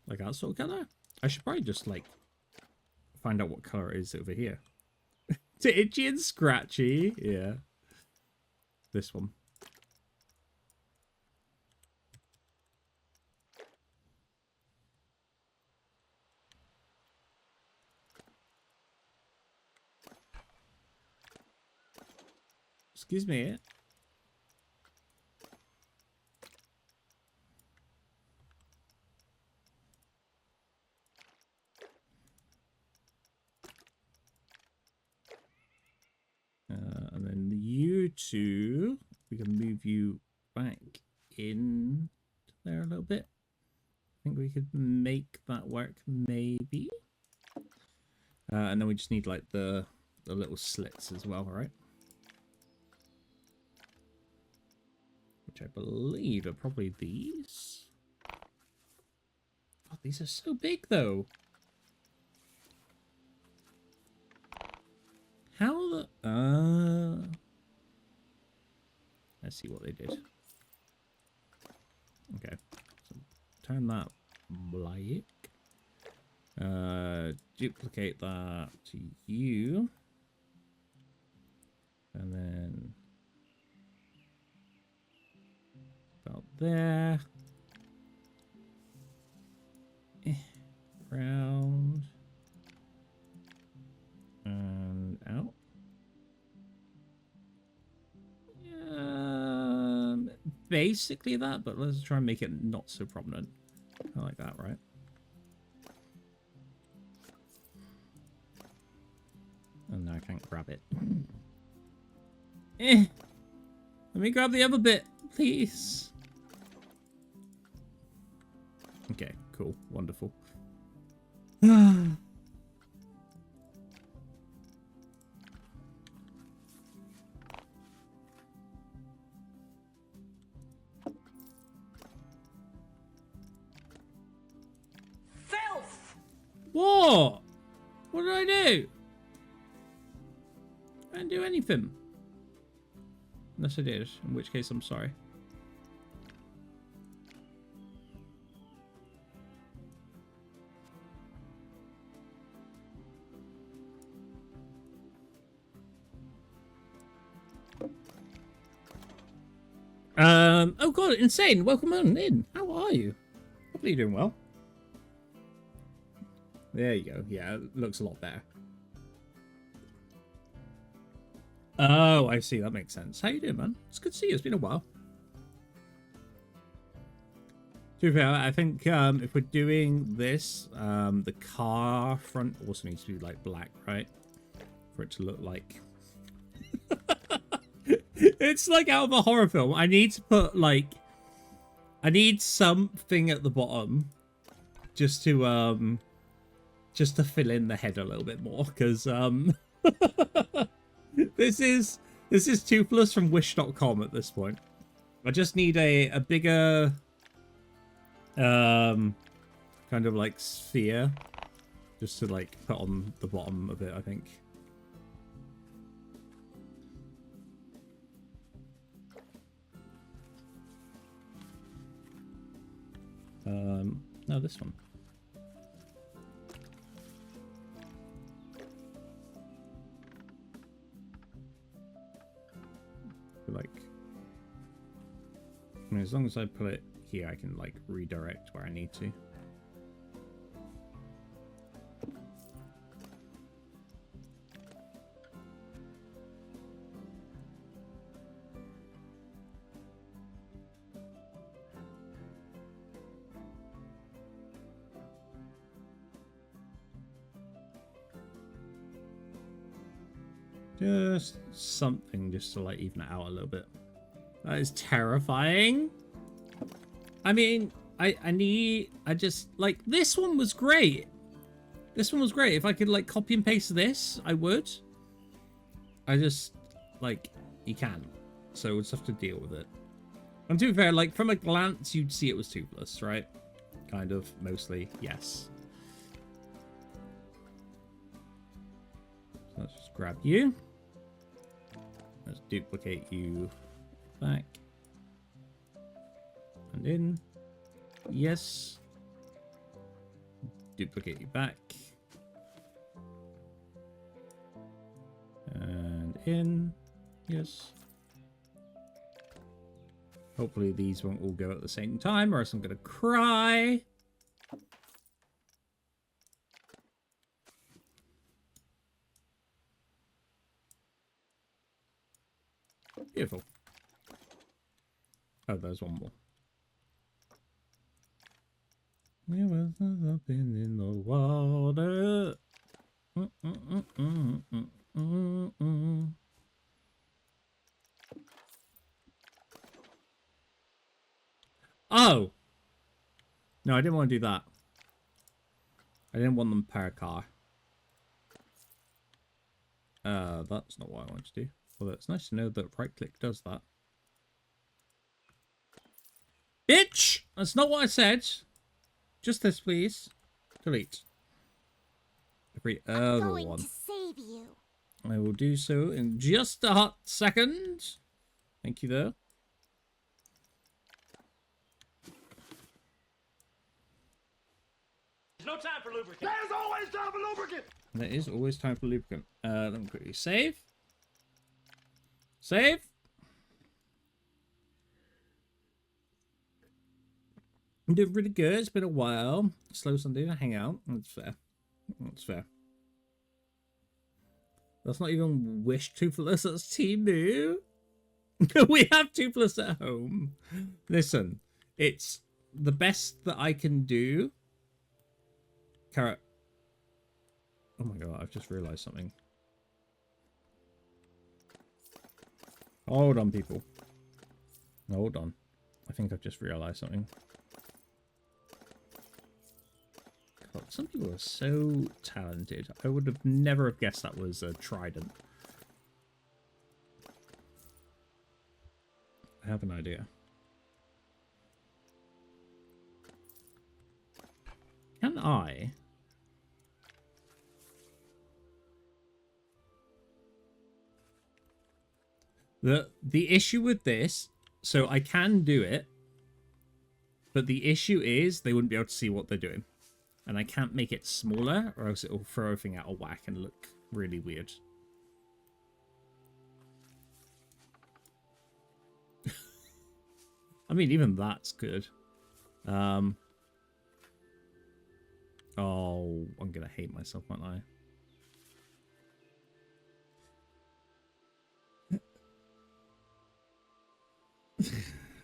Like that sort of color? I should probably just, like, find out what color it is over here. To itchy and scratchy. Yeah. This one. Excuse me. And then you to... We can move you back in there a little bit. I think we could make that work, maybe. And then we just need, like, the little slits as well, right? Which I believe are probably these. Oh, these are so big, though. How the... Let's see what they did. Okay. So turn that black. Duplicate that to you. And then... about there. Round. And out. Basically that, but let's try and make it not so prominent. I like that, right? And now I can't grab it. Let me grab the other bit, please. Okay, cool. Wonderful. Filth! What? What did I do? I didn't do anything. Unless I did, in which case I'm sorry. Oh god, Insane, welcome on in. How are you? Hopefully you're doing well. There you go. Yeah, it looks a lot better. Oh, I see. That makes sense. How you doing, man? It's good to see you. It's been a while. To be fair, I think if we're doing this, the car front also needs to be like black, right? For it to look like... It's like out of a horror film. I need to put like... I need something at the bottom just to fill in the head a little bit more, because this is Toothless from Wish.com at this point. I just need a bigger kind of like sphere just to like put on the bottom of it, I think. No, this one. Like, I mean, as long as I put it here, I can like redirect where I need to. Just something just to like even it out a little bit. That is terrifying. I mean, I just like, this one was great. This one was great. If I could like copy and paste this, I would. I just like, you can. So we'll just have to deal with it. And to be fair, like from a glance, you'd see it was Toothless, right? Kind of, mostly, yes. So let's just grab you. Let's duplicate you back and in. Yes. Duplicate you back and in. Yes. Hopefully these won't all go at the same time, or else I'm gonna cry. Beautiful. Oh, there's one more. There was nothing in the water. Oh! No, I didn't want to do that. I didn't want them per car. That's not what I want to do. Although it's nice to know that right-click does that. Bitch! That's not what I said. Just this, please. Delete. Every other one. To save you. I will do so in just a hot second. Thank you, though. There's no time for lubricant. There's always time for lubricant. There is always time for lubricant. Let me quickly save. Save. I'm doing really good. It's been a while. Slow Sunday to hang out. That's fair. That's fair. That's not even Wish Toothless. That's Temu. We have Toothless at home. Listen, it's the best that I can do. Carrot. Oh my god, I've just realised something. Hold on, people. Hold on. I think I've just realised something. God, some people are so talented. I would have never have guessed that was a trident. I have an idea. Can I... The issue with this, so I can do it, but the issue is they wouldn't be able to see what they're doing. And I can't make it smaller, or else it'll throw everything out of whack and look really weird. I mean, even that's good. Oh, I'm gonna hate myself, aren't I?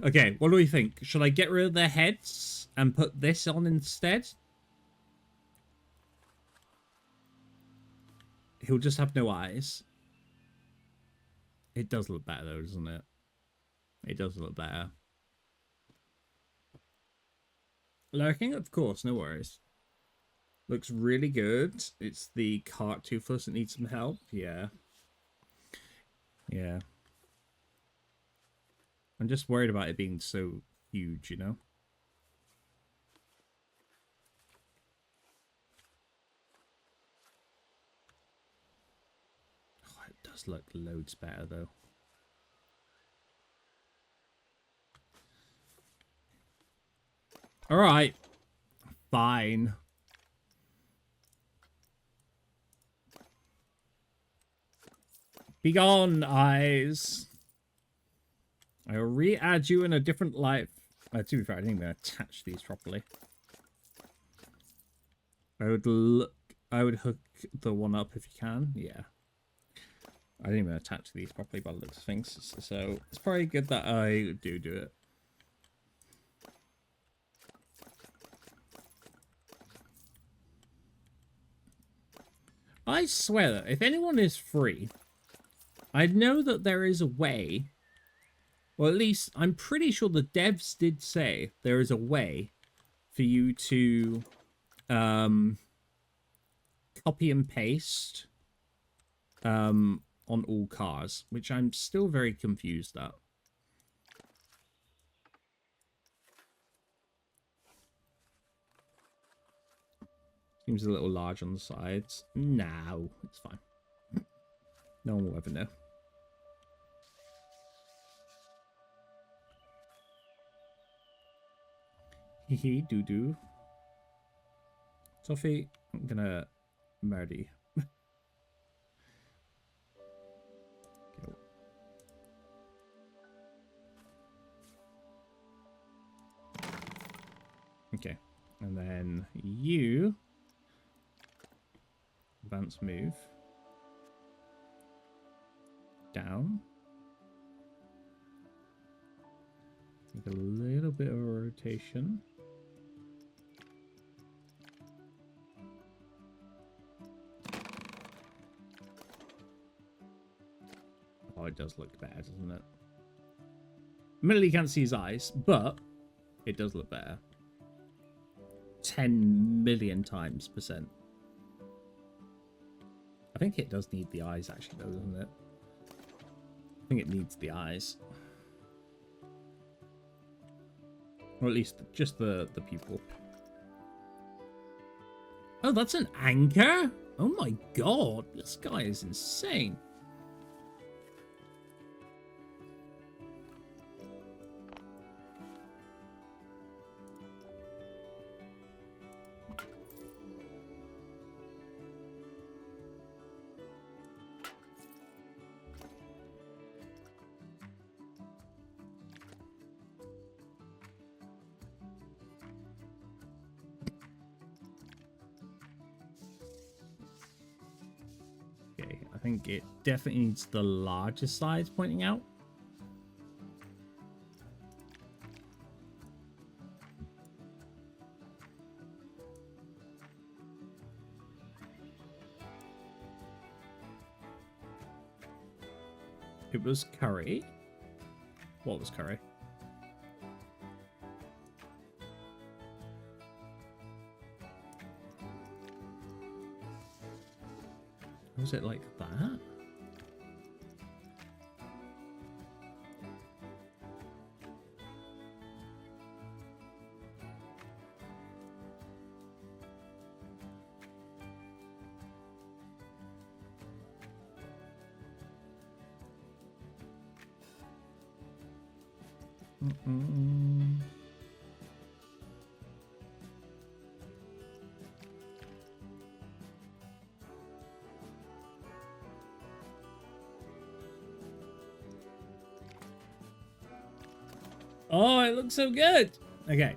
Okay, what do we think? Should I get rid of their heads and put this on instead? He'll just have no eyes. It does look better though, doesn't it? It does look better. Lurking? Of course, no worries. Looks really good. It's the cart Toothless that needs some help. Yeah. Yeah. I'm just worried about it being so huge, you know? Oh, it does look loads better, though. Alright. Fine. Begone, eyes. I will re-add you in a different life. To be fair, I didn't even attach these properly. I would hook the one up if you can. Yeah. I didn't even attach these properly by the looks of things. So it's probably good that I do it. I swear that if anyone is free, I know that there is a way. Well, at least I'm pretty sure the devs did say there is a way for you to copy and paste on all cars, which I'm still very confused at. Seems a little large on the sides. No, it's fine. No one will ever know. Hee doo-doo. Sophie, I'm gonna murder you. Okay, and then you advance move down. Make a little bit of a rotation. Oh, it does look bad, doesn't it? Admittedly, you can't see his eyes, but It does look better. 10 million times percent. I think it does need the eyes, actually, though, doesn't it? I think it needs the eyes. Or at least just the pupil. Oh, that's an anchor? Oh my god, this guy is insane. I think it definitely needs the larger size pointing out. It was curry. What was curry? Was it like that? Oh, it looks so good. Okay.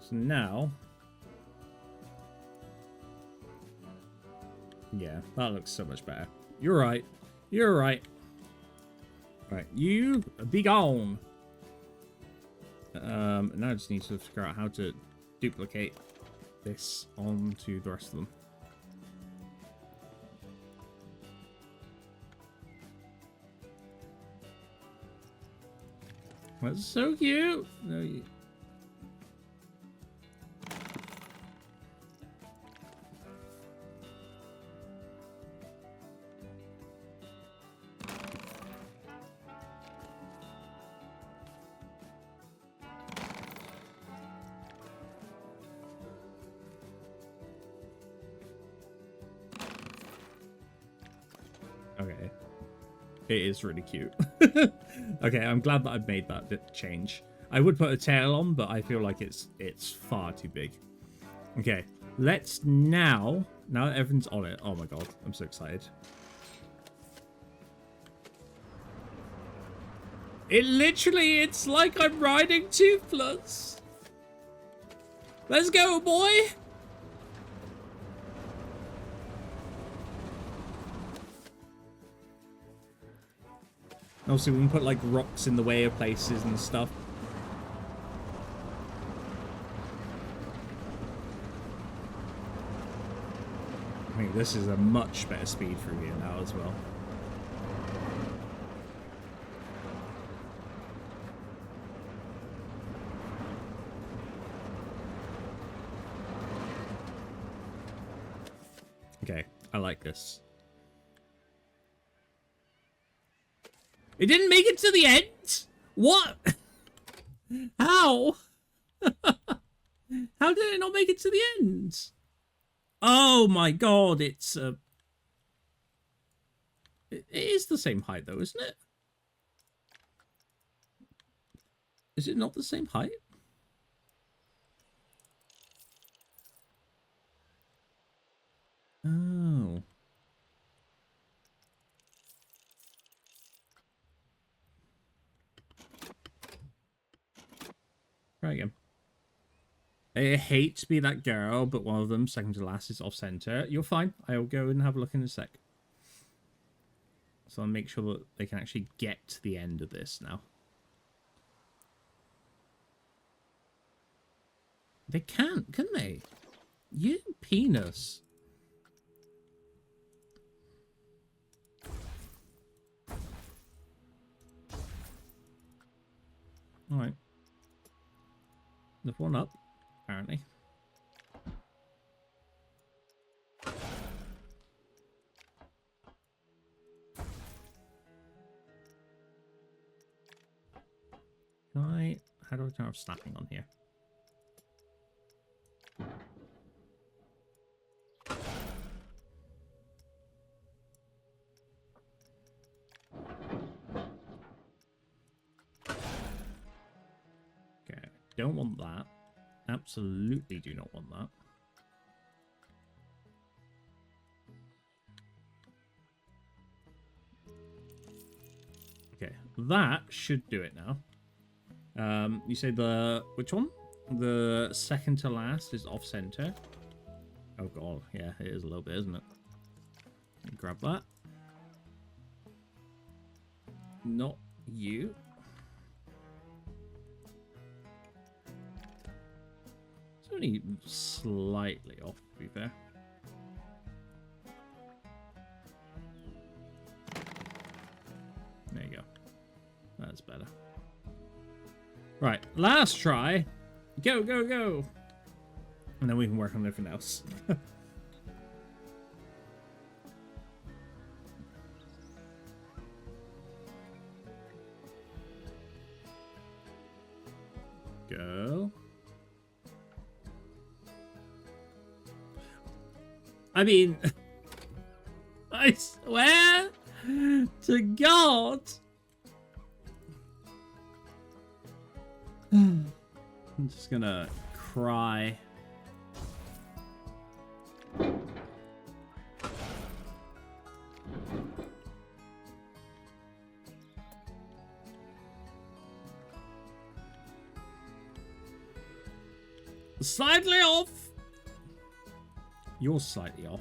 So now. Yeah, that looks so much better. You're right. You're right. Right, you be gone. Now I just need to figure out how to duplicate this onto the rest of them. That's so cute. No, you... Okay. It is really cute. Okay, I'm glad that I've made that bit change. I would put a tail on, but I feel like it's far too big. Okay, let's now that everything's on it. Oh my god, I'm so excited. It's like I'm riding Toothless. Let's go, boy. Also, we can put like rocks in the way of places and stuff. I think this is a much better speed through here now as well. Okay, I like this. It didn't make it to the end? What? How? How did it not make it to the end? Oh my god, it's it is the same height though, isn't it? Is it not the same height? Oh. Try again. I hate to be that girl, but one of them, second to last, is off center. You're fine. I'll go and have a look in a sec. So I'll make sure that they can actually get to the end of this now. They can't, can they? You penis. Alright. There's one up, apparently. How do I turn off snapping on here? Okay, don't want that. Absolutely do not want that. Okay, that should do it now. You say which one? The second to last is off center. Oh god, yeah, it is a little bit, isn't it? Grab that. Not you. It's only slightly off, to be fair. There you go. That's better. Right, last try. Go, go, go. And then we can work on everything else. Go. I mean, I swear to God. I'm just gonna cry. Slightly off. You're slightly off.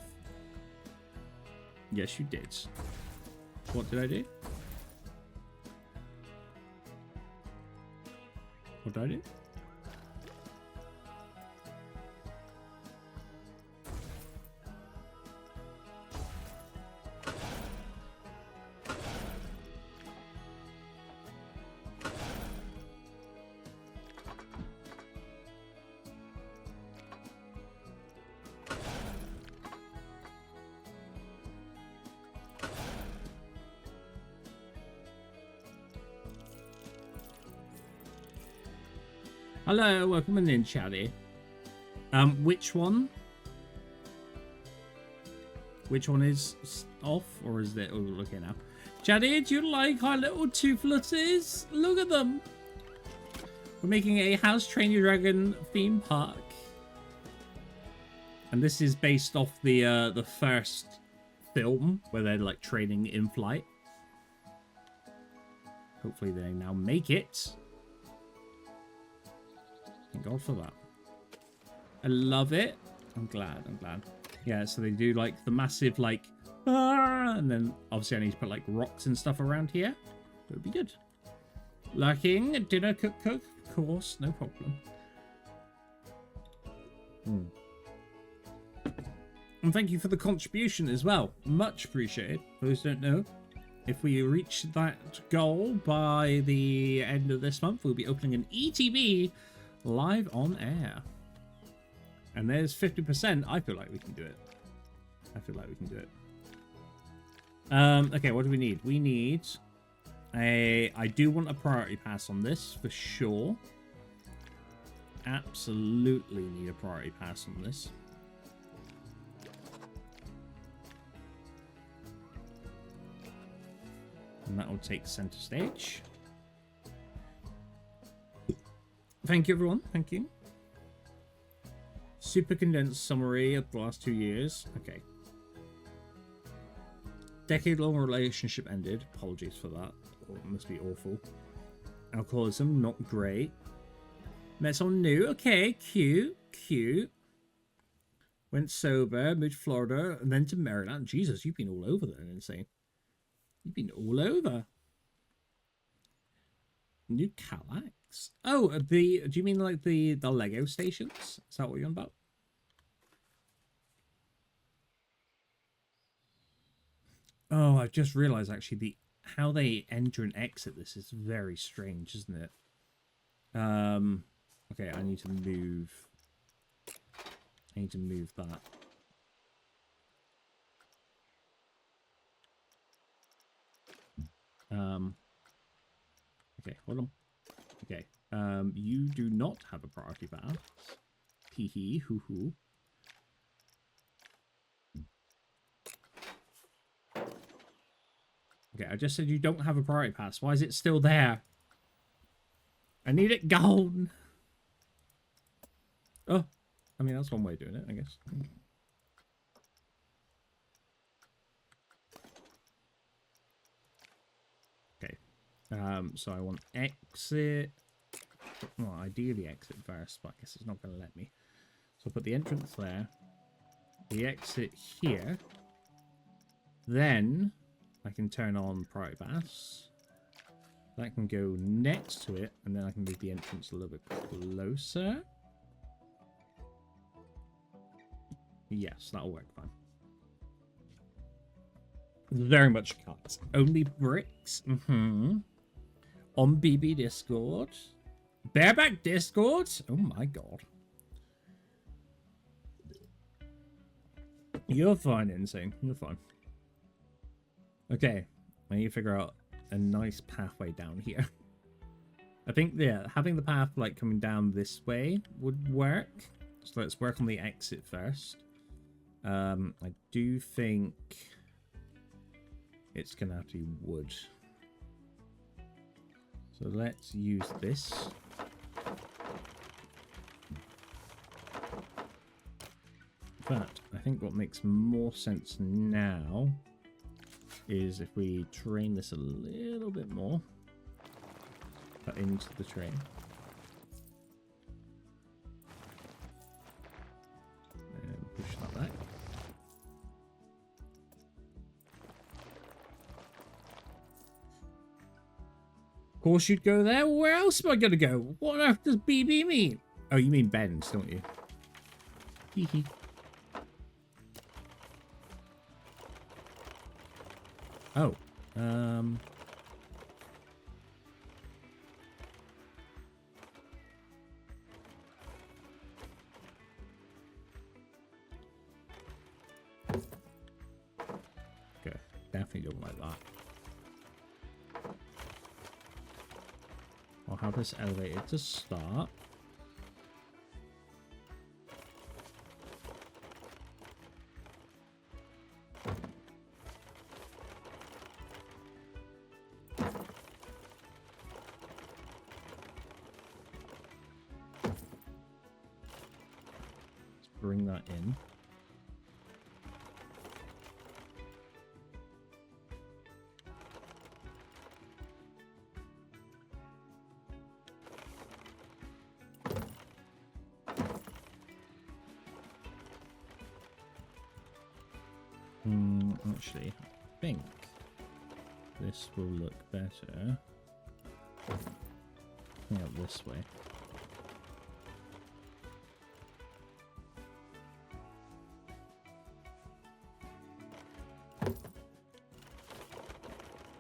Yes, you did. What did I do? What did I do? Hello, welcome in, chatty. Which one? Which one is off, or is it? Oh, look at now. Chatty, do you like our little toothlesses? Look at them. We're making a House Train Your Dragon theme park, and this is based off the first film where they're like training in flight. Hopefully, they now make it. Thank God for that. I love it. I'm glad. Yeah, so they do like the massive like and then obviously I need to put like rocks and stuff around here. It would be good. Lurking, dinner, cook, of course, no problem. And thank you for the contribution as well. Much appreciated. For those who don't know, if we reach that goal by the end of this month, we'll be opening an ETB live on air. And there's 50%. I feel like we can do it. Okay, what do we need? We need I do want a priority pass on this for sure. Absolutely need a priority pass on this. And that will take center stage. Thank you, everyone. Thank you. Super condensed summary of the last 2 years. Okay. Decade-long relationship ended. Apologies for that. Oh, it must be awful. Alcoholism, not great. Met someone new. Okay, cute. Went sober, moved to Florida, and then to Maryland. Jesus, you've been all over then, insane. You've been all over. New Calax. Oh, do you mean like the Lego stations? Is that what you're on about? Oh, I've just realized actually how they enter and exit this is very strange, isn't it? Okay, I need to move. I need to move that. Okay, hold on. Okay. You do not have a priority pass. Hee hee hoo hoo. Okay, I just said you don't have a priority pass. Why is it still there? I need it gone. Oh, I mean, that's one way of doing it, I guess. Okay. So I want exit. Well, ideally exit first, but I guess it's not going to let me. So I'll put the entrance there. The exit here. Then I can turn on priority pass. That can go next to it, and then I can move the entrance a little bit closer. Yes, that'll work fine. Very much cut. Only bricks. On BB Discord. Bareback Discord. Oh my god. You're fine, Insane. You're fine. Okay. I need to figure out a nice pathway down here. I think, yeah, having the path like coming down this way would work. So let's work on the exit first. I do think it's gonna have to be wood. So let's use this. But I think what makes more sense now is if we train this a little bit more. Put into the train. And push that back. Of course you'd go there. Where else am I going to go? What on earth does BB mean? Oh, you mean bends, don't you? Hee hee. Oh. Okay. Definitely don't like that. I'll have this elevated to start. Bring that in. Actually, I think this will look better. Yeah, this way.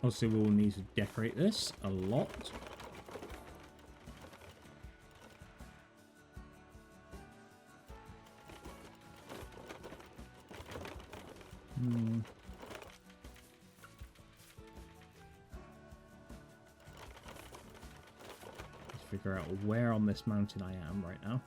Obviously, we'll need to decorate this a lot. Let's figure out where on this mountain I am right now.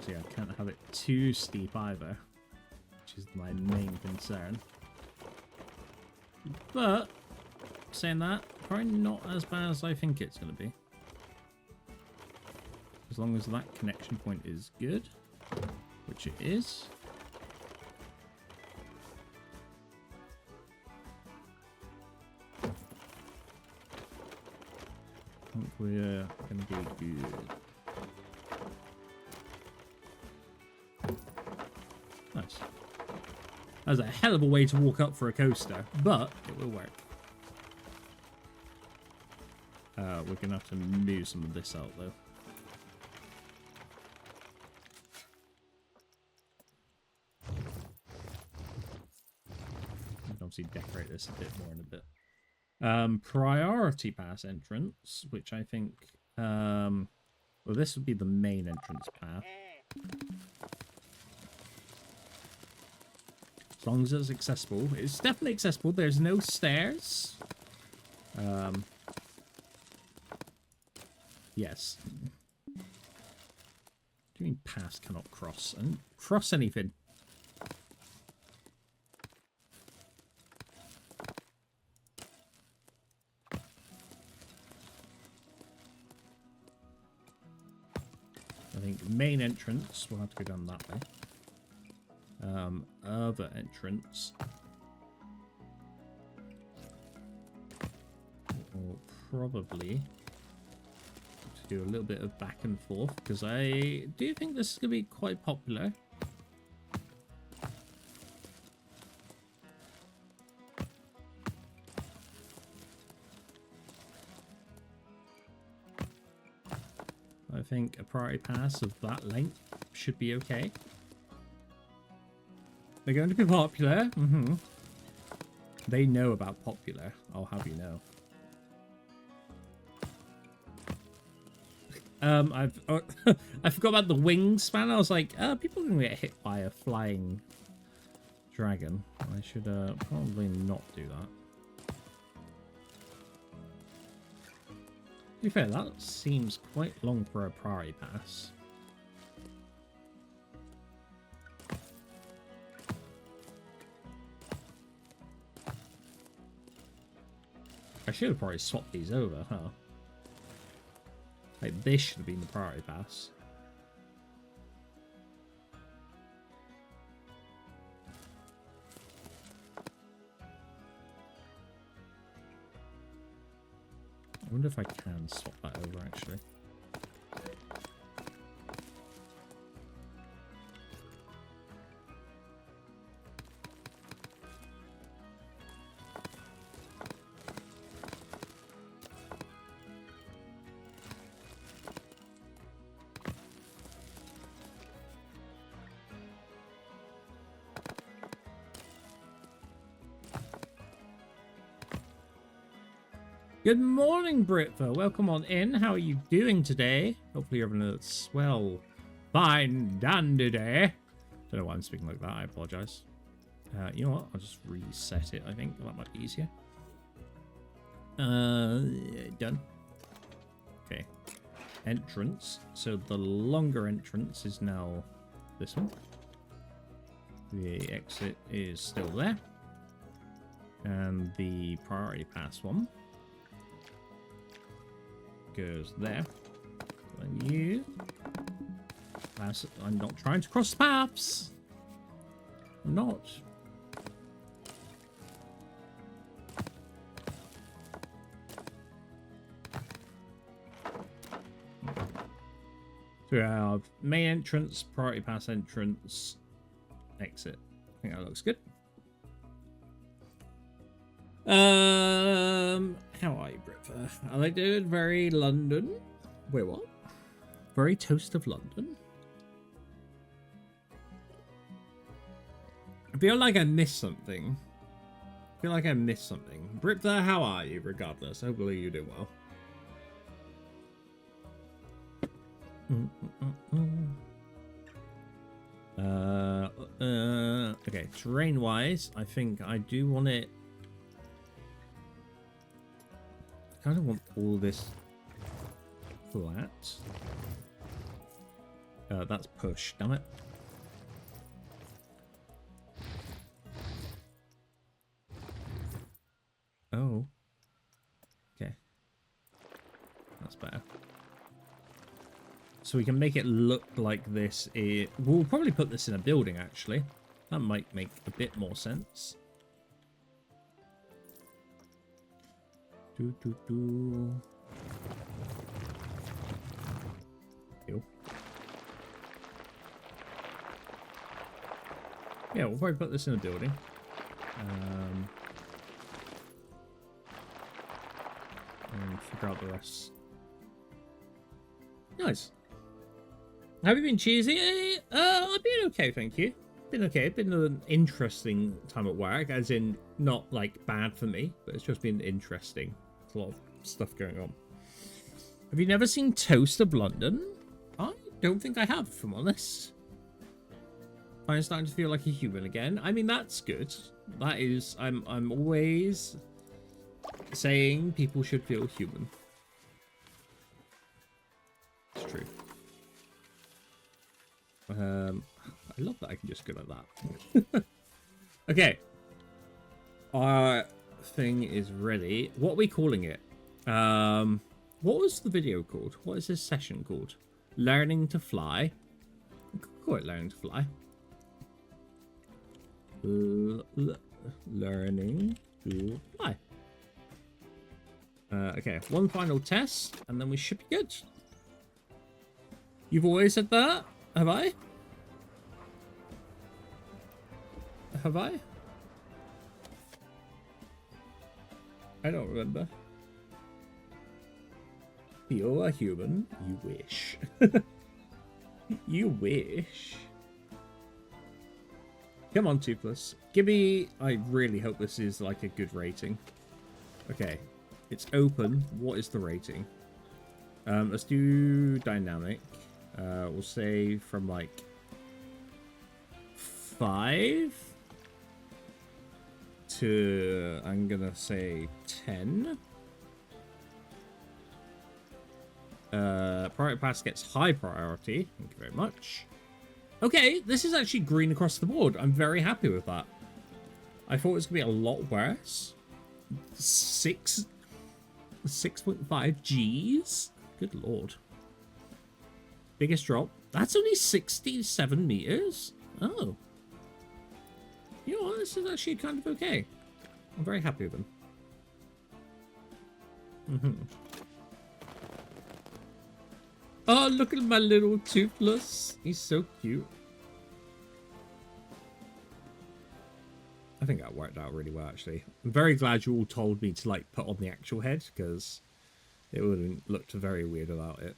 So yeah, I can't have it too steep either, which is my main concern. But, saying that, probably not as bad as I think it's going to be. As long as that connection point is good, which it is. I think we're going to be good. Nice. That's a hell of a way to walk up for a coaster, but it will work. We're going to have to move some of this out, though. obviously decorate this a bit more in a bit. Priority pass entrance, which I think, well, this would be the main entrance path. As long as it's accessible. It's definitely accessible. There's no stairs. Yes. What do you mean pass cannot cross? And cross anything. I think main entrance, we'll have to go down that way. Other entrance. Or probably to do a little bit of back and forth, because I do think this is going to be quite popular. I think a priority pass of that length should be okay. They're going to be popular. They know about popular, I'll have you know. I forgot about the wingspan. I was like, people are going to get hit by a flying dragon. I should probably not do that. To be fair, that seems quite long for a priority pass. I should have probably swapped these over, huh? Like, this should have been the priority pass. I wonder if I can swap that over, actually. Good morning, Britva. Welcome on in. How are you doing today? Hopefully you're having a swell, fine, dandy day. Don't know why I'm speaking like that. I apologize. You know what? I'll just reset it. I think that might be easier. Done. Okay. Entrance. So the longer entrance is now this one. The exit is still there. And the priority pass one goes there. And you pass. I'm not trying to cross paths. I'm not. So we have main entrance, priority pass entrance, exit. I think that looks good. How are you, Britva? I like it. Very London. Wait, what? Very Toast of London. I feel like I missed something. I feel like I missed something. Britva, how are you? Regardless, hopefully you do well. Okay, terrain-wise, I think I do want it. I kind of want all this flat. That's push, damn it. Oh. Okay. That's better. So we can make it look like this. We'll probably put this in a building, actually. That might make a bit more sense. Ew. Yeah, we'll probably put this in a building. And figure out the rest. Nice. Have you been cheesy? I've been okay, thank you. Been okay. Been an interesting time at work, as in not like bad for me, but it's just been interesting. There's a lot of stuff going on. Have you never seen Toast of London? I don't think I have, if I'm honest. I'm starting to feel like a human again. I mean, that's good. That is, I'm always saying people should feel human. It's true. I love that I can just go like that. Okay. Our thing is ready. What are we calling it? What was the video called? What is this session called? Learning to fly. We could call it learning to fly. Learning to fly. Okay, one final test, and then we should be good. You've always said that, have I? Have I? I don't remember. You're a human. You wish. You wish. Come on, 2+. Give me... I really hope this is like a good rating. Okay. It's open. What is the rating? Let's do dynamic. We'll say from like 5 to... I'm gonna say 10. Priority pass gets high priority. Thank you very much. Okay, this is actually green across the board. I'm very happy with that. I thought it was going to be a lot worse. 6.5 Gs? Good lord. Biggest drop. That's only 67 meters? Oh. You know what? This is actually kind of okay. I'm very happy with them. Oh, look at my little 2+. He's so cute. I think that worked out really well, actually. I'm very glad you all told me to, like, put on the actual head, because it would have looked very weird without it.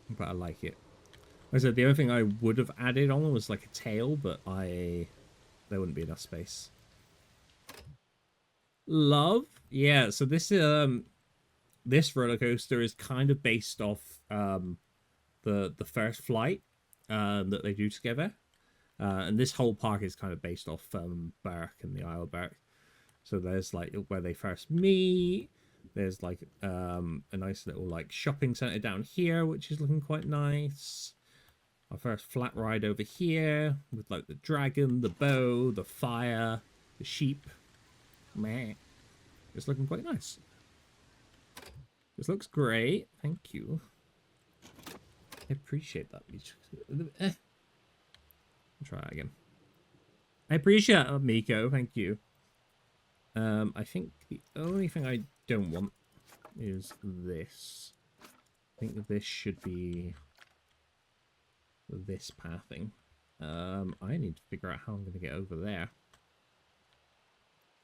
But I like it. Like I said, the only thing I would have added on was, like, a tail, but there wouldn't be enough space. Love? Yeah, so this, this roller coaster is kind of based off the first flight that they do together, and this whole park is kind of based off Berk and the Isle of Berk. So there's like where they first meet. There's like a nice little like shopping center down here, which is looking quite nice. Our first flat ride over here with like the dragon, the bow, the fire, the sheep. Meh, it's looking quite nice. This looks great. Thank you. I appreciate that. I'll try that again. I appreciate it, Miko. Thank you. I think the only thing I don't want is this. I think that this should be this pathing. I need to figure out how I'm going to get over there.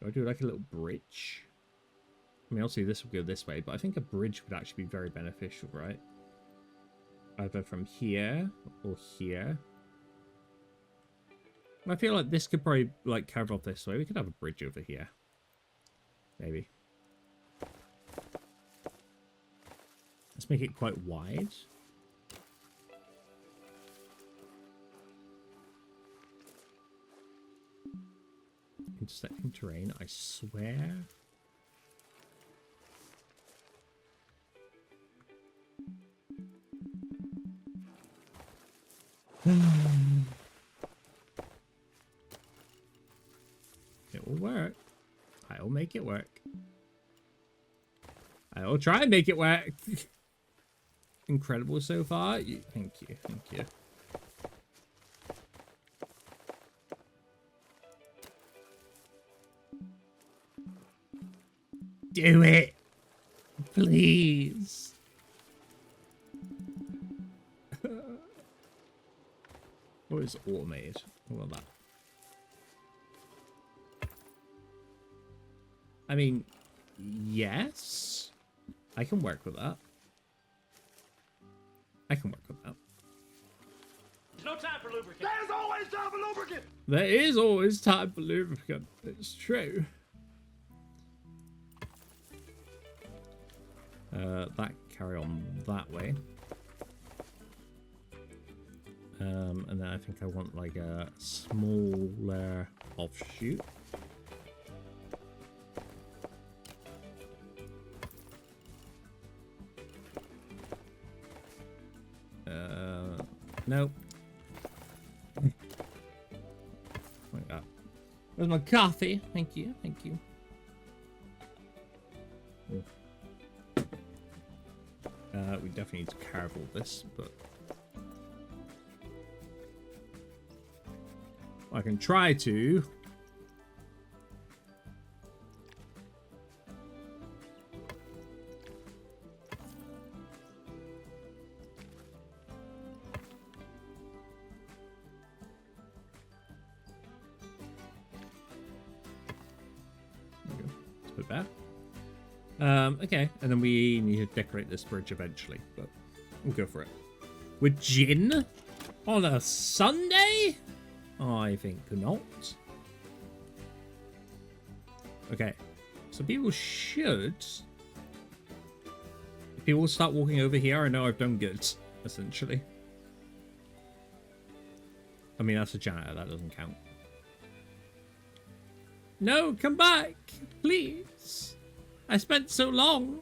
Do I do like a little bridge? I mean, obviously this will go this way, but I think a bridge would actually be very beneficial, right? Either from here or here. I feel like this could probably like curve off this way. We could have a bridge over here. Maybe. Let's make it quite wide. Intersecting terrain, I swear. It will work. I will make it work. I will try and make it work. Incredible so far. Thank you. Thank you. Do it. Please. What is automated? What about that? I mean, yes. I can work with that. I can work with that. There's no time for lubricant. There's always time for lubricant. There is always time for lubricant. It's true. That carry on that way. And then I think I want like a smaller offshoot. Nope. Like that. Where's my coffee? Thank you, thank you. We definitely need to carve all this, but I can try to. Let's put that. Okay, and then we need to decorate this bridge eventually, but we'll go for it. With gin on a Sunday? I think not. Okay, so people should. If people start walking over here, I know I've done good, essentially. I mean, that's a janitor, that doesn't count. No, come back, please. I spent so long.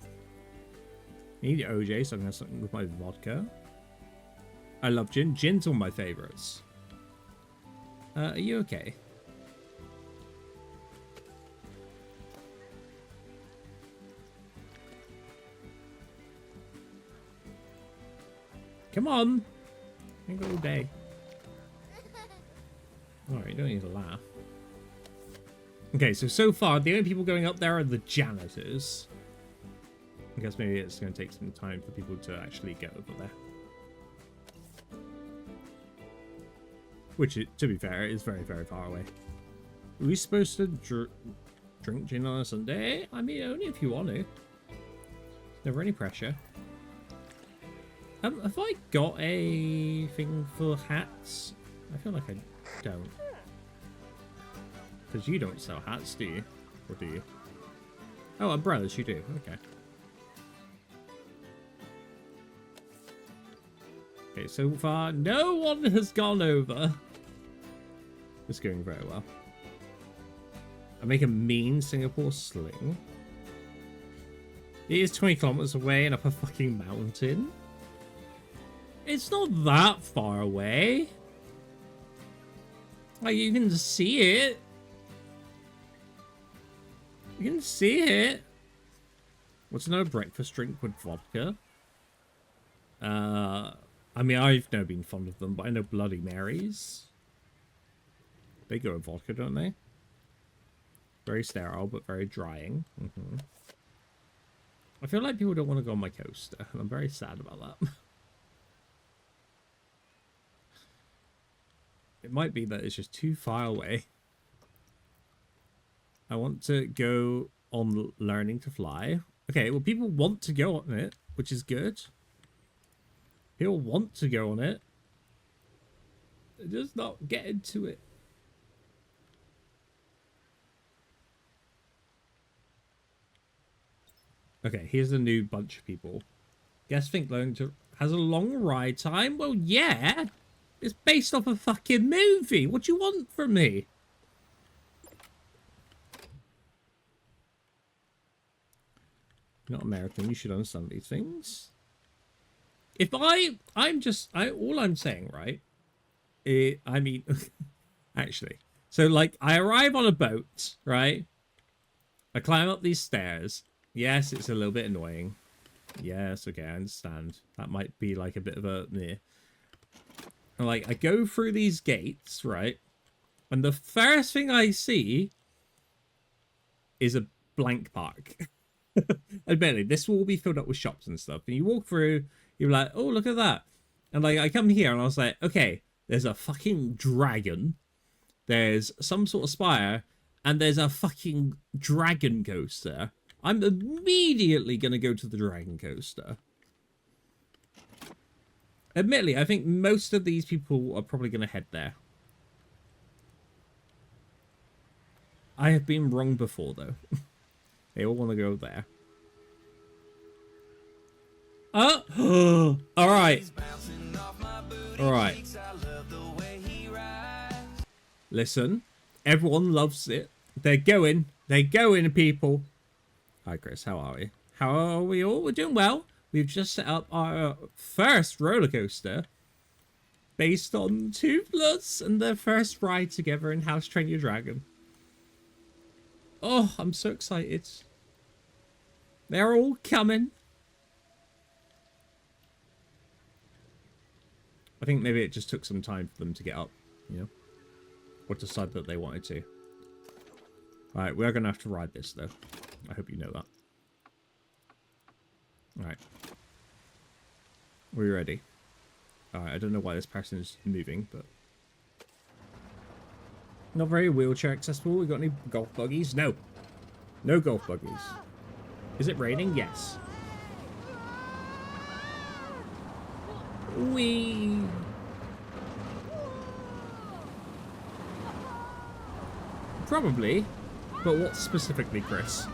I need OJ, so I'm gonna have something with my vodka. I love gin. Gin's one of my favorites. Are you okay? Come on. I go all day. Alright, you don't need to laugh. Okay, so far, the only people going up there are the janitors. I guess maybe it's going to take some time for people to actually get over there. Which, to be fair, is very, very far away. Are we supposed to drink gin on a Sunday? I mean, only if you want to. Never any pressure. Have I got a thing for hats? I feel like I don't. Because you don't sell hats, do you? Or do you? Oh, umbrellas, you do. Okay. Okay, so far, no one has gone over. It's going very well. I make a mean Singapore sling. It is 20 kilometers away and up a fucking mountain. It's not that far away. Like, you can see it. You can see it. What's another breakfast drink with vodka? I mean, I've never been fond of them, but I know Bloody Marys. They go with vodka, don't they? Very sterile, but very drying. I feel like people don't want to go on my coaster, and I'm very sad about that. It might be that it's just too far away. I want to go on learning to fly. Okay, well, people want to go on it, which is good. People want to go on it. They're just not getting to it. Okay, here's a new bunch of people. Guess think learning to has a long ride time? Well, yeah. It's based off a fucking movie. What do you want from me? You're not American. You should understand these things. If all I'm saying, right? I mean, actually. So, like, I arrive on a boat, right? I climb up these stairs. Yes, it's a little bit annoying. Yes, okay, I understand. That might be, like, a bit of a... Yeah. And, like, I go through these gates, right? And the first thing I see is a blank park. Admittedly, this will all be filled up with shops and stuff. And you walk through, you're like, oh, look at that. And, like, I come here and I was like, okay, there's a fucking dragon. There's some sort of spire. And there's a fucking dragon coaster. I'm immediately going to go to the dragon coaster. Admittedly, I think most of these people are probably going to head there. I have been wrong before, though. They all want to go there. Oh! Alright. Alright. Listen. Everyone loves it. They're going. They're going, people. Hi, Chris. How are we? How are we all? We're doing well. We've just set up our first roller coaster based on Toothless and their first ride together in How to Train Your Dragon. Oh, I'm so excited. They're all coming. I think maybe it just took some time for them to get up, you know, or decide that they wanted to. Alright, we're going to have to ride this, though. I hope you know that. Alright. We're ready. Alright, I don't know why this person is moving, but... Not very wheelchair accessible. We got any golf buggies? No. No golf buggies. Is it raining? Yes. Whee! Probably. But what specifically, Chris?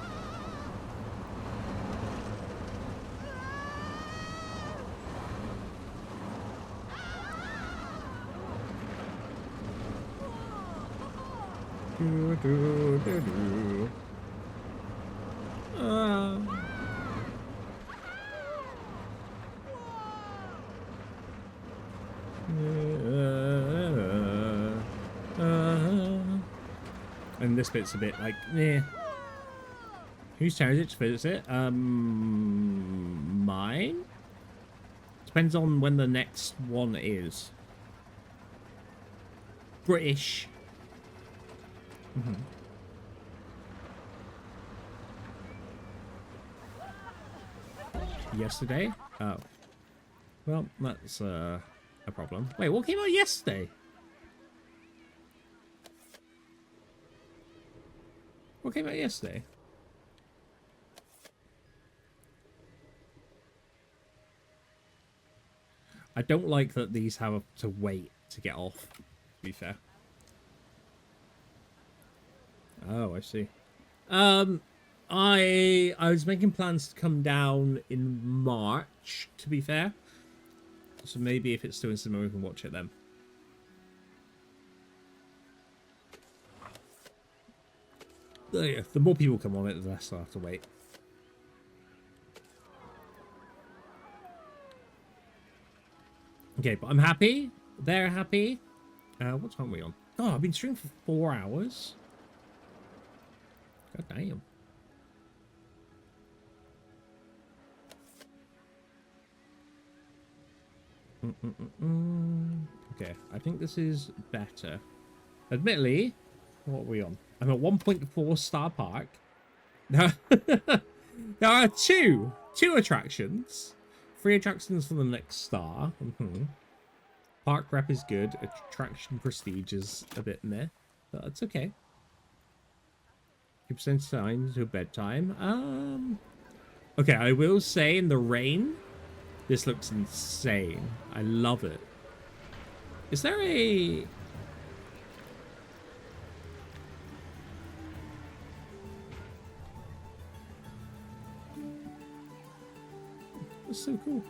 And this bit's a bit like, eh. Whose turn is it to visit it? Mine? Depends on when the next one is. British. Yesterday? Oh. Well, that's a problem. Wait, what came out yesterday? What came out yesterday? I don't like that these have to wait to get off, to be fair. Oh, I see. I was making plans to come down in March, to be fair. So maybe if it's still in cinema, we can watch it then. Oh, yeah, the more people come on it, the less I'll have to wait. Okay, but I'm happy. They're happy. What time are we on? Oh, I've been streaming for 4 hours. God damn. Okay, I think this is better. Admittedly, what are we on? I'm at 1.4 star park. There are two attractions. 3 attractions for the next star. Park rep is good. Attraction prestige is a bit meh, but it's okay. 2% time to bedtime. Okay, I will say in the rain, this looks insane. I love it. Is there a... That's so cool.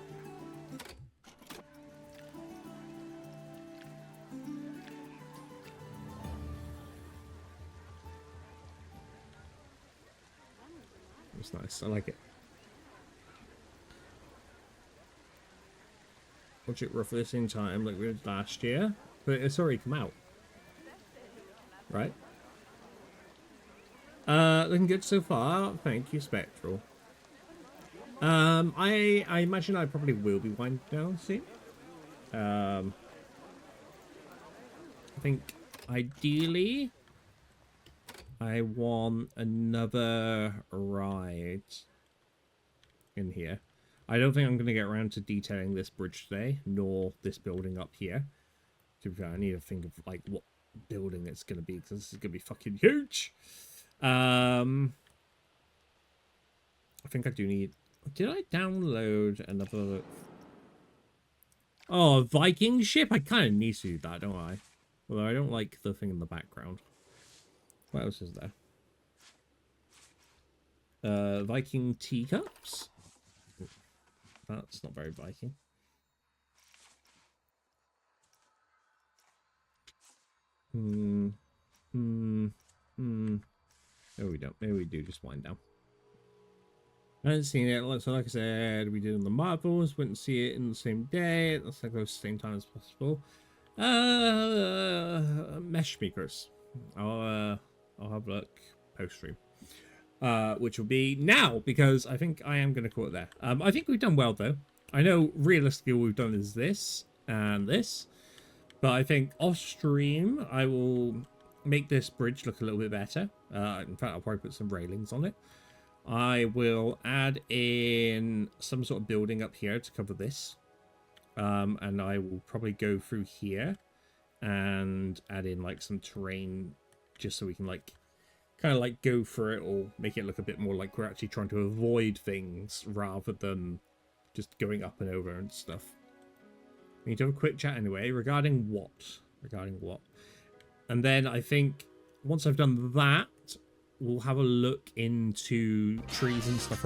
It's nice. I like it. Watch it roughly the same time like we did last year, but it's already come out. Right? Looking good so far. Thank you, Spectral. I imagine I probably will be winding down soon. I think ideally I want another ride in here. I don't think I'm going to get around to detailing this bridge today, nor this building up here. To be fair, I need to think of like what building it's going to be, because this is going to be fucking huge. I think I do need... Did I download another... Oh, a Viking ship? I kind of need to do that, don't I? Although I don't like the thing in the background. What else is there? Viking teacups? That's not very Viking. Maybe we don't. Maybe we do just wind down. I haven't seen it. So like I said, we did on the Marvels. Wouldn't see it in the same day. Let's go the same time as possible. Mesh speakers. I'll have a look post stream. Which will be now, because I think I am going to call it there. I think we've done well though. I know realistically all we've done is this and this, but I think off stream I will make this bridge look a little bit better. In fact, I'll probably put some railings on it. I will add in some sort of building up here to cover this. And I will probably go through here and add in like some terrain just so we can like kind of like go for it or make it look a bit more like we're actually trying to avoid things rather than just going up and over and stuff. We need to have a quick chat anyway regarding what? And then I think once I've done that, we'll have a look into trees and stuff.